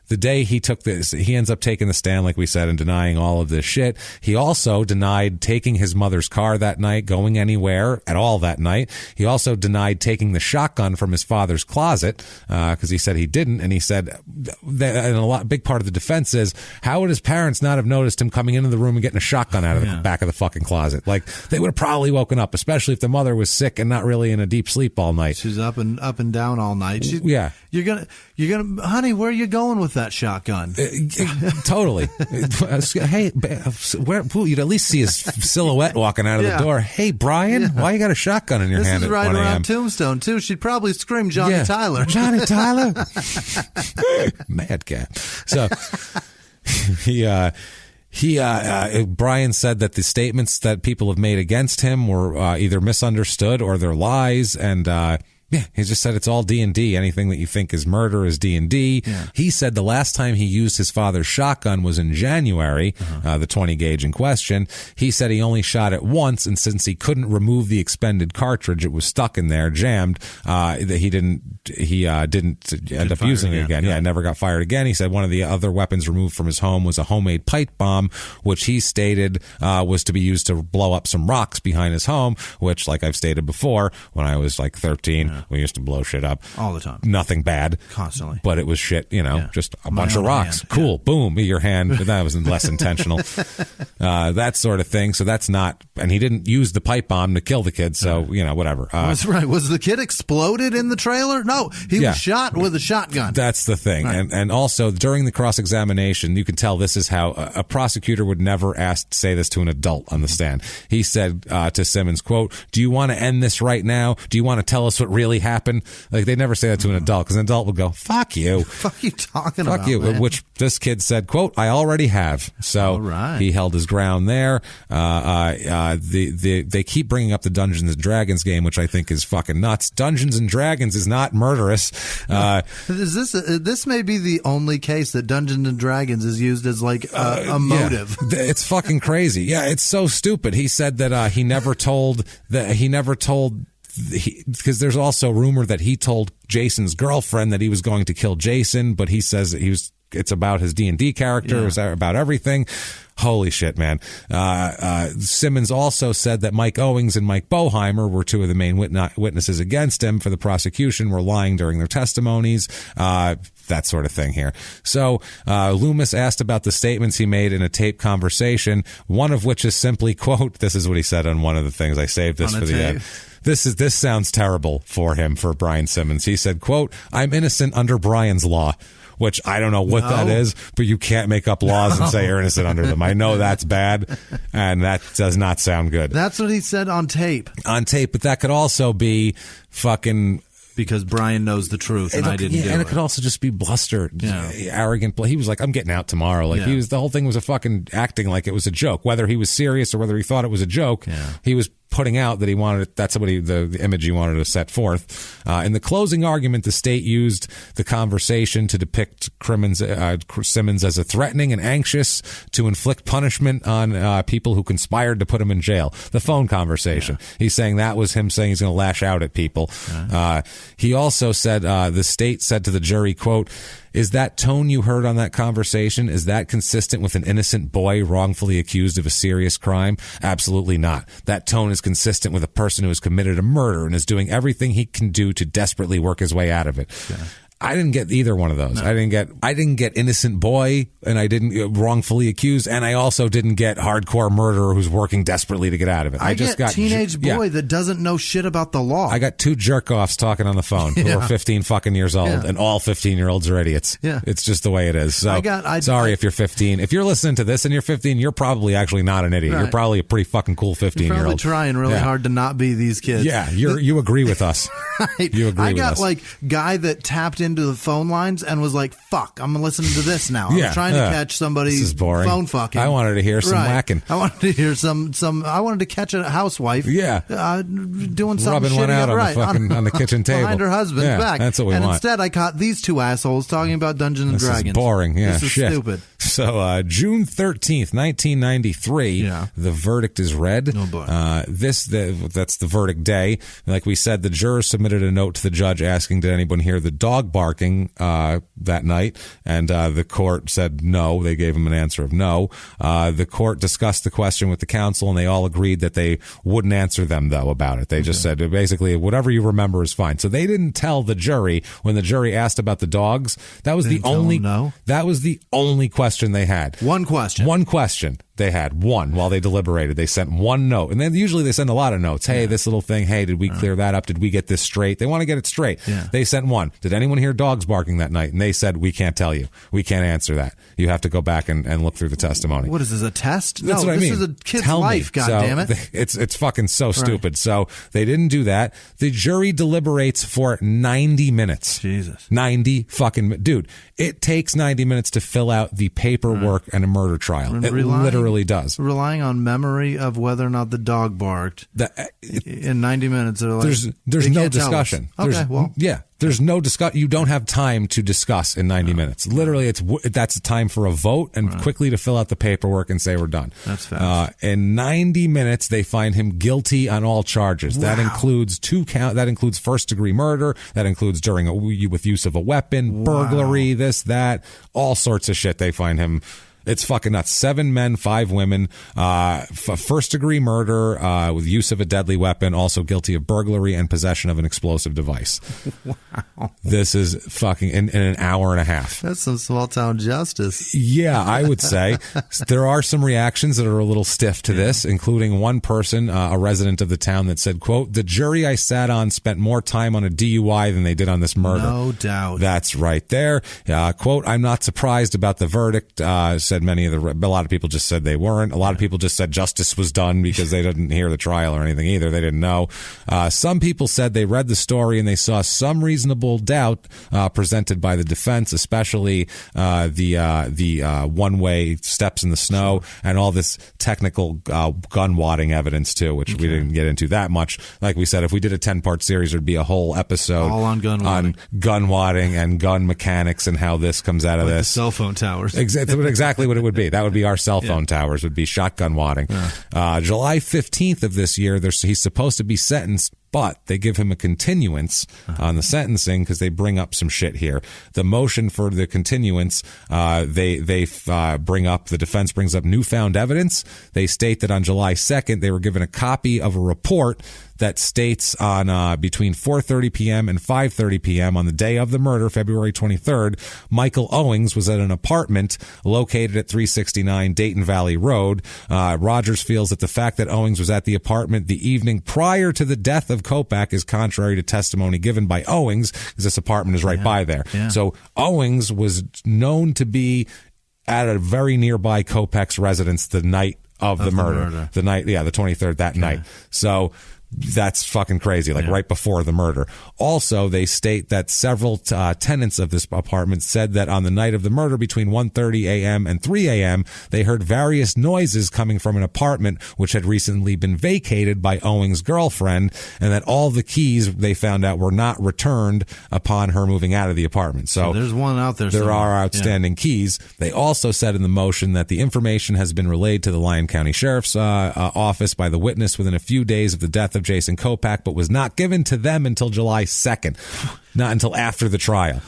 the day he took this, he ends up taking the stand, like we said, and denying all of this shit. He also denied taking his mother's car that night, going anywhere at all that night. He also denied taking the shotgun from his father's closet because he said he didn't. And he said, and a big part of the defense is, how would his parents not have noticed him coming into the room and getting a shotgun out of the back of the fucking closet? Like, they would have probably woken up, especially if the mother was sick and not really in a deep sleep all night. She's up and down all night. You're gonna, honey, where are you going with that shotgun? Totally. Hey, you'd at least see his silhouette walking out of the door. Hey, Brian, why you got a shotgun in your hand? This is right around Tombstone too. She'd probably scream Johnny Tyler. Johnny Tyler. Madcap. So Brian said that the statements that people have made against him were either misunderstood or they're lies, and he just said it's all D&D. Anything that you think is murder is D&D. Yeah. He said the last time he used his father's shotgun was in January, the 20 gauge in question. He said he only shot it once, and since he couldn't remove the expended cartridge, it was stuck in there, jammed. That he didn't end up using it again. Yeah, never got fired again. He said one of the other weapons removed from his home was a homemade pipe bomb, which he stated was to be used to blow up some rocks behind his home, which, like I've stated before, when I was like 13, we used to blow shit up. All the time. Nothing bad. Constantly. But it was shit, just a bunch of rocks. Hand. Cool. Boom. Your hand. That was less intentional. That sort of thing. So that's not, and he didn't use the pipe bomb to kill the kid. So, whatever. That's right. Was the kid exploded in the trailer? No, he was shot with a shotgun. That's the thing. Right. And also during the cross-examination, you can tell this is how a prosecutor would never say this to an adult on the stand. He said to Simmons, quote, "Do you want to end this right now? Do you want to tell us what really happened?" Like, they never say that to an adult, because an adult would go, fuck you. Fuck you talking about, fuck you, man. Which this kid said, quote, "I already have." So he held his ground there. They keep bringing up the Dungeons and Dragons game, which I think is fucking nuts. Dungeons and Dragons is not murderous. This may be the only case that Dungeons and Dragons is used as like a motive. Yeah. It's fucking crazy. Yeah, it's so stupid. He said that he never told because there's also rumor that he told Jason's girlfriend that he was going to kill Jason, but he says it's about his D&D character. It was about everything. Holy shit, man. Simmons also said that Mike Owings and Mike Boheimer were two of the main witnesses against him for the prosecution, were lying during their testimonies, that sort of thing here. So Loomis asked about the statements he made in a taped conversation, one of which is simply, quote, this is what he said on one of the things. I saved this for the end. This sounds terrible for Brian Simmons. He said, quote, "I'm innocent under Brian's law," which I don't know what that is, but you can't make up laws and say you're innocent under them. I know that's bad, and that does not sound good. That's what he said on tape. On tape, but that could also be fucking... Because Brian knows the truth, and I didn't do it. And it could also just be bluster, arrogant. He was like, "I'm getting out tomorrow." Like the whole thing was a fucking acting like it was a joke. Whether he was serious or whether he thought it was a joke, he was putting out that he wanted it. That's what the image he wanted to set forth. In the closing argument, the state used the conversation to depict Simmons as a threatening and anxious to inflict punishment on people who conspired to put him in jail. The phone conversation. He's saying that was him saying he's going to lash out at people. He also said the state said to the jury, quote, "Is that tone you heard on that conversation, is that consistent with an innocent boy wrongfully accused of a serious crime? Absolutely not. That tone is consistent with a person who has committed a murder and is doing everything he can do to desperately work his way out of it." I didn't get either one of those. No. I didn't get innocent boy, and I didn't wrongfully accused, and I also didn't get hardcore murderer who's working desperately to get out of it. I just got teenage boy that doesn't know shit about the law. I got 2 jerk-offs talking on the phone who are 15 fucking years old, and all 15-year-olds are idiots. Yeah. It's just the way it is. So, sorry if you're 15. If you're listening to this and you're 15, you're probably actually not an idiot. Right. You're probably a pretty fucking cool 15-year-old. You're probably trying really hard to not be these kids. Yeah, you agree with us. Right. You agree with us. I got guy that tapped into the phone lines and was like, fuck, I'm listening to this now. I'm trying to catch somebody's phone fucking. I wanted to hear some whacking. I wanted to hear I wanted to catch a housewife doing something rubbing one out on the kitchen table behind her husband's back. That's what we want. Instead I caught these 2 assholes talking about Dungeons and Dragons. This is boring. Yeah, this is stupid. So June 13th, 1993, the verdict is read. Oh boy. That's the verdict day. Like we said, the jurors submitted a note to the judge asking, did anyone hear the dog barking that night? And the court said no. They gave him an answer of no. The court discussed the question with the counsel, and they all agreed that they wouldn't answer them, though, about it. They just said, basically, whatever you remember is fine. So they didn't tell the jury, when the jury asked about the dogs, that was the only question they had. One question. They had one while they deliberated. They sent one note. And then usually they send a lot of notes. Hey, this little thing. Hey, did we clear that up? Did we get this straight? They want to get it straight. Yeah. They sent one. Did anyone hear dogs barking that night? And they said, we can't tell you. We can't answer that. You have to go back and look through the testimony. What is this, a test? That's what I mean. This is a kid's life, goddammit. It's fucking so stupid. So they didn't do that. The jury deliberates for 90 minutes. Jesus. 90 fucking... Dude, it takes 90 minutes to fill out the paperwork and a murder trial. It literally does. Relying on memory of whether or not the dog barked in 90 minutes. There's no discussion. There's no discuss. You don't have time to discuss in 90 minutes. Literally, that's time for a vote and quickly to fill out the paperwork and say we're done. That's fast. In 90 minutes, they find him guilty on all charges. Wow. That includes That includes first-degree murder. That includes with use of a weapon, burglary, this, that, all sorts of shit. They find him. It's fucking nuts. 7 men, 5 women, first-degree murder with use of a deadly weapon, also guilty of burglary and possession of an explosive device. Wow. This is fucking in an hour and a half. That's some small-town justice. Yeah, I would say. There are some reactions that are a little stiff to this, including one person, a resident of the town, that said, quote, the jury I sat on spent more time on a DUI than they did on this murder. No doubt. That's right there. Quote, I'm not surprised about the verdict, said a lot of people just said they weren't. A lot of people just said justice was done because they didn't hear the trial or anything either. They didn't know. Some people said they read the story and they saw some reasonable doubt presented by the defense, especially the one-way steps in the snow and all this technical gun wadding evidence too, which we didn't get into that much. Like we said, if we did a 10-part series, there'd be a whole episode all on gun wadding and gun mechanics and how this comes out of this. The cell phone towers. Exactly what it would be. That would be our cell phone towers, would be shotgun wadding. July 15th of this year, he's supposed to be sentenced, but they give him a continuance on the sentencing because they bring up some shit here. The motion for the continuance, the defense brings up newfound evidence. They state that on July 2nd, they were given a copy of a report that states on between 4:30 p.m. and 5:30 p.m. on the day of the murder, February 23rd, Michael Owings was at an apartment located at 369 Dayton Valley Road. Rogers feels that the fact that Owings was at the apartment the evening prior to the death of Kopak is contrary to testimony given by Owings, because this apartment is right by there. Yeah. So Owings was known to be at a very nearby Kopak's residence the night of the murder. The night, the 23rd, that night. So that's fucking crazy, right before the murder. Also, they state that several tenants of this apartment said that on the night of the murder between 1:30 a.m. and 3 a.m., they heard various noises coming from an apartment which had recently been vacated by Owings' girlfriend, and that all the keys they found out were not returned upon her moving out of the apartment. So there's one out there. There are outstanding keys. They also said in the motion that the information has been relayed to the Lyon County Sheriff's office by the witness within a few days of the death of Jason Kopak, but was not given to them until July 2nd, not until after the trial.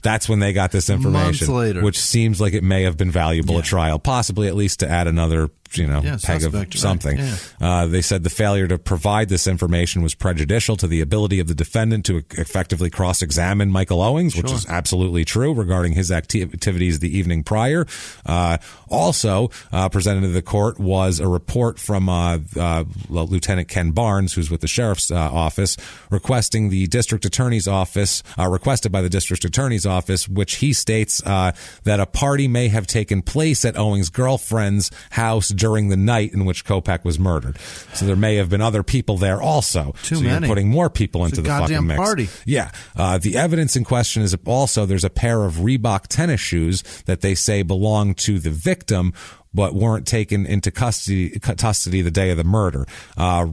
That's when they got this information, months later, which seems like it may have been valuable at trial, possibly at least to add another peg of something. Right. Yeah. They said the failure to provide this information was prejudicial to the ability of the defendant to effectively cross-examine Michael Owings, which is absolutely true regarding his activities the evening prior. Also presented to the court was a report from Lieutenant Ken Barnes, who's with the sheriff's office, requested by the district attorney's office, which he states that a party may have taken place at Owings' girlfriend's house during the night in which Kopech was murdered. So there may have been other people there also. Too many. You're putting more people into the fucking mix. Party. Yeah. The evidence in question is also there's a pair of Reebok tennis shoes that they say belong to the victim, but weren't taken into custody the day of the murder. Now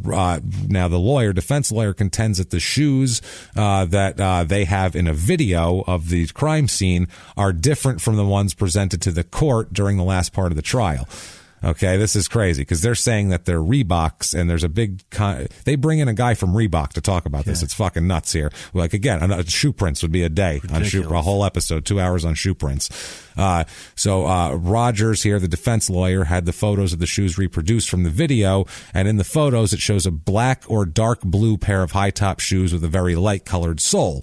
the defense lawyer contends that the shoes that they have in a video of the crime scene are different from the ones presented to the court during the last part of the trial. Okay, this is crazy because they're saying that they're Reeboks, and there's a big they bring in a guy from Reebok to talk about this. It's fucking nuts here. Like, again, shoe prints would be a day. Ridiculous. A whole episode, 2 hours on shoe prints. So Rogers here, the defense lawyer, had the photos of the shoes reproduced from the video, and in the photos it shows a black or dark blue pair of high top shoes with a very light colored sole.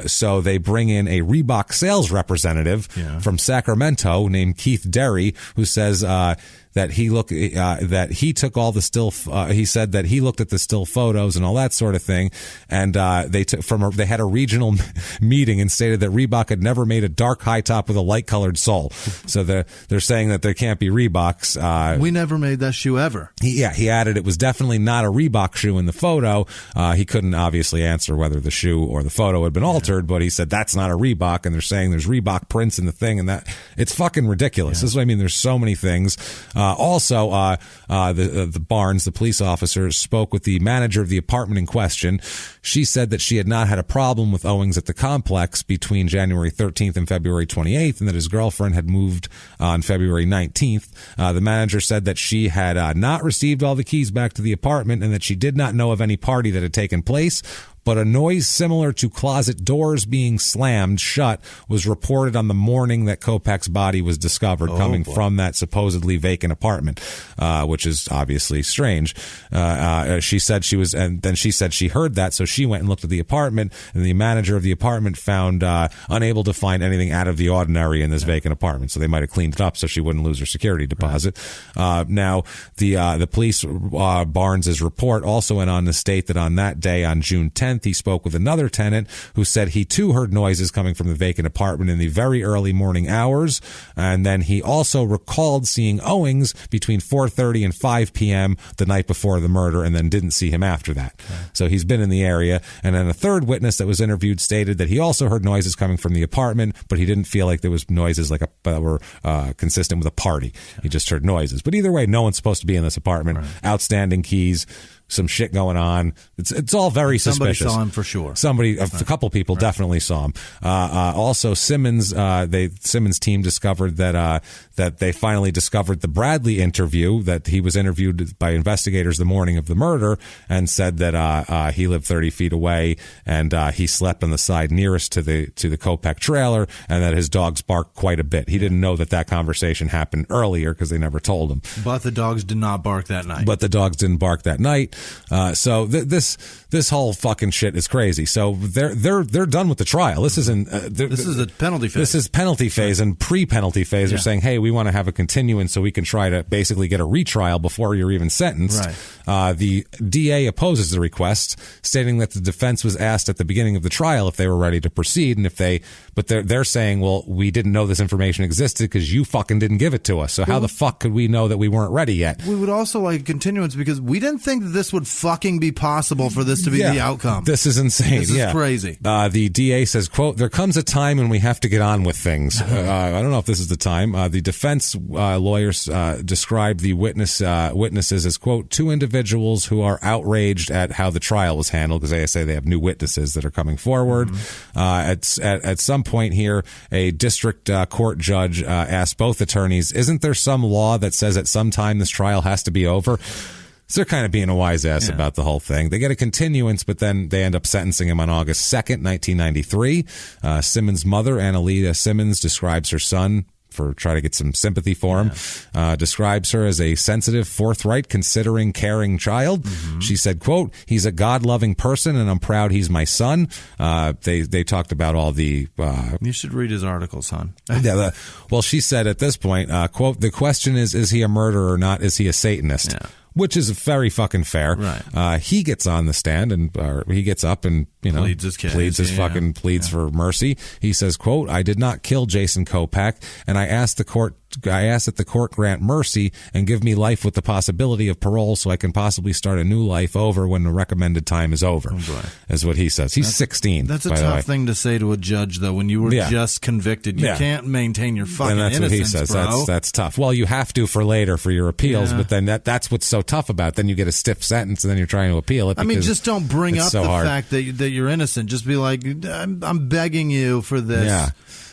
So they bring in a Reebok sales representative from Sacramento named Keith Derry, who says that he took all the still. He said that he looked at the still photos and all that sort of thing, and they had a regional meeting and stated that Reebok had never made a dark high top with a light colored sole. So they're saying that there can't be Reeboks. We never made that shoe ever. He added it was definitely not a Reebok shoe in the photo. He couldn't obviously answer whether the shoe or the photo had been altered, but he said that's not a Reebok, and they're saying there's Reebok prints in the thing, and that it's fucking ridiculous. This is what I mean. There's so many things. The Barnes, the police officer, spoke with the manager of the apartment in question. She said that she had not had a problem with Owings at the complex between January 13th and February 28th, and that his girlfriend had moved on February 19th. The manager said that she had not received all the keys back to the apartment and that she did not know of any party that had taken place. But a noise similar to closet doors being slammed shut was reported on the morning that Kopech's body was discovered coming from that supposedly vacant apartment, which is obviously strange. She said she heard that, so she went and looked at the apartment, and the manager of the apartment found unable to find anything out of the ordinary in this vacant apartment. So they might have cleaned it up so she wouldn't lose her security deposit. Now, the police, Barnes's report also went on to state that on that day, on June 10th, he spoke with another tenant who said he too heard noises coming from the vacant apartment in the very early morning hours. And then he also recalled seeing Owings between 4:30 and 5 p.m. the night before the murder, and then didn't see him after that. Okay. So he's been in the area. And then a third witness that was interviewed stated that he also heard noises coming from the apartment, but he didn't feel like there was noises that were consistent with a party. Okay. He just heard noises. But either way, no one's supposed to be in this apartment. Right. Outstanding keys. Some shit going on. It's all very suspicious. Somebody saw him for sure. A couple people definitely saw him. Also, Simmons team discovered that they finally discovered the Bradley interview, that he was interviewed by investigators the morning of the murder, and said that he lived 30 feet away and he slept on the side nearest to the Kopech trailer, and that his dogs barked quite a bit. He didn't know that conversation happened earlier because they never told him. But the dogs did not bark that night. So this whole fucking shit is crazy. So they're done with the trial. This isn't. This is a penalty phase. This is penalty phase and pre-penalty phase. They're saying, hey, we want to have a continuance so we can try to basically get a retrial before you're even sentenced. Right. The DA opposes the request, stating that the defense was asked at the beginning of the trial if they were ready to proceed, and but they're saying, well, we didn't know this information existed because you fucking didn't give it to us. So how the fuck could we know that we weren't ready yet? We would also like continuance because we didn't think that this would fucking be possible for this to be the outcome. This is insane. This is crazy. The DA says, quote, there comes a time when we have to get on with things. I don't know if this is the time. The defense lawyers described the witnesses as, quote, two individuals who are outraged at how the trial was handled, because they say they have new witnesses that are coming forward. Mm-hmm. At some point here, a district court judge asked both attorneys, isn't there some law that says at some time this trial has to be over? So they're kind of being a wise ass about the whole thing. They get a continuance, but then they end up sentencing him on August 2nd, 1993. Simmons' mother, Annalita Simmons, describes her son try to get some sympathy for him. Describes her as a sensitive, forthright, considering, caring child. She said, quote, he's a God-loving person, and I'm proud he's my son. They talked about all the... you should read his articles, hon. Well, she said at this point, quote, the question is he a murderer or not? Is he a Satanist? Yeah. Which is very fucking fair. Right. He gets on the stand and he gets up and, pleads for mercy. He says, quote, I did not kill Jason Kopak, and I asked that the court grant mercy and give me life with the possibility of parole so I can possibly start a new life over when the recommended time is over, is what he says. He's 16. That's a tough thing to say to a judge, though, when you were just convicted. You can't maintain your fucking innocence, what he says. Bro. That's tough. Well, you have to for later for your appeals, but then that's what's so tough about it. Then you get a stiff sentence and then you're trying to appeal it. I mean, just don't bring up the fact that you're innocent. Just be like, I'm begging you for this. Yeah.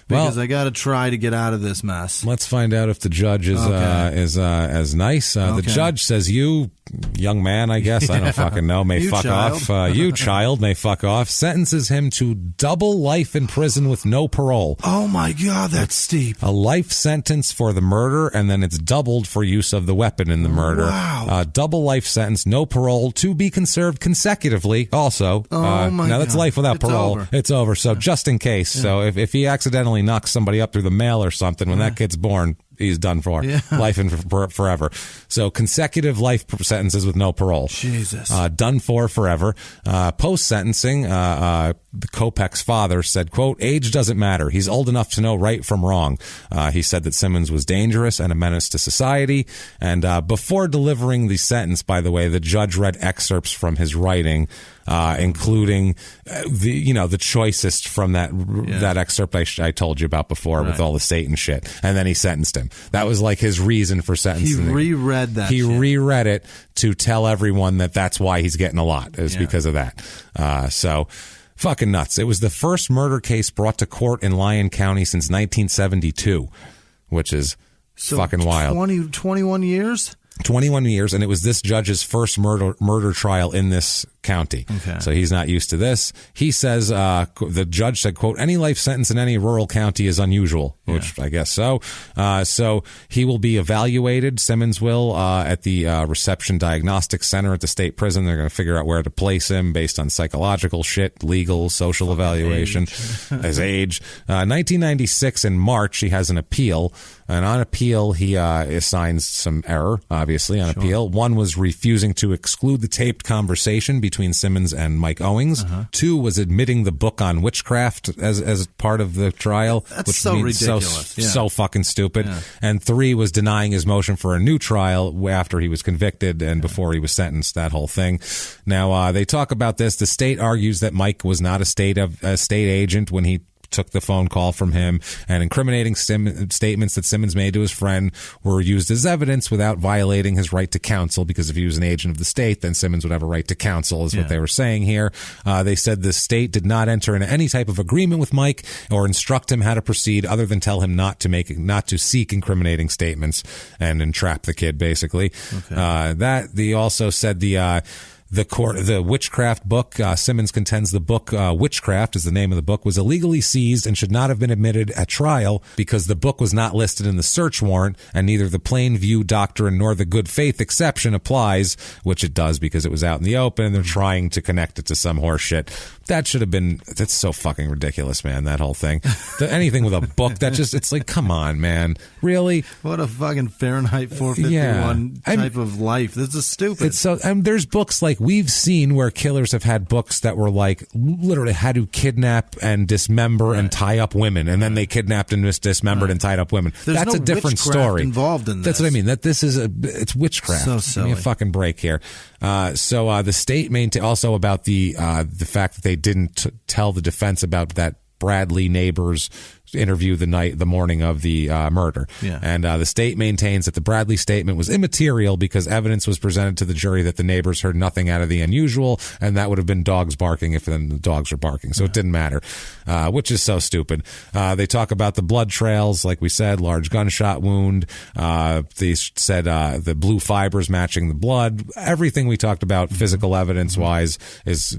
Because I got to try to get out of this mess. Let's find out if the judge is as nice. The judge says, you, young man, I guess, I don't fucking know, may fuck off. You, child, may fuck off. Sentences him to double life in prison with no parole. Oh, my God, that's steep. A life sentence for the murder, and then it's doubled for use of the weapon in the murder. Wow. Double life sentence, no parole, to be conserved consecutively also. Now, that's life without parole. It's over. So just in case. So if he accidentally knocks somebody up through the mail or something, when that kid's born, he's done for. Life and forever. So consecutive life sentences with no parole. Jesus. Done for forever. Post-sentencing, the Kopek's father said, quote, age doesn't matter. He's old enough to know right from wrong. He said that Simmons was dangerous and a menace to society. And before delivering the sentence, by the way, the judge read excerpts from his writing, including the choicest from that excerpt I told you about before with all the Satan shit. And then he sentenced him. That was like his reason for sentencing. He reread that. He reread it to tell everyone that that's why he's getting a lot, is because of that. So fucking nuts. It was the first murder case brought to court in Lyon County since 1972, which is fucking wild. 21 years? 21 years, and it was this judge's first murder trial in this county. Okay. So he's not used to this. He says, the judge said, quote, any life sentence in any rural county is unusual, which I guess so. So he will be evaluated, Simmons will, at the Reception Diagnostic Center at the state prison. They're going to figure out where to place him based on psychological shit, legal, social evaluation, his age. 1996 in March, he has an appeal. And on appeal, he assigns some error, obviously, on appeal. One was refusing to exclude the taped conversation between Simmons and Mike Owings. Two was admitting the book on witchcraft as part of the trial. That's so ridiculous. So fucking stupid. Yeah. And three was denying his motion for a new trial after he was convicted and before he was sentenced, that whole thing. Now, they talk about this. The state argues that Mike was not a state agent when he took the phone call from him, and incriminating statements that Simmons made to his friend were used as evidence without violating his right to counsel, because if he was an agent of the state, then Simmons would have a right to counsel, is what they were saying here. They said the state did not enter into any type of agreement with Mike or instruct him how to proceed other than tell him not to seek incriminating statements and entrap the kid, basically. They also said the witchcraft book, Simmons contends the book, Witchcraft is the name of the book, was illegally seized and should not have been admitted at trial because the book was not listed in the search warrant, and neither the plain view doctrine nor the good faith exception applies, which it does because it was out in the open and they're trying to connect it to some horse shit. That's so fucking ridiculous, man, that whole thing. Anything with a book, it's like, come on, man. Really? What a fucking Fahrenheit 451 type of life. This is stupid. It's so, there's books like we've seen where killers have had books that were like literally how to kidnap and dismember and tie up women, and then they kidnapped and dismembered and tied up women. That's a different story involved in this. That's what I mean. That it's witchcraft. So silly. Give me a fucking break here. So the state maintained also about the fact that they didn't tell the defense about that Bradley neighbor's interview the morning of the murder. And the state maintains that the Bradley statement was immaterial because evidence was presented to the jury that the neighbors heard nothing out of the unusual, and that would have been dogs barking if then the dogs were barking. So it didn't matter, which is so stupid. They talk about the blood trails, like we said, large gunshot wound. They said the blue fibers matching the blood. Everything we talked about physical evidence wise that's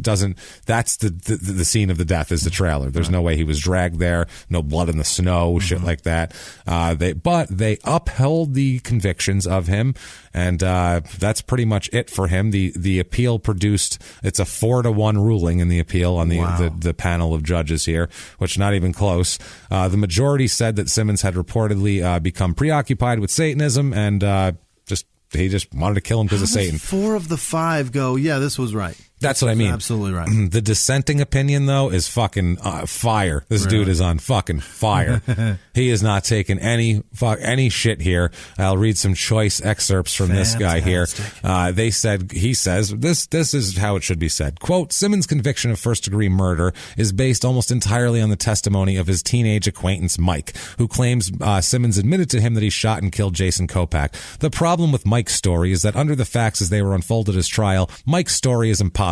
the scene of the death is the trailer. There's no way way he was dragged there. No blood in the snow, shit like that. They upheld the convictions of him, and that's pretty much it for him. The appeal produced, it's a 4-1 ruling in the appeal on the panel of judges here, which not even close. The majority said that Simmons had reportedly become preoccupied with Satanism, and he just wanted to kill him because of Satan. 4 of the 5 go, yeah, this was right. That's what I mean. Absolutely right. The dissenting opinion, though, is fucking fire. This dude is on fucking fire. He is not taking any shit here. I'll read some choice excerpts from this guy here. He says, this is how it should be said. Quote, Simmons' conviction of first-degree murder is based almost entirely on the testimony of his teenage acquaintance, Mike, who claims Simmons admitted to him that he shot and killed Jason Kopak. The problem with Mike's story is that under the facts as they were unfolded as trial, Mike's story is impossible.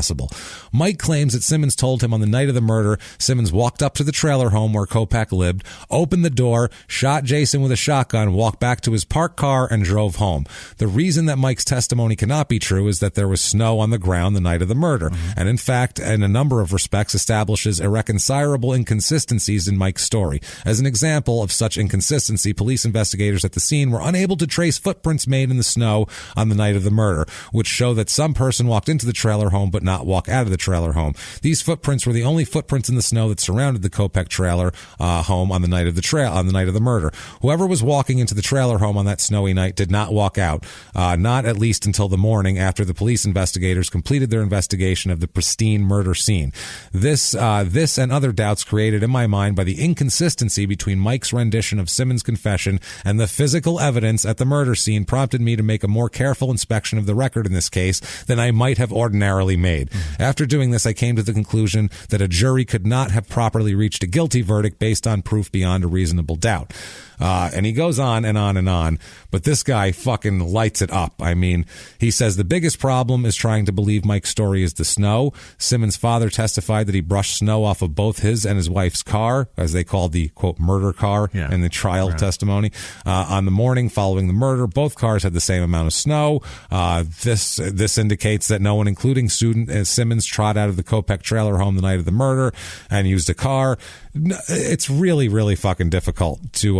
Mike claims that Simmons told him on the night of the murder, Simmons walked up to the trailer home where Kopak lived, opened the door, shot Jason with a shotgun, walked back to his parked car, and drove home. The reason that Mike's testimony cannot be true is that there was snow on the ground the night of the murder, and in fact, in a number of respects, establishes irreconcilable inconsistencies in Mike's story. As an example of such inconsistency, police investigators at the scene were unable to trace footprints made in the snow on the night of the murder, which show that some person walked into the trailer home but not walk out of the trailer home. These footprints were the only footprints in the snow that surrounded the Kopak trailer home on the night of the murder. Whoever was walking into the trailer home on that snowy night did not walk out, not at least until the morning after the police investigators completed their investigation of the pristine murder scene. This and other doubts created in my mind by the inconsistency between Mike's rendition of Simmons' confession and the physical evidence at the murder scene prompted me to make a more careful inspection of the record in this case than I might have ordinarily made. After doing this, I came to the conclusion that a jury could not have properly reached a guilty verdict based on proof beyond a reasonable doubt. And he goes on and on and on, but this guy fucking lights it up. I mean, he says the biggest problem is trying to believe Mike's story is the snow. Simmons' father testified that he brushed snow off of both his and his wife's car, as they called the, quote, murder car in the trial testimony. On the morning following the murder, both cars had the same amount of snow. This indicates that no one, including Simmons, trot out of the Kopak trailer home the night of the murder and used a car. It's really, really fucking difficult to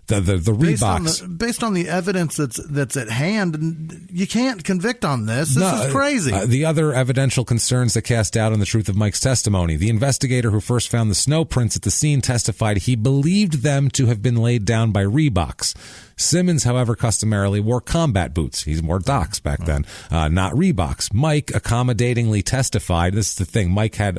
the Reeboks. Based on the evidence that's at hand, you can't convict on this. This is crazy. The other evidential concerns that cast doubt on the truth of Mike's testimony. The investigator who first found the snow prints at the scene testified he believed them to have been laid down by Reeboks. Simmons, however, customarily wore combat boots. He wore Docs back then, not Reeboks. Mike accommodatingly testified. This is the thing. Mike had,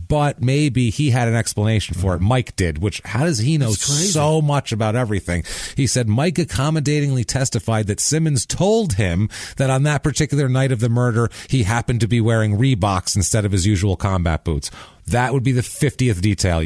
but maybe he had an explanation for it. Mike did, which, how does he know so much about everything? He said Mike accommodatingly testified that Simmons told him that on that particular night of the murder, he happened to be wearing Reeboks instead of his usual combat boots. That would be the 50th detail.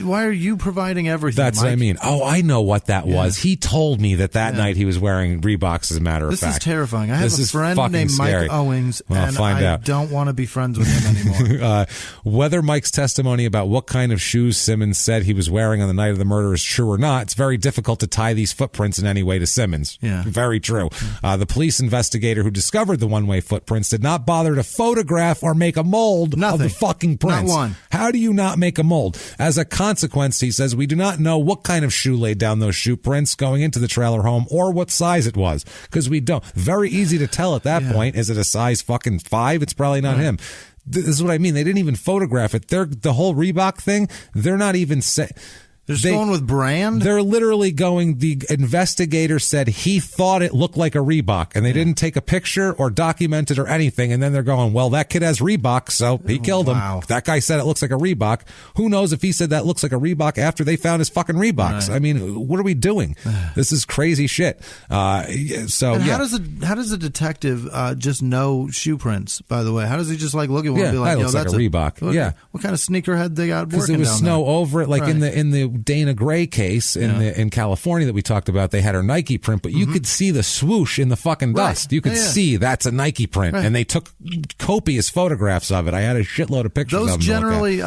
Why are you providing everything? That's Mike? what I mean. Oh, I know what that was. He told me that night he was wearing Reeboks, as a matter of fact. This is terrifying. I have a friend named Mike Owings, and I don't want to be friends with him anymore. Whether Mike's testimony about what kind of shoes Simmons said he was wearing on the night of the murder is true or not, it's very difficult to tie these footprints in any way to Simmons. Yeah. Very true. The police investigator who discovered the one-way footprints did not bother to photograph or make a mold of the fucking prints. Not one. How do you not make a mold? As a consequence, he says, we do not know what kind of shoe laid down those shoe prints going into the trailer home or what size it was, because we don't. Very easy to tell at that point. Is it a size fucking 5? It's probably not him. This is what I mean. They didn't even photograph it. The whole Reebok thing, they're not even They're just going with brand? They're literally going, the investigator said he thought it looked like a Reebok, and they didn't take a picture or document it or anything, and then they're going, well, that kid has Reebok, so he killed him. That guy said it looks like a Reebok. Who knows if he said that looks like a Reebok after they found his fucking Reeboks? Right. I mean, what are we doing? This is crazy shit. How does a detective just know shoe prints, by the way? How does he just like look at one and be like, that looks like a Reebok. What kind of sneakerhead they got working down there? Because there was snow over it, like in the Dana Gray case in California that we talked about, they had her Nike print, but you could see the swoosh in the fucking dust. You could see that's a Nike print, and they took copious photographs of it. I had a shitload of pictures of them. Those generally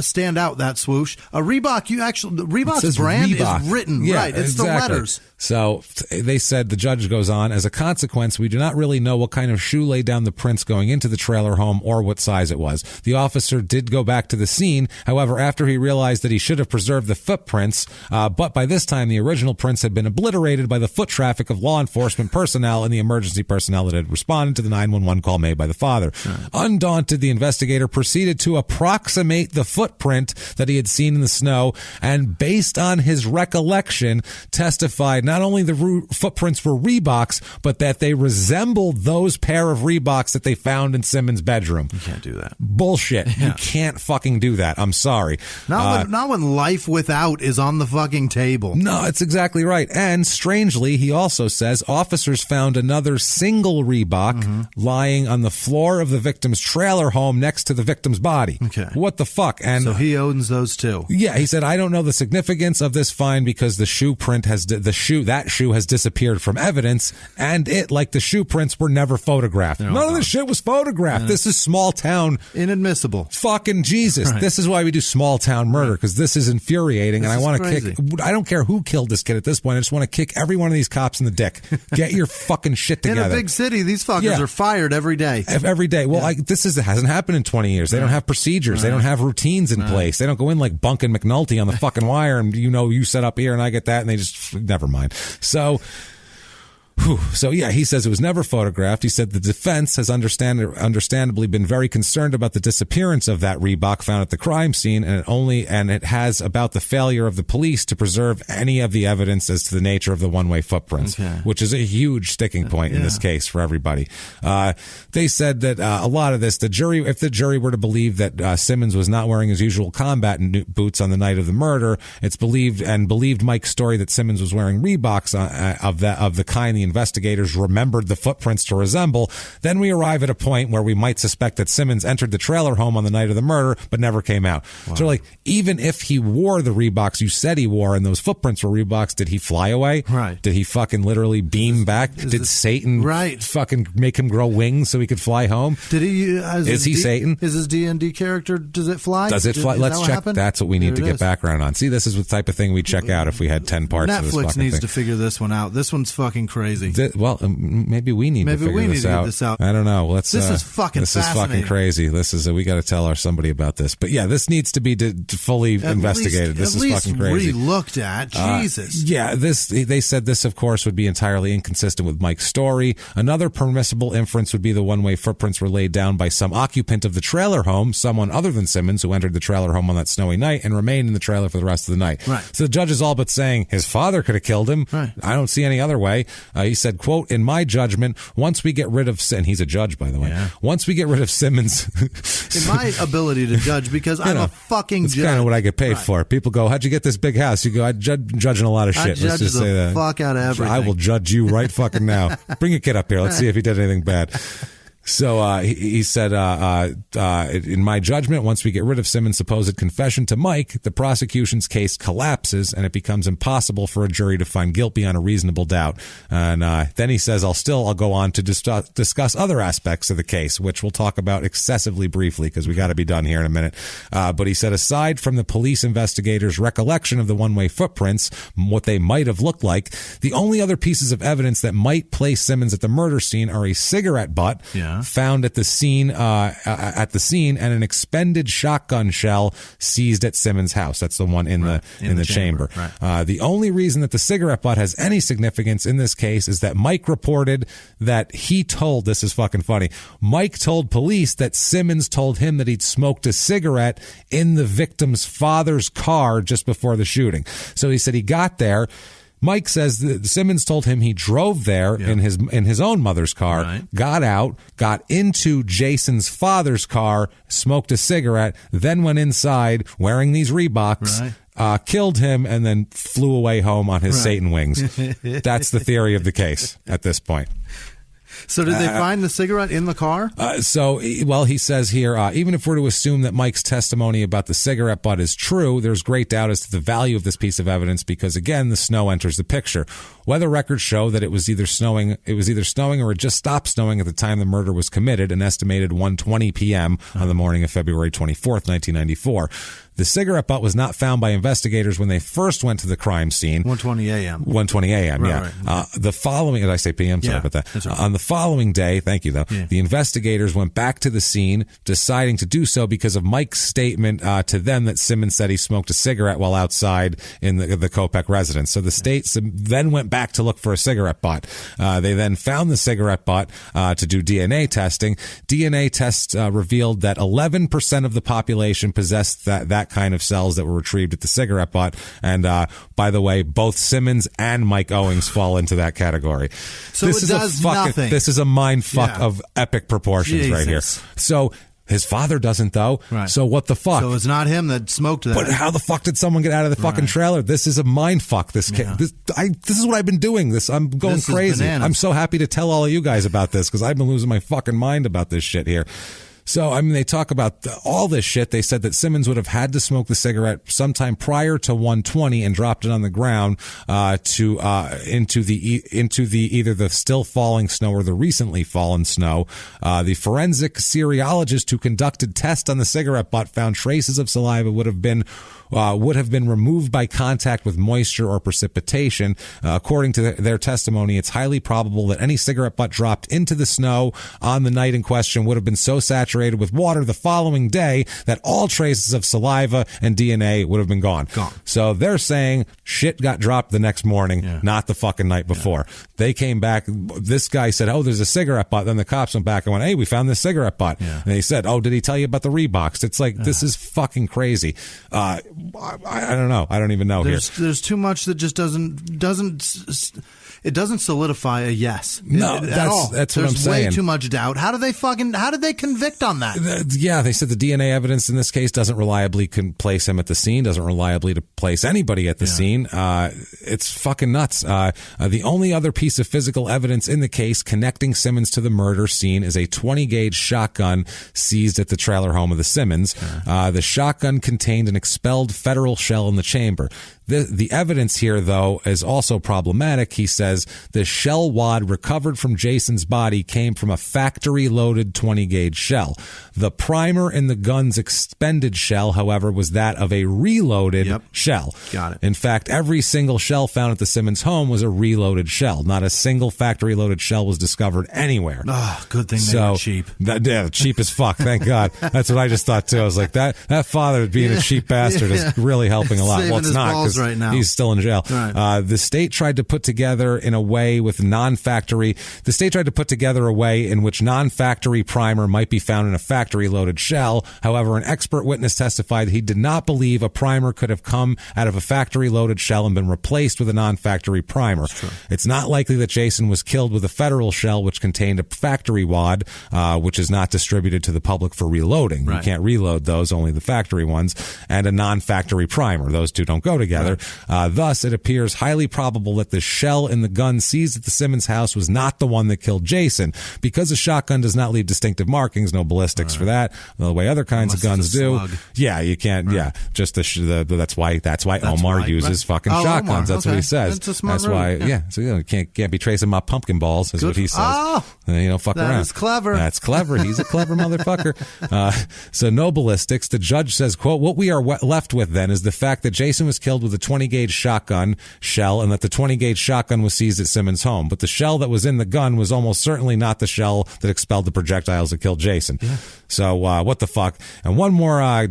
stand out, that swoosh. A Reebok, Reebok's brand is written, right. It's the letters. So they said, the judge goes on, as a consequence, we do not really know what kind of shoe laid down the prints going into the trailer home or what size it was. The officer did go back to the scene. However, after he realized that he should have preserved the footprints, but by this time the original prints had been obliterated by the foot traffic of law enforcement personnel and the emergency personnel that had responded to the 911 call made by the father. Undaunted, the investigator proceeded to approximate the footprint that he had seen in the snow, and based on his recollection, testified not only the footprints were Reeboks, but that they resembled those pair of Reeboks that they found in Simmons' bedroom. You can't do that. Bullshit. You can't fucking do that. I'm sorry. Not when life without is on the fucking table. No, it's exactly right. And strangely, he also says officers found another single Reebok lying on the floor of the victim's trailer home next to the victim's body. Okay. What the fuck? And so he owns those too. Yeah, he said, I don't know the significance of this find because the shoe print that shoe has disappeared from evidence, and it, like the shoe prints, were never photographed. None of this shit was photographed. This is small town. Inadmissible. Fucking Jesus. Right. This is why we do small town murder, because this is infuriating, and I want to kick. I don't care who killed this kid at this point. I just want to kick every one of these cops in the dick. Get your fucking shit together. In a big city, these fuckers are fired every day. Every day. Well, it hasn't happened in 20 years. They don't have procedures. They don't have routines in place. They don't go in like Bunk and McNulty on the fucking wire, and you set up here and I get that, and they just never mind. So yeah, he says it was never photographed. He said the defense has understandably been very concerned about the disappearance of that Reebok found at the crime scene, and it has about the failure of the police to preserve any of the evidence as to the nature of the one-way footprints, which is a huge sticking point in this case for everybody. They said that a lot of this, if the jury were to believe that Simmons was not wearing his usual combat boots on the night of the murder, it's believed Mike's story that Simmons was wearing Reeboks of the kind the investigators remembered the footprints to resemble, then we arrive at a point where we might suspect that Simmons entered the trailer home on the night of the murder but never came out. Wow. So even if he wore the Reeboks you said he wore and those footprints were Reeboks, did he fly away? Right. Did he fucking literally beam back? Did Satan fucking make him grow wings so he could fly home? Did he? Is he Satan? Is his D&D character, does it fly? Does it fly? Let's check. That's what we need to get background on. See, this is the type of thing we check out if we had 10 parts of this fucking thing. Netflix needs to figure this one out. This one's fucking crazy. Maybe we need to figure this out. I don't know. This is fucking This is fucking crazy. We got to tell somebody about this. But yeah, this needs to be fully investigated. This is fucking crazy. Re-looked at. Jesus. They said this, of course, would be entirely inconsistent with Mike's story. Another permissible inference would be the one-way footprints were laid down by some occupant of the trailer home, someone other than Simmons, who entered the trailer home on that snowy night and remained in the trailer for the rest of the night. Right. So the judge is all but saying his father could have killed him. Right. I don't see any other way. He said, quote, in my judgment, once we get rid of, and he's a judge, by the way, once we get rid of Simmons. In my ability to judge, because I'm a fucking judge. That's kind of what I get paid for. People go, how'd you get this big house? You go, I'm judging a lot of shit. Let's just say that. Fuck out of everything. I will judge you right fucking now. Bring your kid up here. Let's see if he did anything bad. So he said, in my judgment, once we get rid of Simmons' supposed confession to Mike, the prosecution's case collapses and it becomes impossible for a jury to find guilt beyond a reasonable doubt. And then he says, I'll go on to discuss other aspects of the case, which we'll talk about excessively briefly because we got to be done here in a minute. But he said, aside from the police investigators' recollection of the one-way footprints, what they might have looked like, the only other pieces of evidence that might place Simmons at the murder scene are a cigarette butt found at the scene, and an expended shotgun shell seized at Simmons' house. That's the one in the chamber. Right. The only reason that the cigarette butt has any significance in this case is that Mike reported that this is fucking funny. Mike told police that Simmons told him that he'd smoked a cigarette in the victim's father's car just before the shooting. So he said he got there. Mike says that Simmons told him he drove there in his own mother's car, got out, got into Jason's father's car, smoked a cigarette, then went inside wearing these Reeboks, killed him, and then flew away home on his Satan wings. That's the theory of the case at this point. So did they find the cigarette in the car? He says here, even if we're to assume that Mike's testimony about the cigarette butt is true, there's great doubt as to the value of this piece of evidence because, again, the snow enters the picture. Weather records show that it was either snowing or it just stopped snowing at the time the murder was committed, an estimated 1:20 p.m. on the morning of February 24th, 1994. The cigarette butt was not found by investigators when they first went to the crime scene. 1:20 a.m. 1:20 a.m., yeah. Right. The following, did I say p.m.? Sorry about that. Right. On the following day, thank you, though, the investigators went back to the scene, deciding to do so because of Mike's statement to them that Simmons said he smoked a cigarette while outside in the Kopech residence. So the state then went back to look for a cigarette butt. They then found the cigarette butt to do DNA testing. DNA tests revealed that 11% of the population possessed that kind of cells that were retrieved at the cigarette butt. And by the way, both Simmons and Mike Owings fall into that category. So this does nothing. This is a mind fuck of epic proportions right here. So his father doesn't, though. Right. So what the fuck? So it's not him that smoked that. But how the fuck did someone get out of the fucking trailer? This is a mind fuck. This is what I've been doing. I'm going crazy. I'm so happy to tell all of you guys about this because I've been losing my fucking mind about this shit here. So, I mean, they talk about all this shit. They said that Simmons would have had to smoke the cigarette sometime prior to 1:20 and dropped it on the ground into either the still falling snow or the recently fallen snow. The forensic serologist who conducted tests on the cigarette butt found traces of saliva would have been removed by contact with moisture or precipitation. According to their testimony, it's highly probable that any cigarette butt dropped into the snow on the night in question would have been so saturated with water the following day that all traces of saliva and DNA would have been gone. So they're saying shit got dropped the next morning, not the fucking night before. They came back. This guy said, oh, there's a cigarette butt. Then the cops went back and went, hey, we found this cigarette butt. And they said, oh, did he tell you about the Reeboks? It's like, this is fucking crazy. I don't know. I don't even know here. There's too much that just doesn't solidify a yes. No, that's what I'm saying. There's way too much doubt. How did they convict on that? They said the DNA evidence in this case doesn't reliably place him at the scene, doesn't reliably place anybody at the scene. It's fucking nuts. The only other piece of physical evidence in the case connecting Simmons to the murder scene is a 20-gauge shotgun seized at the trailer home of the Simmons. The shotgun contained an expelled federal shell in the chamber. The evidence here, though, is also problematic. He says the shell wad recovered from Jason's body came from a factory-loaded 20-gauge shell. The primer in the gun's expended shell, however, was that of a reloaded shell. Got it. In fact, every single shell found at the Simmons home was a reloaded shell. Not a single factory-loaded shell was discovered anywhere. Oh, good thing they were cheap. Cheap as fuck, thank God. That's what I just thought, too. I was like, that father being a cheap bastard is really helping a lot. Well, it's not, because right now he's still in jail. Right. The state tried to put together a way in which non-factory primer might be found in a factory-loaded shell. However, an expert witness testified that he did not believe a primer could have come out of a factory-loaded shell and been replaced with a non-factory primer. It's not likely that Jason was killed with a federal shell, which contained a factory wad, which is not distributed to the public for reloading. Right. You can't reload those, only the factory ones, and a non-factory primer. Those two don't go together. Right. Thus, it appears highly probable that the shell in the gun seized at the Simmons house was not the one that killed Jason. Because a shotgun does not leave distinctive markings, no ballistics for that, the way other kinds of guns do. Slug. Yeah, you can't. Right. Yeah, just that's why Omar uses fucking shotguns. Omar. That's what he says. That's a smart why. Yeah. So you can't be tracing my pumpkin balls, is what he says. Oh, fuck around. That's clever. That's clever. He's a clever motherfucker. So no ballistics. The judge says, quote, what we are left with then is the fact that Jason was killed with a 20-gauge shotgun shell and that the 20-gauge shotgun was seized at Simmons' home. But the shell that was in the gun was almost certainly not the shell that expelled the projectiles that killed Jason. Yeah. So what the fuck? And one more fact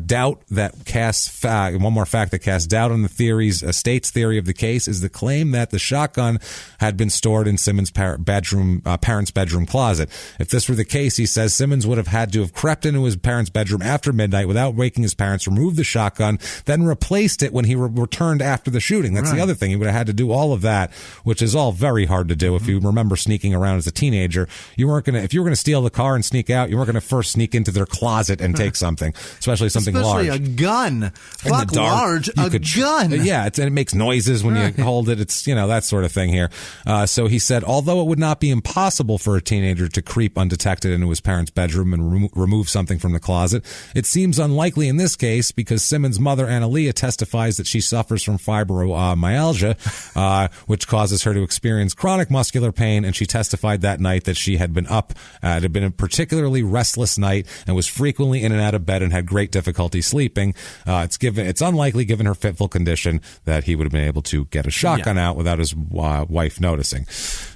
that casts doubt on the state's theory of the case is the claim that the shotgun had been stored in Simmons' parents' bedroom closet. If this were the case, he says Simmons would have had to have crept into his parents' bedroom after midnight without waking his parents, removed the shotgun, then replaced it when he returned returned after the shooting. That's the other thing. He would have had to do all of that, which is all very hard to do. If you remember sneaking around as a teenager, you weren't going to, if you were going to steal the car and sneak out, you weren't going to first sneak into their closet and take something, especially something large. Especially a gun. Fuck large, a gun. Yeah, and it makes noises when you hold it. It's, that sort of thing here. So he said, although it would not be impossible for a teenager to creep undetected into his parents' bedroom and remove something from the closet, it seems unlikely in this case because Simmons' mother, Analia, testifies that she suffers from fibromyalgia, which causes her to experience chronic muscular pain, and she testified that night that she had been up, it had been a particularly restless night and was frequently in and out of bed and had great difficulty sleeping. It's unlikely, given her fitful condition, that he would have been able to get a shotgun out without his wife noticing.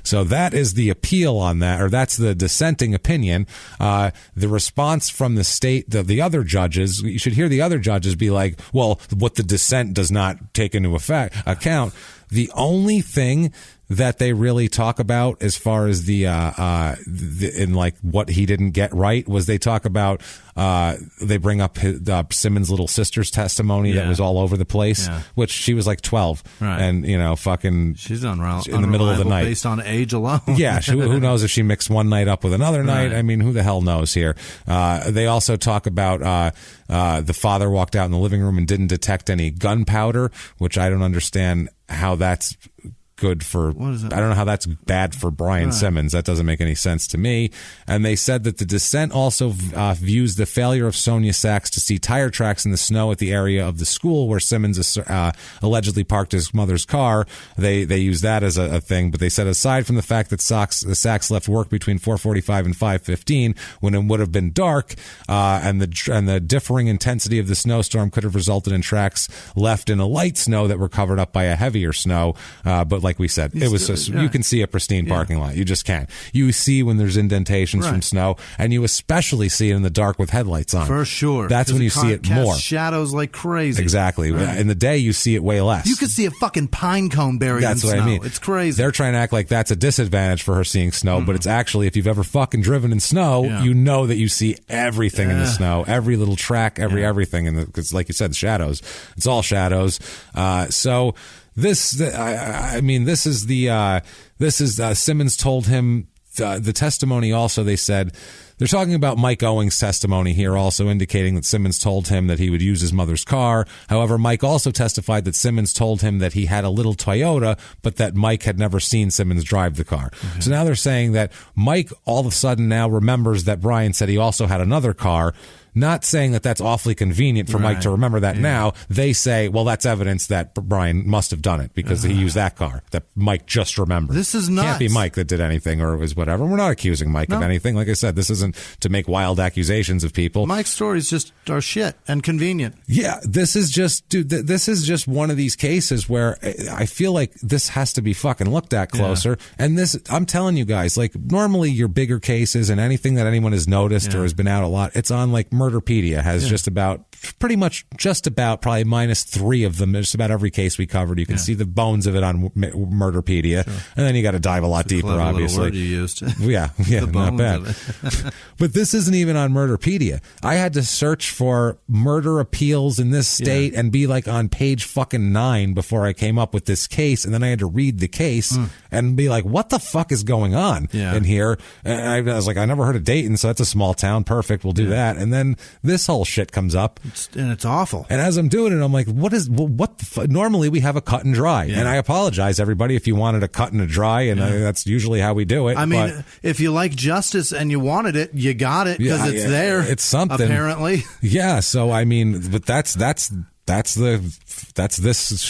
So that is the appeal on that, or that's the dissenting opinion. The response from the state, the other judges, you should hear the other judges be like, well, what the dissent does not take into account. The only thing that they really talk about as far as in like what he didn't get right was they talk about they bring up Simmons' little sister's testimony that was all over the place, which she was like 12 and fucking she's in the middle of the night based on age alone. Who knows if she mixed one night up with another night? I mean, who the hell knows here? They also talk about the father walked out in the living room and didn't detect any gunpowder, which I don't understand how that's good for. I don't know how that's bad for Brian Simmons. That doesn't make any sense to me. And they said that the dissent also views the failure of Sonia Sachs to see tire tracks in the snow at the area of the school where Simmons allegedly parked his mother's car. They use that as a thing, but they said aside from the fact that Sachs left work between 4:45 and 5:15 when it would have been dark, and the differing intensity of the snowstorm could have resulted in tracks left in a light snow that were covered up by a heavier snow, but like we said, it was you can see a pristine parking lot. You just can't. You see when there's indentations from snow, and you especially see it in the dark with headlights on. For sure. That's when you see it more. Shadows like crazy. Exactly. In the day, you see it way less. You could see a fucking pine cone buried in snow. That's what I mean. It's crazy. They're trying to act like that's a disadvantage for her seeing snow, but it's actually, if you've ever fucking driven in snow, you know that you see everything in the snow, every little track, everything. Because like you said, the shadows. It's all shadows. So this is Simmons told him, the testimony also, they said, they're talking about Mike Owings' testimony here, also indicating that Simmons told him that he would use his mother's car. However, Mike also testified that Simmons told him that he had a little Toyota, but that Mike had never seen Simmons drive the car. So now they're saying that Mike all of a sudden now remembers that Brian said he also had another car. Not saying that that's awfully convenient for Mike to remember that now. They say, well, that's evidence that Brian must have done it because he used that car that Mike just remembered. This is nuts. Can't be Mike that did anything or it was whatever. We're not accusing Mike of anything. Like I said, this isn't to make wild accusations of people. Mike's stories just are shit and convenient. Yeah, this is just, dude, this is just one of these cases where I feel like this has to be fucking looked at closer. And this, I'm telling you guys, like normally your bigger cases and anything that anyone has noticed or has been out a lot, it's on like Murderpedia has just about probably -3 of them. Just about every case we covered. You can see the bones of it on Murderpedia. Sure. And then you got to dive a lot deeper, obviously. Word you used. Yeah, not bad. But this isn't even on Murderpedia. I had to search for murder appeals in this state and be like on page fucking 9 before I came up with this case. And then I had to read the case and be like, what the fuck is going on in here? And I was like, I never heard of Dayton, so that's a small town. Perfect. We'll do that. And then this whole shit comes up. It's awful. And as I'm doing it, I'm like, what the normally we have a cut and dry. And I apologize, everybody, if you wanted a cut and a dry, and that's usually how we do it. I mean, if you like justice and you wanted it, you got it because it's there. It's something. Apparently. Yeah. So, I mean, but that's this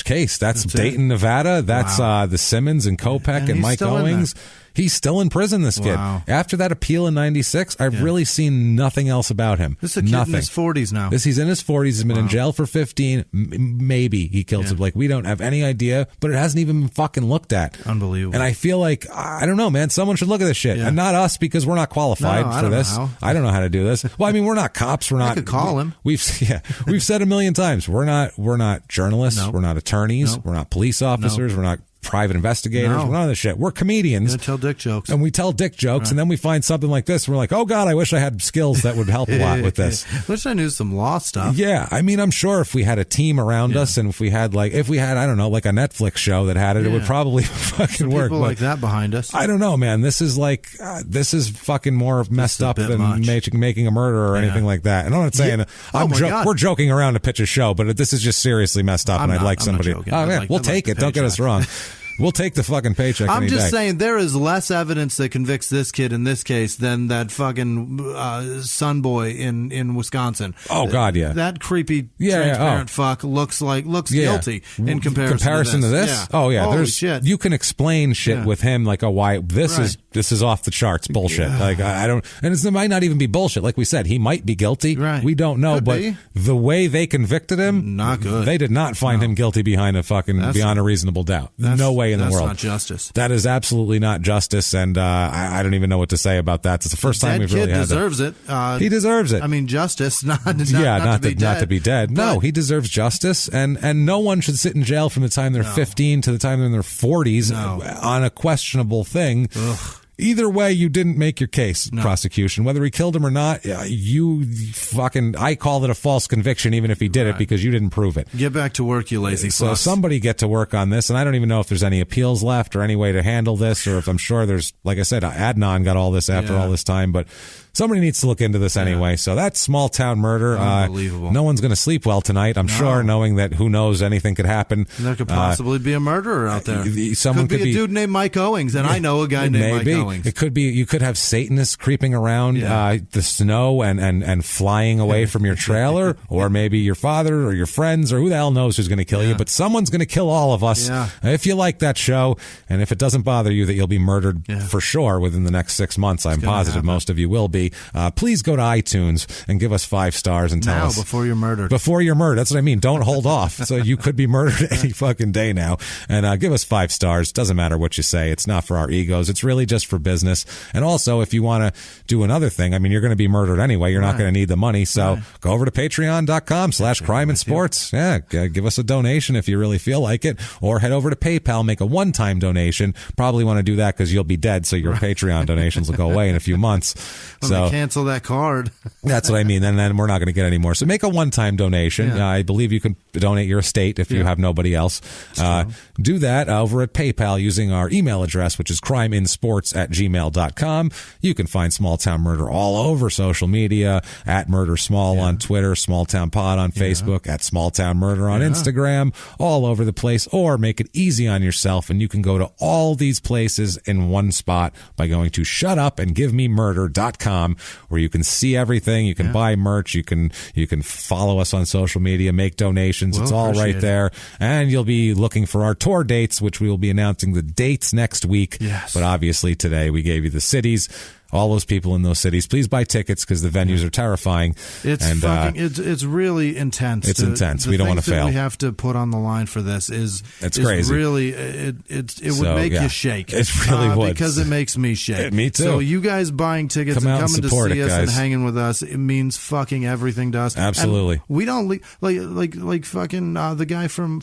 case. That's Dayton, Nevada. That's the Simmons and Kopech and Mike Owings. He's still in prison, this kid. After that appeal in 96, I've really seen nothing else about him. This is a kid in his 40s now. He's in his 40s. He's been in jail for 15. Maybe he killed some. Like, we don't have any idea, but it hasn't even been fucking looked at. Unbelievable. And I feel like, I don't know, man, someone should look at this shit. And not us, because we're not qualified for this. I don't know how to do this. Well, I mean, we're not cops. We're not. I could call him. We've said a million times, we're not journalists. We're not attorneys. We're not police officers. We're not private investigators. None of this shit. We're comedians. You tell dick jokes. And we tell dick jokes, and then we find something like this. And we're like, oh, God, I wish I had skills that would help a lot with this. Wish I knew some law stuff. Yeah. I mean, I'm sure if we had a team around us and if we had, I don't know, like a Netflix show that had it, it would probably fucking work. People like that behind us. I don't know, man. This is this is fucking more messed up than making a murder or anything like that. And I'm not saying we're joking around to pitch a show, but this is just seriously messed up. I'd like somebody. Oh, man, we'll take it. Don't get us wrong. We'll take the fucking paycheck any day. I'm just saying there is less evidence that convicts this kid in this case than that fucking son boy in Wisconsin. Oh, God, yeah. That creepy transparent fuck looks guilty in comparison to this. Yeah. Oh, yeah. Holy shit. You can explain shit with him like, why this is off the charts bullshit. Yeah. Like, I don't, and it might not even be bullshit. Like we said, he might be guilty. Right. We don't know, but the way they convicted him, not good. They did not find him guilty beyond a reasonable doubt. No way in the world. That's not justice. That is absolutely not justice, and I don't even know what to say about that. It's the first time we've really had deserves it. He deserves it. I mean, justice, not to be dead. No, he deserves justice, and no one should sit in jail from the time they're 15 to the time they're in their 40s on a questionable thing. Ugh. Either way, you didn't make your case, prosecution. Whether he killed him or not, I call it a false conviction, even if he did it, because you didn't prove it. Get back to work, you lazy fuck. So somebody get to work on this, and I don't even know if there's any appeals left or any way to handle this, or if I'm sure there's, like I said, Adnan got all this after all this time, but somebody needs to look into this anyway. So that's small town murder. Unbelievable. No one's going to sleep well tonight, I'm sure, knowing that who knows, anything could happen. There could possibly be a murderer out there. Someone could be a dude named Mike Owings, and I know a guy named Mike Owings. It could be. You could have Satanists creeping around the snow and flying away from your trailer, or maybe your father or your friends, or who the hell knows who's going to kill you. But someone's going to kill all of us if you like that show, and if it doesn't bother you that you'll be murdered for sure within the next 6 months. I'm positive most of you will be. Please go to iTunes and give us 5 stars and tell us before you're murdered. Before you're murdered. That's what I mean. Don't hold off. So you could be murdered any fucking day now. And give us 5 stars. Doesn't matter what you say. It's not for our egos. It's really just for business. And also, if you want to do another thing, I mean, you're going to be murdered anyway. You're not going to need the money. So go over to patreon.com/crime and sports. Yeah, give us a donation if you really feel like it. Or head over to PayPal, make a one-time donation. Probably want to do that because you'll be dead, so your Patreon donations will go away in a few months. They cancel that card. That's what I mean. And then we're not going to get any more. So make a one-time donation. I believe you can donate your estate if you have nobody else. Do that over at PayPal using our email address, which is crimeinsports@gmail.com. You can find Small Town Murder all over social media, at Murder Small on Twitter, Small Town Pod on Facebook, at Small Town Murder on Instagram, all over the place. Or make it easy on yourself, and you can go to all these places in one spot by going to shutupandgivememurder.com, where you can see everything. You can buy merch. You can follow us on social media, make donations. It's all right there. And you'll be looking for our tour dates, which we will be announcing the dates next week. Yes. But obviously today we gave you the cities. All those people in those cities, please buy tickets because the venues are terrifying. It's really intense. It's intense. We don't want to fail. We have to put on the line for this is crazy. Really, it would make you shake. It really would, because it makes me shake. Me too. So you guys buying tickets and coming to see us and hanging with us, it means fucking everything to us. Absolutely. And we don't leave like fucking the guy from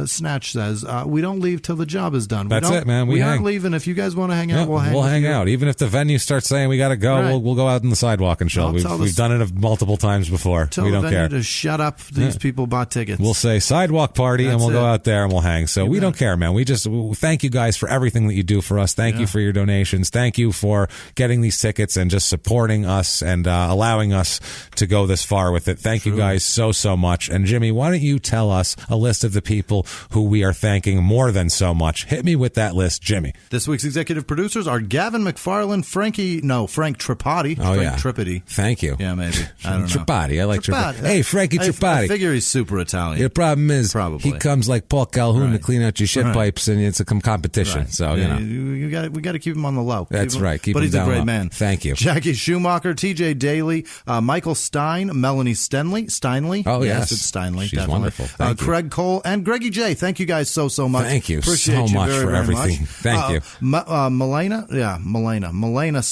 Snatch says. We don't leave till the job is done. That's it, man. We aren't leaving. If you guys want to hang out, we'll hang. We'll hang out, even if the venue starts saying we got to go. We'll go out on the sidewalk and chill. We've done it multiple times before. We don't care. To shut up. These people bought tickets. We'll say sidewalk party, and we'll go out there and we'll hang. So we don't care, man. We just thank you guys for everything that you do for us. Thank you for your donations. Thank you for getting these tickets and just supporting us and allowing us to go this far with it. Thank you guys so much. And Jimmy, why don't you tell us a list of the people who we are thanking more than so much? Hit me with that list, Jimmy. This week's executive producers are Gavin McFarland, Frank Tripati. Oh, Frank Tripati. Thank you. Yeah, maybe. I don't know. Tripati. I like Tripati. Hey, Frankie Tripati. I figure he's super Italian. The problem is he comes like Paul Calhoun to clean out your shit pipes, and it's a competition. Right. So, we got to keep him on the low. That's right. But he's a great man. Thank you. Jackie Schumacher, TJ Daly, Michael Stein, Melanie Steinley. Oh, yes. It's Steinley. She's wonderful. Craig Cole, and Greggy J. Thank you guys so much. Thank you Appreciate so much very, for very everything. Much. Thank you. Melena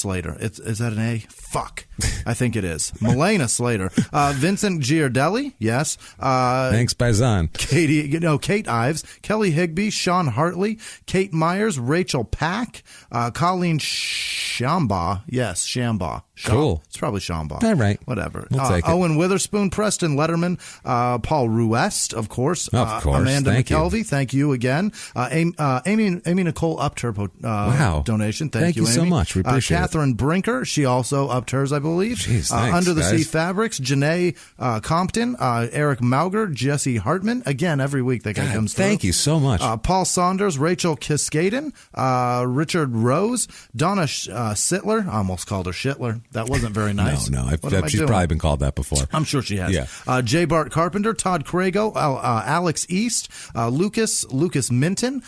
Slater. Is that an A? Fuck. I think it is. Milena Slater. Vincent Giardelli. Yes. Thanks, Paisan. Kate Ives. Kelly Higby. Sean Hartley. Kate Myers. Rachel Pack. Colleen Shambaugh. Yes, Shambaugh. Cool. It's probably Shambaugh. All right. Whatever. We'll take it. Owen Witherspoon, Preston Letterman, Paul Ruest, of course. Amanda McKelvey, thank you again. Amy Nicole upped her donation. Thank you, Amy. So much. We appreciate Catherine Brinker, she also upped hers, I believe. Jeez, thanks, Under the guys. Sea Fabrics, Janae Compton, Eric Mauger, Jesse Hartman. Again, every week that guy comes through. Thank you so much. Paul Saunders, Rachel Kiskaden, Richard Rose, Donna Sittler. I almost called her Shitler. That wasn't very nice. No. She's probably been called that before. I'm sure she has. Yeah. J. Bart Carpenter, Todd Crago, Alex East, Lucas Minton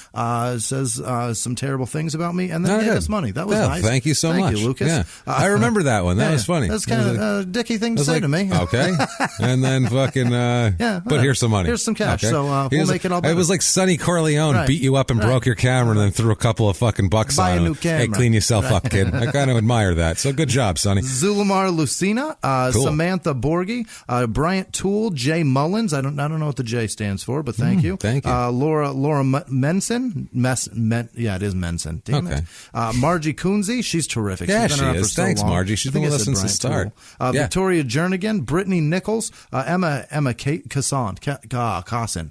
says some terrible things about me, and then gave us money. That was nice. Thank you so much. Thank you, Lucas. Yeah. I remember that one. That was funny. That's kind of a dicky thing to say to me. Okay. And then fucking, but here's some money. Here's some cash. Okay. So we'll make it all better. It was like Sonny Corleone beat you up and broke your camera and then threw a couple of fucking bucks Buy on a him. new camera. Hey, clean yourself up, kid. I kind of admire that. So good job, Sonny. Zulamar Lucina, Cool. Samantha Borgie, Bryant Toole, Jay Mullins. I don't know what the J stands for, but thank you. Thank you. Laura Menson. Yeah, it is Menson. Damn it. Margie Coonsey, she's terrific. Yeah, she's she been around is. for so Thanks, long. Margie. She's been with us since the start. Victoria Jernigan, Brittany Nichols, Emma Casson.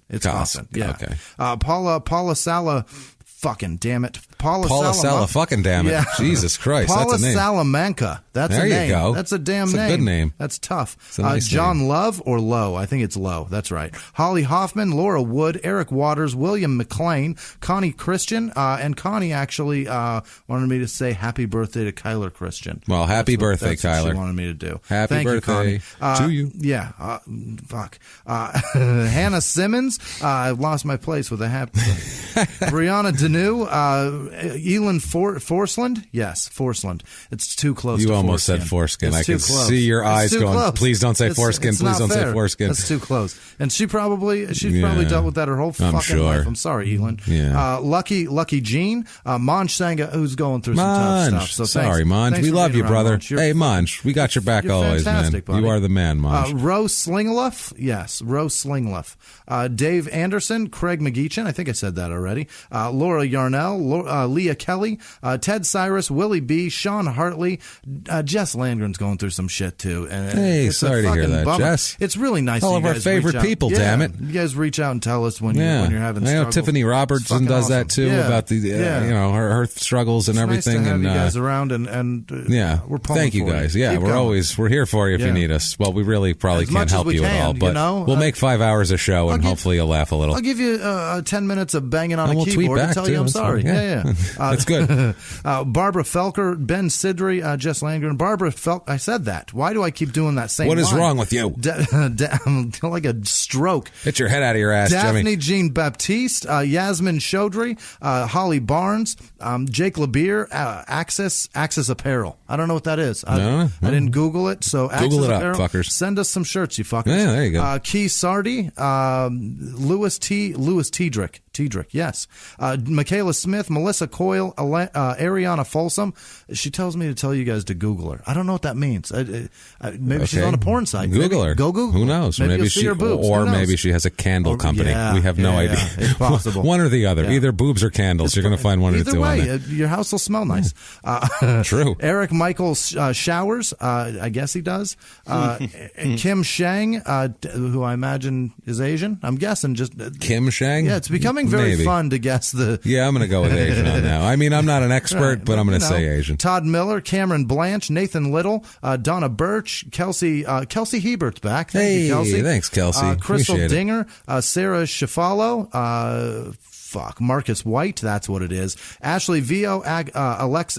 It's Casson. Yeah. Okay. Paula Sala. Fucking damn it. Paula Sala, fucking damn it. Yeah. Jesus Christ, Paula that's a name. Salamanca. That's there a name. You go. That's a damn that's name. That's a good name. That's tough. It's a nice John name. Love or Lowe. I think it's Lowe. That's right. Holly Hoffman, Laura Wood, Eric Waters, William McLean, Connie Christian, and Connie actually wanted me to say happy birthday to Kyler Christian. Well, happy birthday, Kyler. That's what she wanted me to do. Happy birthday to you. Yeah. Fuck. Hannah Simmons. I've lost my place with a happy. Brianna Danu. Elin Forsland? Yes, Forsland. It's too close to foreskin. You almost said foreskin. I can close. see your eyes going, close. Please don't say foreskin. Please don't say foreskin. That's too close. And she's probably dealt with that her whole fucking life. I'm sorry, Elin. Yeah. Lucky Jean. Monj Sanga, who's going through some tough stuff. So sorry, Monj. We love you, brother. Hey, Monj. We got your back always, man. Buddy. You are the man, Monj. Rose Slingluff. Yes, Rose Slingluff. Dave Anderson, Craig McGeechan. I think I said that already. Laura Yarnell, Leah Kelly, Ted Cyrus, Willie B, Sean Hartley, Jess Landgren's going through some shit too. And hey, sorry to hear that, bummer. Jess. It's really nice. All of our favorite people, damn it. You guys reach out and tell us when you're having. I know struggles. Tiffany Robertson does awesome. that too about the her struggles and everything. Nice to have and you guys around and we're pulling thank you for guys. You. Yeah, we're here for you if you need us. Well, we really probably can't help you at all, but we'll make 5 hours a show and hopefully you'll laugh a little. I'll give you 10 minutes of banging on a keyboard to tell you I'm sorry. Yeah. That's good. Barbara Felker, Ben Sidri, Jess Landgren. Barbara Felker. I said that. Why do I keep doing that same What is line? wrong with you? I'm like a stroke. Hit your head out of your ass, Daphne Jimmy. Jean Baptiste, Yasmin Chaudhry, Holly Barnes, Jake LeBeer, Axis Apparel. I don't know what that is. I didn't Google it, so Google Axis it up, Apparel, fuckers. send us some shirts, you fuckers. Yeah, there you go. Key Sardi, Lewis Tiedrick, yes. Michaela Smith, Melissa Coyle, Ariana Folsom. She tells me to tell you guys to Google her. I don't know what that means. Maybe she's on a porn site. Google her. Go Google. Who knows? Maybe she, her boobs. Or maybe she has a candle company. Yeah, we have no idea. It's possible. One or the other. Yeah. Either boobs or candles. You're going to find one or two. Either way, on there. your house will smell nice. True. Eric Michael Showers, I guess he does. Kim Shang, who I imagine is Asian. I'm guessing just Kim Shang. Yeah, it's becoming very fun to guess the. Yeah, I'm going to go with Asian on now. I mean, I'm not an expert, but I'm going to say Asian. Todd Miller, Cameron Blanche, Nathan Little, Donna Birch, Kelsey Hebert's back. Thank you, Kelsey. Thanks, Kelsey. Crystal Appreciate Dinger, Sarah Shafalo, Marcus White, that's what it is. Ashley Vio, Alex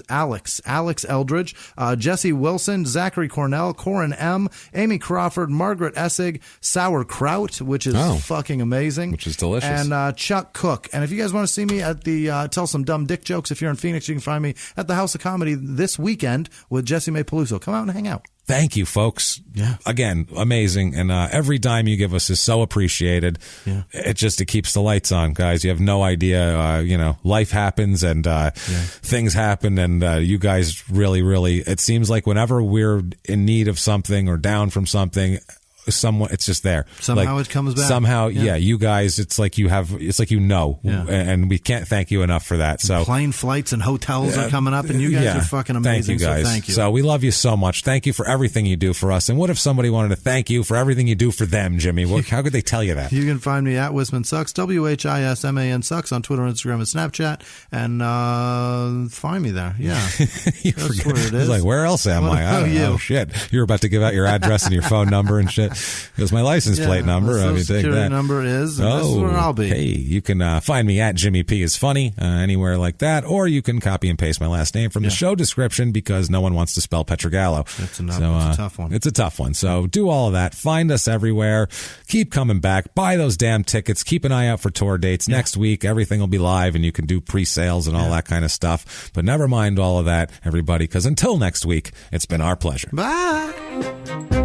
Eldridge, Jesse Wilson, Zachary Cornell, Corin M, Amy Crawford, Margaret Essig, Sauerkraut, which is fucking amazing. Which is delicious. And Chuck Cook. And if you guys want to see me at the Tell Some Dumb Dick Jokes, if you're in Phoenix, you can find me at the House of Comedy this weekend with Jesse May Peluso. Come out and hang out. thank you, folks. Yeah. Again, amazing. And every dime you give us is so appreciated. Yeah. It keeps the lights on, guys. You have no idea. Life happens and things happen. And you guys really, it seems like whenever we're in need of something or down from something, it's just there. Somehow it comes back. Somehow, you guys, it's like and we can't thank you enough for that. So plane flights and hotels are coming up, and you guys are fucking amazing. Thank you, guys. So thank you. So we love you so much. Thank you for everything you do for us. And what if somebody wanted to thank you for everything you do for them, Jimmy? How could they tell you that? You can find me at Whisman Sucks, WHISMAN Sucks on Twitter, Instagram, and Snapchat, and find me there. Yeah, that's where it is. Like, where else am I? Oh shit! You're about to give out your address and your phone number and shit. It was my license plate number. My social security number is, and this is where I'll be. Hey, you can find me at Jimmy P is funny anywhere like that, or you can copy and paste my last name from the show description because no one wants to spell Pietragallo. It's a tough one. It's a tough one. So do all of that. Find us everywhere. Keep coming back. Buy those damn tickets. Keep an eye out for tour dates. Next week, everything will be live, and you can do pre-sales and all that kind of stuff. But never mind all of that, everybody, because until next week, it's been our pleasure. Bye.